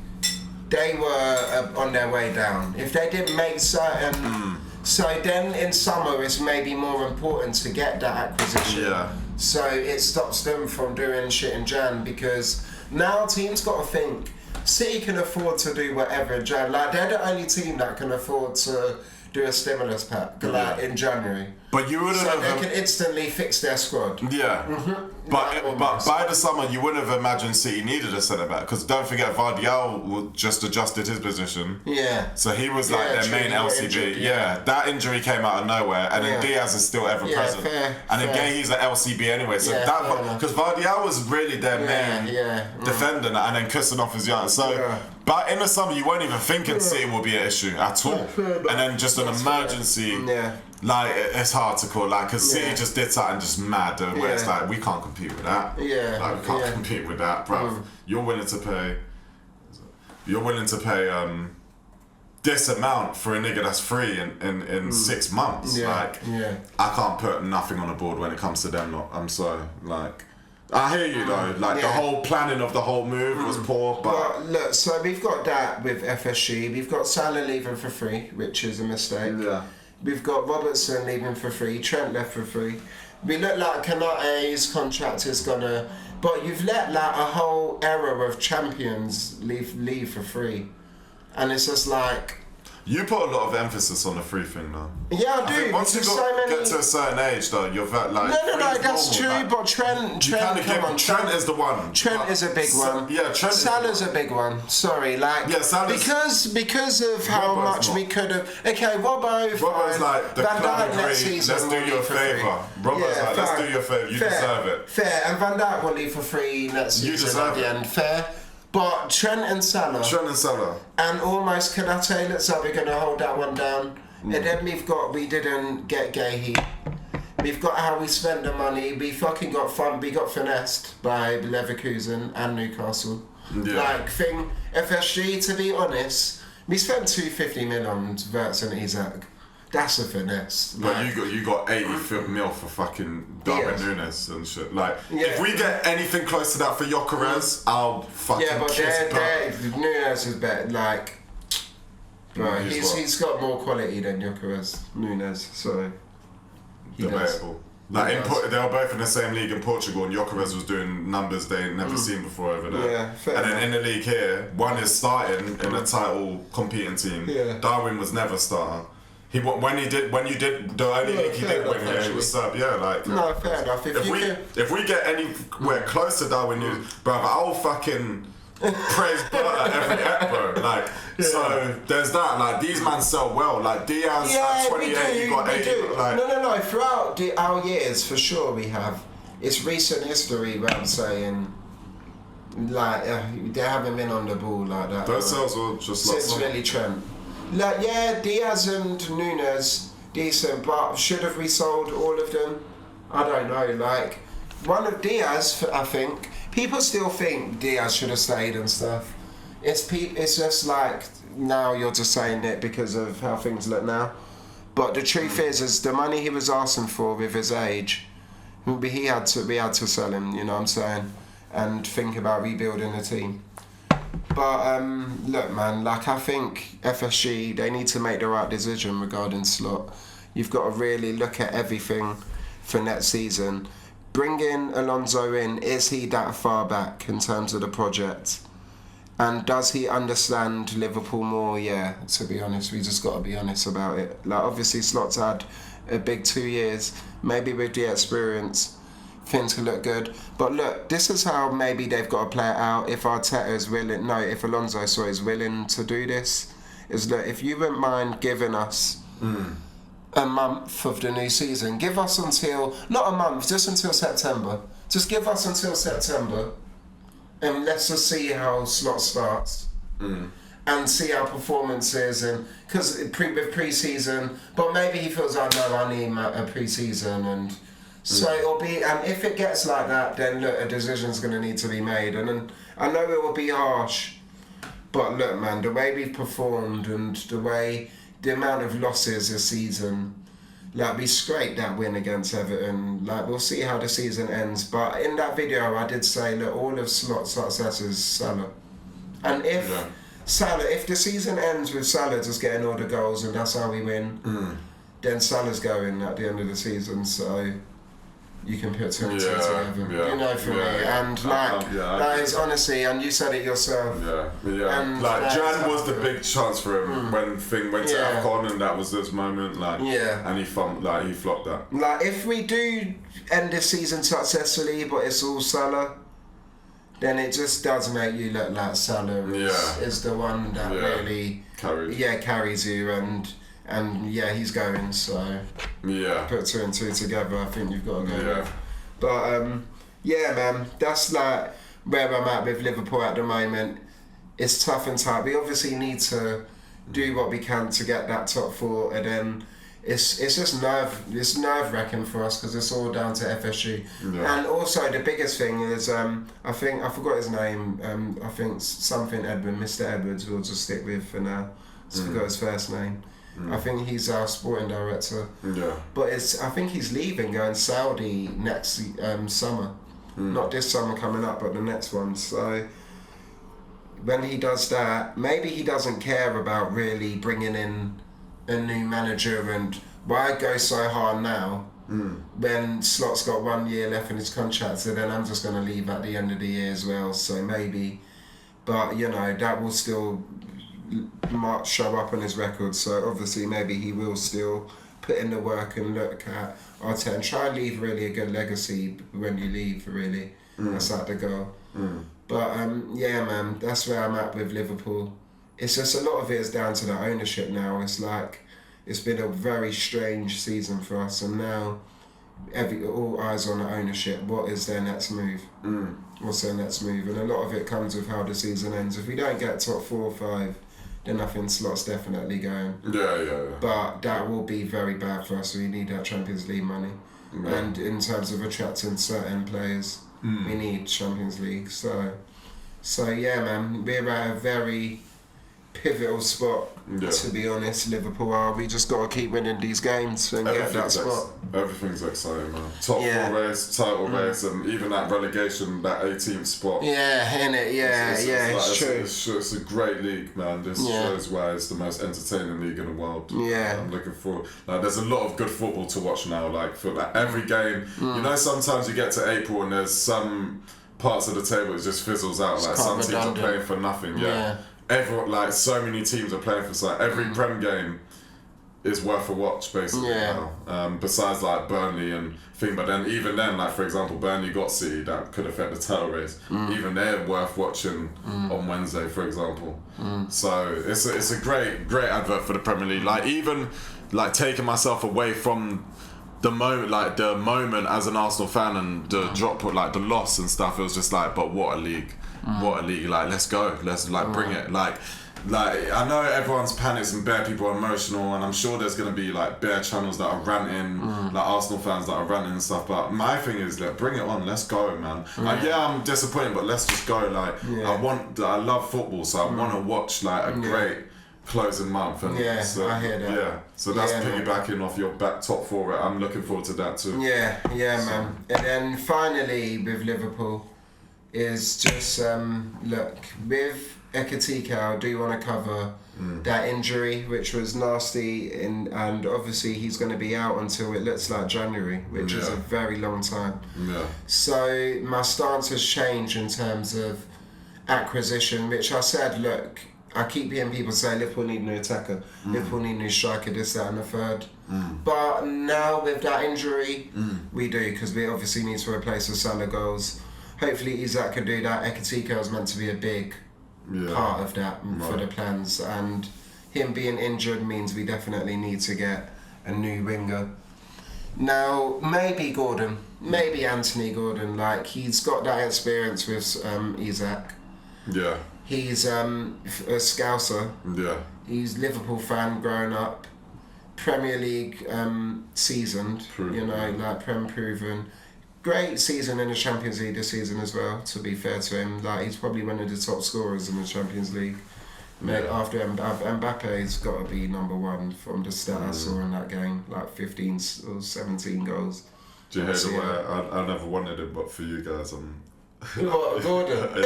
Speaker 2: they were on their way down. If they didn't make certain. So then in summer it's maybe more important to get that acquisition.
Speaker 1: Yeah.
Speaker 2: So it stops them from doing shit in Jan because now teams got to think City can afford to do whatever in Jan. Like they're the only team that can afford to do a stimulus pack like in January.
Speaker 1: But you wouldn't
Speaker 2: so they can instantly fix their squad.
Speaker 1: Yeah. But by the summer you wouldn't have imagined City needed a centre back because don't forget Vardial just adjusted his position.
Speaker 2: Yeah.
Speaker 1: So he was like their main LCB. Injured, that injury came out of nowhere, and then Diaz is still ever present. And again he's an LCB anyway. So that because Vardial was really their main defender, and then Kusanov is young. So. But in the summer, you weren't even thinking City will be an issue at all. And then just an emergency, like, it's hard to call, like, because City just did something just mad, where it's like, we can't compete with that. Like, we can't compete with that, bruv. You're willing to pay this amount for a nigga that's free in 6 months. I can't put nothing on the board when it comes to them. I'm sorry, like... I hear you though, like the whole planning of the whole move was poor, but...
Speaker 2: Well, look, so we've got that with FSG, we've got Salah leaving for free, which is a mistake. We've got Robertson leaving for free, Trent left for free. We look like Kanate's contract is gonna... But you've let like a whole era of champions leave for free. And it's just like...
Speaker 1: You put a lot of emphasis on the free thing though.
Speaker 2: Yeah, I do.
Speaker 1: Once you get to a certain age though, you're like...
Speaker 2: No, that's true, but Trent, come on.
Speaker 1: Trent is the one.
Speaker 2: Trent is a big one.
Speaker 1: Yeah, Trent
Speaker 2: Salah's a big one. Sorry, like...
Speaker 1: Yeah, Salah's...
Speaker 2: Because of how much we could have... Okay, Robbo's
Speaker 1: like, the
Speaker 2: Van
Speaker 1: club
Speaker 2: Dijk next season
Speaker 1: let's do you a favour. Robbo's like, let's do you a favour. You deserve it.
Speaker 2: Fair, and Van Dijk will leave for free next season at the end. Fair. But Trent and Salah. And almost Konate, looks like we're going to hold that one down. And then we didn't get Gahey. We've got how we spent the money. We fucking got fun. We got finessed by Leverkusen and Newcastle. FSG, to be honest, we spent 250 million on Verts and Isak. That's a finesse.
Speaker 1: But you got 80 mil for fucking Darwin Nunes and shit. Like, if we get anything close to that for Gyökeres, I'll fucking kiss
Speaker 2: Nunes is better. Like, bro, he's got more quality than Gyökeres. Nunes, so
Speaker 1: debatable. Like they were both in the same league in Portugal, and Gyökeres was doing numbers they'd never seen before over there. And then in the league here, one is starting in a title competing team. Darwin was never starter. When you did the only league he did win here, it was sub.
Speaker 2: No, fair enough.
Speaker 1: If we get anywhere close to Darwin Nunes, brother, I'll fucking praise Berta every ep, bro. Like, so there's that. Like, these man sell well. Like Diaz at 28, you got 80. Like,
Speaker 2: no. Throughout our years, for sure, we have. It's recent history where I'm saying. Like, they haven't been on the ball like that.
Speaker 1: Those sales were just like
Speaker 2: since really Trent. Like, Diaz and Nunes, decent, but should have we sold all of them? I don't know, like, one of Diaz, I think, people still think Diaz should have stayed and stuff. It's just like, now you're just saying it because of how things look now. But the truth is the money he was asking for with his age, we had to sell him, you know what I'm saying? And think about rebuilding the team. But look, man, like, I think FSG, they need to make the right decision regarding slot. You've got to really look at everything for next season. Bringing Alonso in, is he that far back in terms of the project? And does he understand Liverpool more? Yeah, to be honest, we just got to be honest about it. Like, obviously, Slot's had a big 2 years, maybe with the experience. things can look good. But look, this is how maybe they've got to play it out. If Arteta is willing, no, if Alonso is willing to do this, is that if you wouldn't mind giving us a month of the new season, give us until, not a month, just until September. Just give us until September, and let's just see how slot starts. And see how performance is, and because with pre-season, but maybe he feels like, no, I need a pre-season, and so it'll be. And if it gets like that, then look, a decision's going to need to be made, and then I know it will be harsh, but look, man, the way we've performed and the amount of losses this season, like we scraped that win against Everton. Like we'll see how the season ends, but in that video I did say, look, all of Slot's success is Salah, and if. Salah, if the season ends with Salah just getting all the goals and that's how we win, then Salah's going at the end of the season, so you can put two and two together. You know, for me. And that is honestly, and you said it yourself.
Speaker 1: And like Jan was the big chance for him when thing went to AFCON, and that was this moment. And he flopped that.
Speaker 2: Like if we do end this season successfully, but it's all Salah, then it just does make you look like Salah is the one that really carries you, and he's going, so put two and two together, I think you've got to go with. But man, that's like where I'm at with Liverpool at the moment. It's tough and tight. We obviously need to do what we can to get that top four, and then it's just nerve-wracking for us because it's all down to FSG. And also the biggest thing is I think I forgot his name. I think something Edward, Mr. Edwards, we'll just stick with for now. Just forgot his first name. I think he's our sporting director. But I think he's leaving, going Saudi next summer. Not this summer coming up, but the next one. So when he does that, maybe he doesn't care about really bringing in a new manager, and why go so hard now when Slot's got 1 year left in his contract, so then I'm just going to leave at the end of the year as well, so maybe, but you know, that will still show up on his record, so obviously maybe he will still put in the work and look at Arteta and try and leave really a good legacy when you leave, really. That's like the goal. But man, that's where I'm at with Liverpool. It's just a lot of it is down to the ownership now. It's like it's been a very strange season for us, and now all eyes on the ownership. What is their next move? What's their next move? And a lot of it comes with how the season ends. If we don't get top 4 or 5, then I think Slot's definitely going. But that will be very bad for us. We need that Champions League money, and in terms of attracting certain players, we need Champions League. So man, we're at a very pivotal spot, to be honest. Liverpool are. We just got to keep winning these games and get that spot.
Speaker 1: Everything's exciting, man. Top 4 race, title race, and even that relegation, that 18th spot. It's true. It's a great league, man. This shows why it's the most entertaining league in the world. I'm looking forward. Like, there's a lot of good football to watch now. Like for like every game, you know, sometimes you get to April and there's some parts of the table it just fizzles out. Like some teams are playing for nothing. Everyone, like so many teams are playing for every Prem game is worth a watch basically now. Besides like Burnley and thing, but then even then, like for example, Burnley got City, that could affect the title race. Even they're worth watching on Wednesday, for example. So it's a great advert for the Premier League. Like even like taking myself away from the moment as an Arsenal fan and the drop, like the loss and stuff, it was just like, but what a league. What a league, like let's go, let's like bring it, like I know everyone's panics and bare people are emotional, and I'm sure there's gonna be like bare channels that are ranting, like Arsenal fans that are ranting and stuff, but my thing is like bring it on, let's go, man. Like I'm disappointed, but let's just go. Like I love football, so I want to watch like a great closing month, and so, I hear that. So that's piggybacking off your back top 4. I'm looking forward to that too.
Speaker 2: Man. And then finally with Liverpool is just look, with Ekitike, I do want to cover that injury, which was nasty, and obviously he's going to be out until it looks like January, which is a very long time. So my stance has changed in terms of acquisition, which I said, look, I keep hearing people say Liverpool need a new attacker, Liverpool need a new striker, this, that and the third. But now with that injury, we do, because we obviously need to replace the Salah goals. Hopefully Isak could do that. Ekitike was meant to be a big part of that for the plans, and him being injured means we definitely need to get a new winger. Now, maybe Gordon, maybe Anthony Gordon, like he's got that experience with Isak.
Speaker 1: Yeah.
Speaker 2: He's a Scouser.
Speaker 1: Yeah.
Speaker 2: He's Liverpool fan growing up. Premier League seasoned,
Speaker 1: Proven.
Speaker 2: like Prem proven. Great season in the Champions League this season as well, to be fair to him. Like he's probably one of the top scorers in the Champions League. After Mbappe's got to be number one from the stat I saw in that game, like 15 or 17 goals.
Speaker 1: Do you hear the way I never wanted it, but for you guys,
Speaker 2: What, Gordon?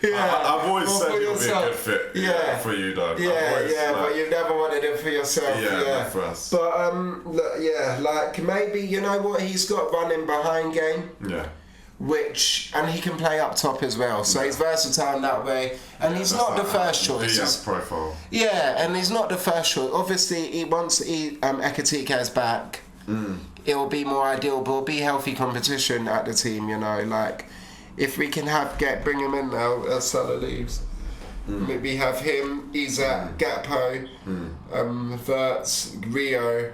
Speaker 1: I've always said he'll be a good fit for you, though.
Speaker 2: But you've never wanted it for yourself.
Speaker 1: Not for us.
Speaker 2: But like maybe you know what he's got running behind game.
Speaker 1: Yeah.
Speaker 2: And he can play up top as well, so he's versatile in that way. And he's not the first choice.
Speaker 1: Diaz profile.
Speaker 2: Yeah, and he's not the first choice. Obviously, once Ekitike is back, it will be more ideal, but it'll be healthy competition at the team. Like if we can bring him in now as Salah leaves. We have him, Isak, Gakpo, Verts, Rio.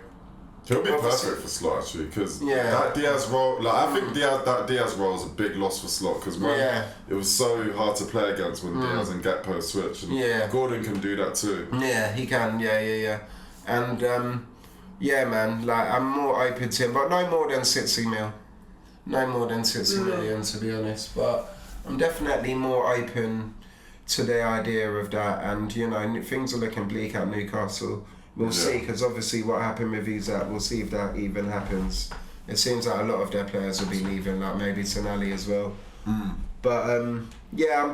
Speaker 1: He'll be perfect for Slot actually, because that Diaz role, like I think that Diaz role is a big loss for Slot, because it was so hard to play against when Diaz and Gakpo switch, and Gordon can do that too. Yeah,
Speaker 2: he can. And man, like I'm more open to him, but no more than 60 mil. No more than 60 million, to be honest. But I'm definitely more open to the idea of that, and things are looking bleak at Newcastle. We'll see, because obviously what happened with Isak, we'll see if that even happens. It seems like a lot of their players will be leaving, like maybe Tonali as well. But I'm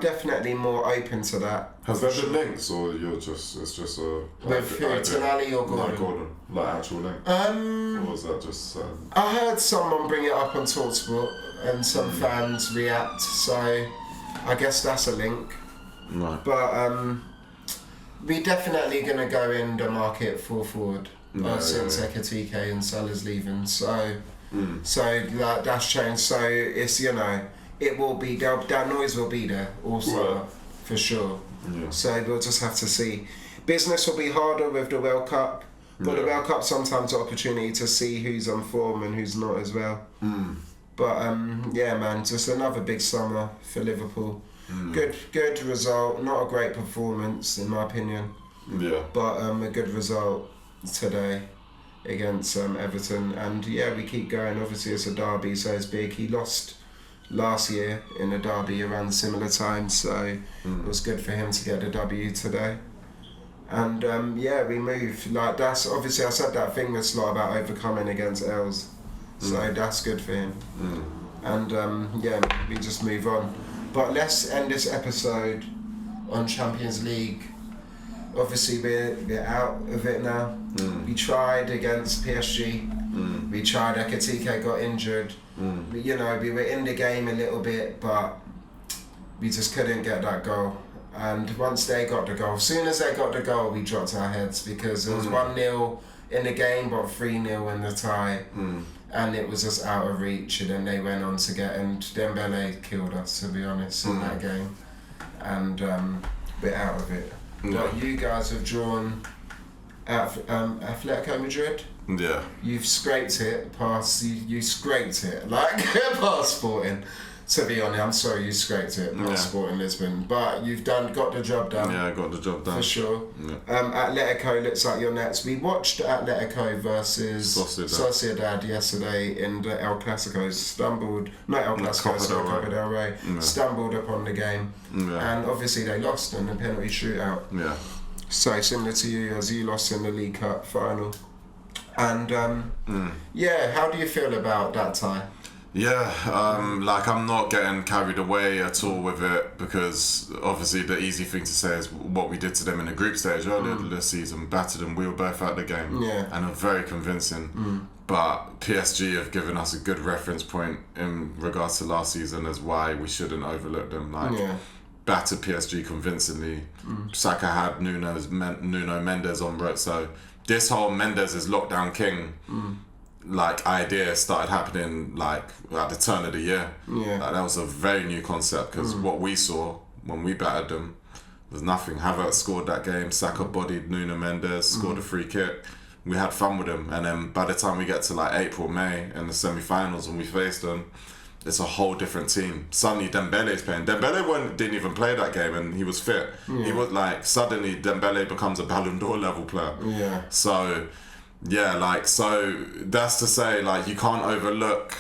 Speaker 2: definitely more open to that.
Speaker 1: Has there been links, or it's just a...
Speaker 2: With who, Tonali or Gordon?
Speaker 1: No, Gordon, like actual link. Or was that just...
Speaker 2: I heard someone bring it up on TalkSport, and some fans react, so I guess that's a link.
Speaker 1: Right.
Speaker 2: But we're definitely going to go in the market full forward since Ekitike and Salah's leaving. So that's changed. So it's, it will be, that noise will be there also, for sure. Yeah. So we'll just have to see. Business will be harder with the World Cup, but the World Cup sometimes an opportunity to see who's on form and who's not as well. But man, just another big summer for Liverpool. Good result, not a great performance in my opinion. But a good result today against Everton, and we keep going. Obviously it's a derby, so it's big. He lost last year in a derby around similar time, so it was good for him to get a W today. And we move. Like that's obviously I said that thing that's a lot about overcoming against Els, so that's good for him. And we just move on. But let's end this episode on Champions League. Obviously, we're out of it now. We tried against PSG. We tried. Ekitike got injured. We were in the game a little bit, but we just couldn't get that goal. And once they got the goal, as soon as they got the goal, we dropped our heads, because it was 1-0 in the game, but 3-0 in the tie. And it was just out of reach, and then they went on to get, and Dembele killed us, to be honest, in that game. And we're out of it. But you guys have drawn Atletico Madrid. Yeah. You've scraped it past, you scraped it, like past Sporting. To be honest, I'm sorry you scraped it past Sporting Lisbon, but you've got the job done. Yeah, I got the job done. For sure. Yeah. Atletico looks like you're next. We watched Atletico versus Sociedad yesterday in the El Clasico. Copa del Rey. Stumbled upon the game. And obviously they lost in the penalty shootout. Yeah. So similar to you, as you lost in the League Cup final. And how do you feel about that tie?
Speaker 1: Yeah, I'm not getting carried away at all with it, because obviously the easy thing to say is what we did to them in the group stage earlier this season, battered them, we were both out the game, and are very convincing. But PSG have given us a good reference point in regards to last season as why we shouldn't overlook them. battered PSG convincingly. Saka had Nuno Mendes on road, so this whole Mendes is lockdown king like idea started happening like at the turn of the year.
Speaker 2: Yeah.
Speaker 1: Like, that was a very new concept because what we saw when we battered them was nothing. Havertz scored that game, Saka bodied Nuno Mendes, scored a free kick. We had fun with them, and then by the time we get to like April, May in the semi-finals when we faced them, it's a whole different team. Suddenly Dembele's playing. Dembele didn't even play that game and he was fit. He was like, suddenly Dembele becomes a Ballon d'Or level player.
Speaker 2: Yeah.
Speaker 1: So, yeah, like, so that's to say, like, you can't overlook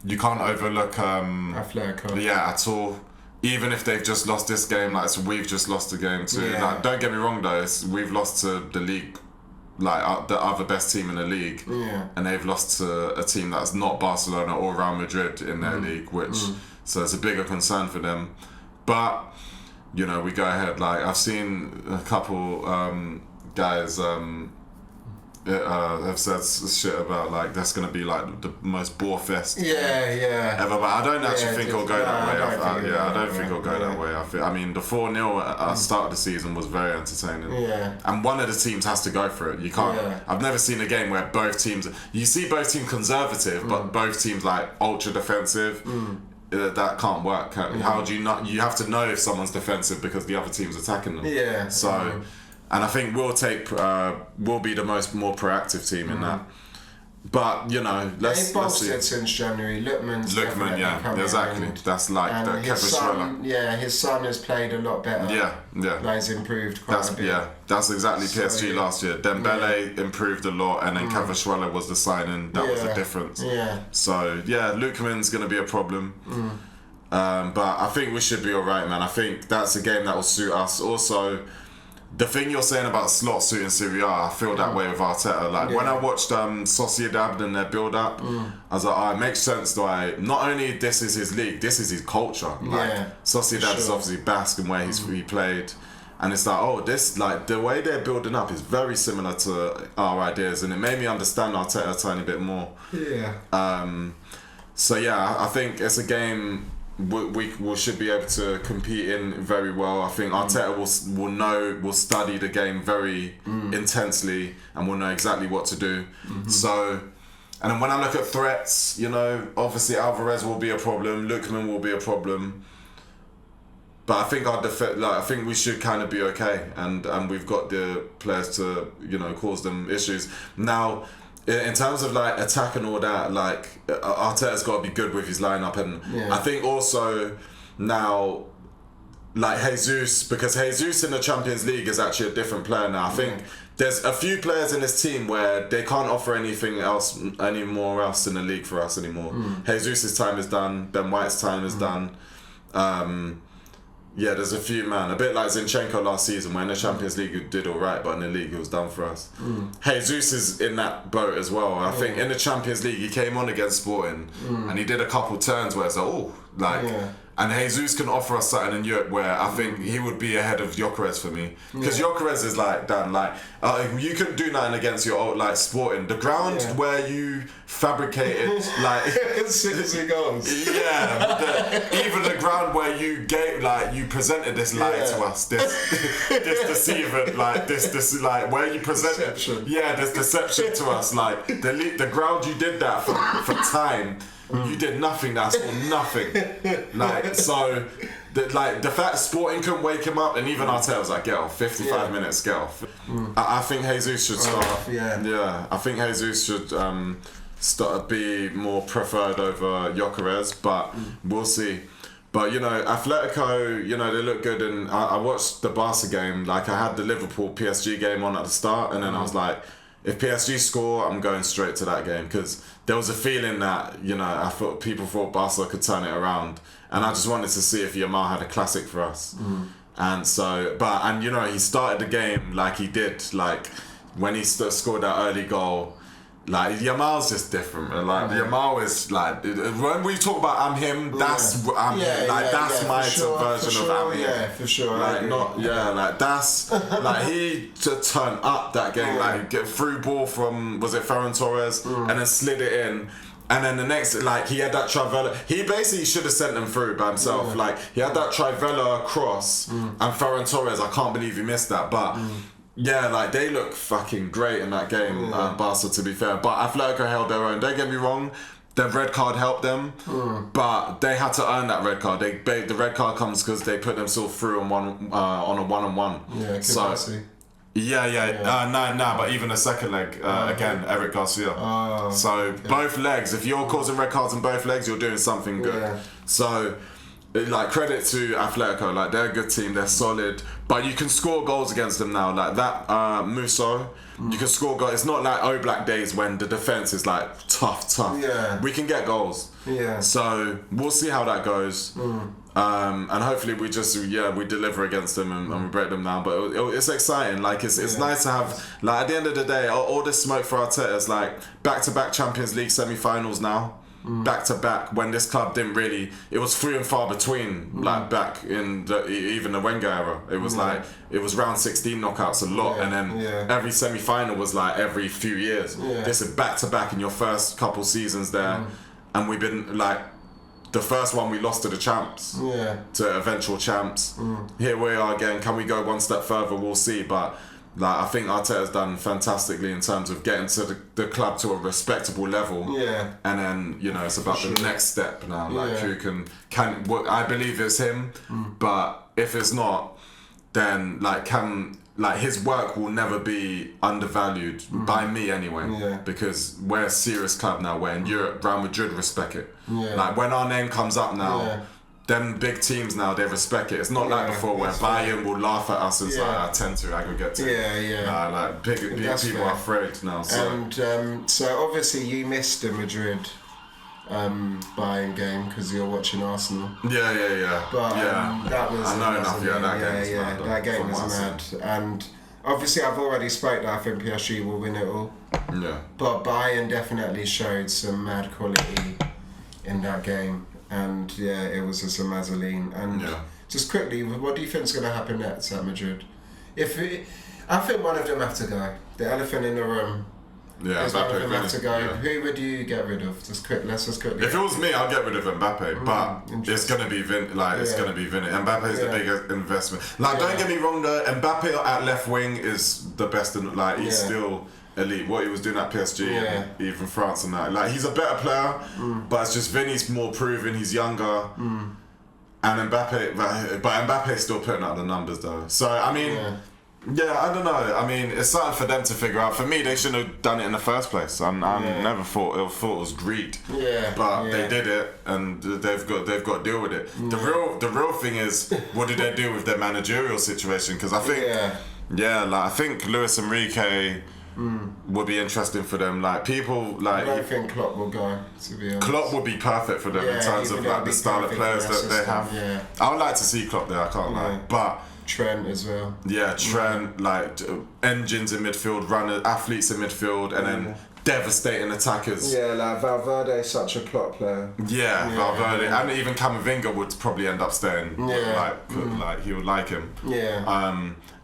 Speaker 2: Atletico.
Speaker 1: yeah, at all. Even if they've just lost this game, like, so we've just lost the game too.
Speaker 2: Yeah.
Speaker 1: Like, don't get me wrong though, we've lost to the league, like the other best team in the league, and they've lost to a team that's not Barcelona or Real Madrid in their league, which so it's a bigger concern for them. But you know, we go ahead. Like, I've seen a couple guys have said shit about like that's gonna be like the most bore fest ever, but I don't actually think it'll go that way. I don't think it'll go that way. I mean, the 4-0 at the start of the season was very entertaining. And one of the teams has to go for it. You can't. I've never seen a game where both teams. You see both teams conservative, but both teams like ultra defensive. That can't work. How do you not? You have to know if someone's defensive because the other team's attacking them. So. And I think we'll be the more proactive team in that. But you know, let's see.
Speaker 2: Since January. Lookman,
Speaker 1: exactly. That's like the Kevin.
Speaker 2: His son has played a lot better. Like, he's improved quite a bit.
Speaker 1: That's exactly PSG last year. Dembele improved a lot, and then Kvaratskhelia was the signing that was the difference. So Lookman's gonna be a problem. But I think we should be alright, man. I think that's a game that will suit us. Also, the thing you're saying about slot suiting Serie A, I feel that way with Arteta. Like when I watched Sociedad and their build-up, I was like, it makes sense. Not only this is his league, this is his culture. Like Sociedad is obviously Basque and where he played, and it's like, this like the way they're building up is very similar to our ideas, and it made me understand Arteta a tiny bit more. So I think it's a game we should be able to compete in very well. I think Arteta will study the game very intensely and will know exactly what to do. So, and then when I look at threats, you know, obviously Alvarez will be a problem, Lookman will be a problem, but I think I think we should kind of be okay, and we've got the players to, you know, cause them issues. Now, in terms of like attack and all that, like Arteta's got to be good with his lineup, and I think also now, like Jesus, because Jesus in the Champions League is actually a different player now. I think there's a few players in this team where they can't offer anything else anymore else in the league for us anymore. Jesus' time is done. Ben White's time is done. There's a few, man. A bit like Zinchenko last season, when in the Champions League he did all right, but in the league he was done for us. Jesus is in that boat as well. I think in the Champions League he came on against Sporting and he did a couple turns where it's like, and Jesus can offer us something in Europe where I think he would be ahead of Gyökeres for me. Because Gyökeres is like, Dan, like, you couldn't do nothing against your old, like, Sporting. The ground where you fabricated, like...
Speaker 2: 60 goals.
Speaker 1: Even the ground where you gave, like, you presented this lie to us, this deceiver, like, this, like, where you presented...
Speaker 2: Deception.
Speaker 1: This deception to us, like, the ground you did that for time... You did nothing. That's nothing. Like, so, the fact Sporting couldn't wake him up, and even Arteta was like, get off. 55 minutes, get off. I think Jesus should start. I think Jesus should be more preferred over Gyökeres, but we'll see. But you know, Atletico, you know, they look good, and I watched the Barca game. Like, I had the Liverpool PSG game on at the start, and then I was like, if PSG score, I'm going straight to that game, because there was a feeling that, you know, I thought people thought Barca could turn it around, and I just wanted to see if Yamal had a classic for us. And so, and you know, he started the game like he did, like when he scored that early goal. Like, Yamal's just different, man. Like, Yamal is like, when we talk about I'm him, that's I'm him. Like, that's my version of I'm him.
Speaker 2: Yeah, for sure.
Speaker 1: Like, like, that's, like, he to turn up that game, like, get through ball from, was it Ferran Torres, and then slid it in. And then the next, like, he had that Trivella. He basically should have sent them through by himself.
Speaker 2: Yeah.
Speaker 1: Like, he had that Trivella cross and Ferran Torres. I can't believe he missed that. But, yeah, like, they look fucking great in that game, Barca, to be fair. But Atletico held their own. Don't get me wrong. The red card helped them, but they had to earn that red card. The red card comes because they put themselves through on a one-on-one.
Speaker 2: Yeah,
Speaker 1: so, yeah. But even the second leg, again, Eric Garcia. Both legs, if you're causing red cards in both legs, you're doing something good.
Speaker 2: Yeah.
Speaker 1: So, like, credit to Atletico, like, they're a good team, they're solid, but you can score goals against them now. Like that Musso, you can score goals. It's not like Oblak days when the defense is like tough.
Speaker 2: Yeah.
Speaker 1: We can get goals.
Speaker 2: Yeah.
Speaker 1: So we'll see how that goes. And hopefully we deliver against them and we break them down. But it's exciting. Like, it's nice to have, like, at the end of the day, all this smoke for Arteta is like back-to-back Champions League semi-finals now. Back-to-back, when this club didn't really, it was few and far between, like back in even the Wenger era. It was like, it was round 16 knockouts a lot, and then every semi-final was like every few years. This is back-to-back in your first couple seasons there, and we've been like, the first one we lost to the champs, to eventual champs. Here we are again. Can we go one step further? We'll see. But like, I think Arteta's done fantastically in terms of getting to the club to a respectable level. Yeah. And then, you know, it's about the next step now. Like, who can I believe it's him, but if it's not, then like his work will never be undervalued by me anyway. Yeah. Because we're a serious club now. Where in Europe, Real Madrid respect it. Yeah. Like, when our name comes up now, them big teams now, they respect it. It's not like before where Bayern will laugh at us as like, I tend to aggregate to. Like big people are afraid now. So.
Speaker 2: And so obviously you missed the Madrid Bayern game because you're watching Arsenal.
Speaker 1: Yeah.
Speaker 2: But that was.
Speaker 1: I know enough.
Speaker 2: That game was mad. And obviously I've already spoke that I think PSG will win it all. Yeah. But Bayern definitely showed some mad quality in that game. And it was just a mazzoline. And just quickly, what do you think is going to happen next at Madrid? I think one of them have to go. The elephant in the room. Yeah, is one of them have to go. Yeah. Who would you get rid of? Let's just quickly.
Speaker 1: If it was me, I'd get rid of Mbappe. But it's going to be it's going to be Vinny. Mbappe is the biggest investment. Like, don't get me wrong though. Mbappe at left wing is the best. He's still elite. What he was doing at PSG, even France and that. Like, he's a better player, but it's just Vinny's more proven. He's younger, and Mbappe. But Mbappe's still putting out the numbers though. So I mean, I don't know. I mean, it's something for them to figure out. For me, they shouldn't have done it in the first place. I never thought it was greed. But they did it, and they've got to deal with it. The real thing is, what did they do with their managerial situation? Because I think, I think Luis Enrique would be interesting for them. Like, people like.
Speaker 2: I don't think Klopp will go. To be honest,
Speaker 1: Klopp would be perfect for them in terms of like the style of players that they have. Yeah. I would like to see Klopp there. I can't lie, but.
Speaker 2: Trent as well.
Speaker 1: Yeah, Trent, like engines in midfield, runners, athletes in midfield, and then devastating attackers.
Speaker 2: Yeah, like Valverde is such a Klopp player.
Speaker 1: Yeah, Valverde, and even Camavinga would probably end up staying. Like he would like him. Yeah.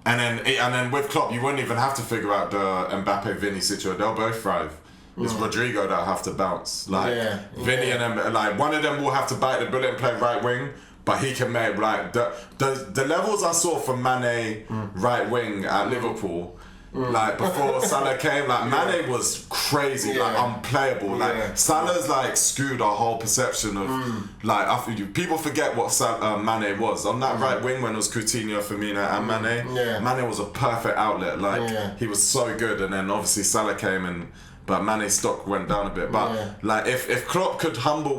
Speaker 1: And then with Klopp, you wouldn't even have to figure out the Mbappe Vinny situation. They'll both thrive. It's Rodrigo that'll have to bounce. Like Vinny and them, like one of them will have to bite the bullet and play right wing. But he can make, like, the levels I saw from Mane right wing at Liverpool, like before Salah came, like Mane was crazy, like unplayable. Like Salah's like skewed our whole perception of like people forget what Mane was on that right wing when it was Coutinho, Firmino, and Mane. Mane was a perfect outlet. Like he was so good, and then obviously Salah came but Mane's stock went down a bit. But like if Klopp could humble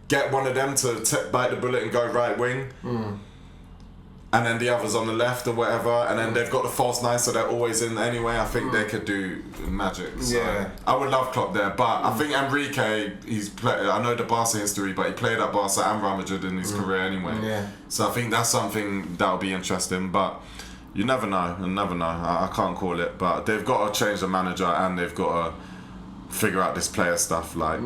Speaker 1: get one of them to bite the bullet and go right wing, and then the others on the left or whatever, and then they've got the false nine, so they're always in anyway. I think they could do magic. So I would love Klopp there, but I think Enrique, I know the Barca history, but he played at Barca and Real Madrid in his career anyway. So I think that's something that'll be interesting, but you never know. I can't call it, but they've got to change the manager and they've got to figure out this player stuff. Like,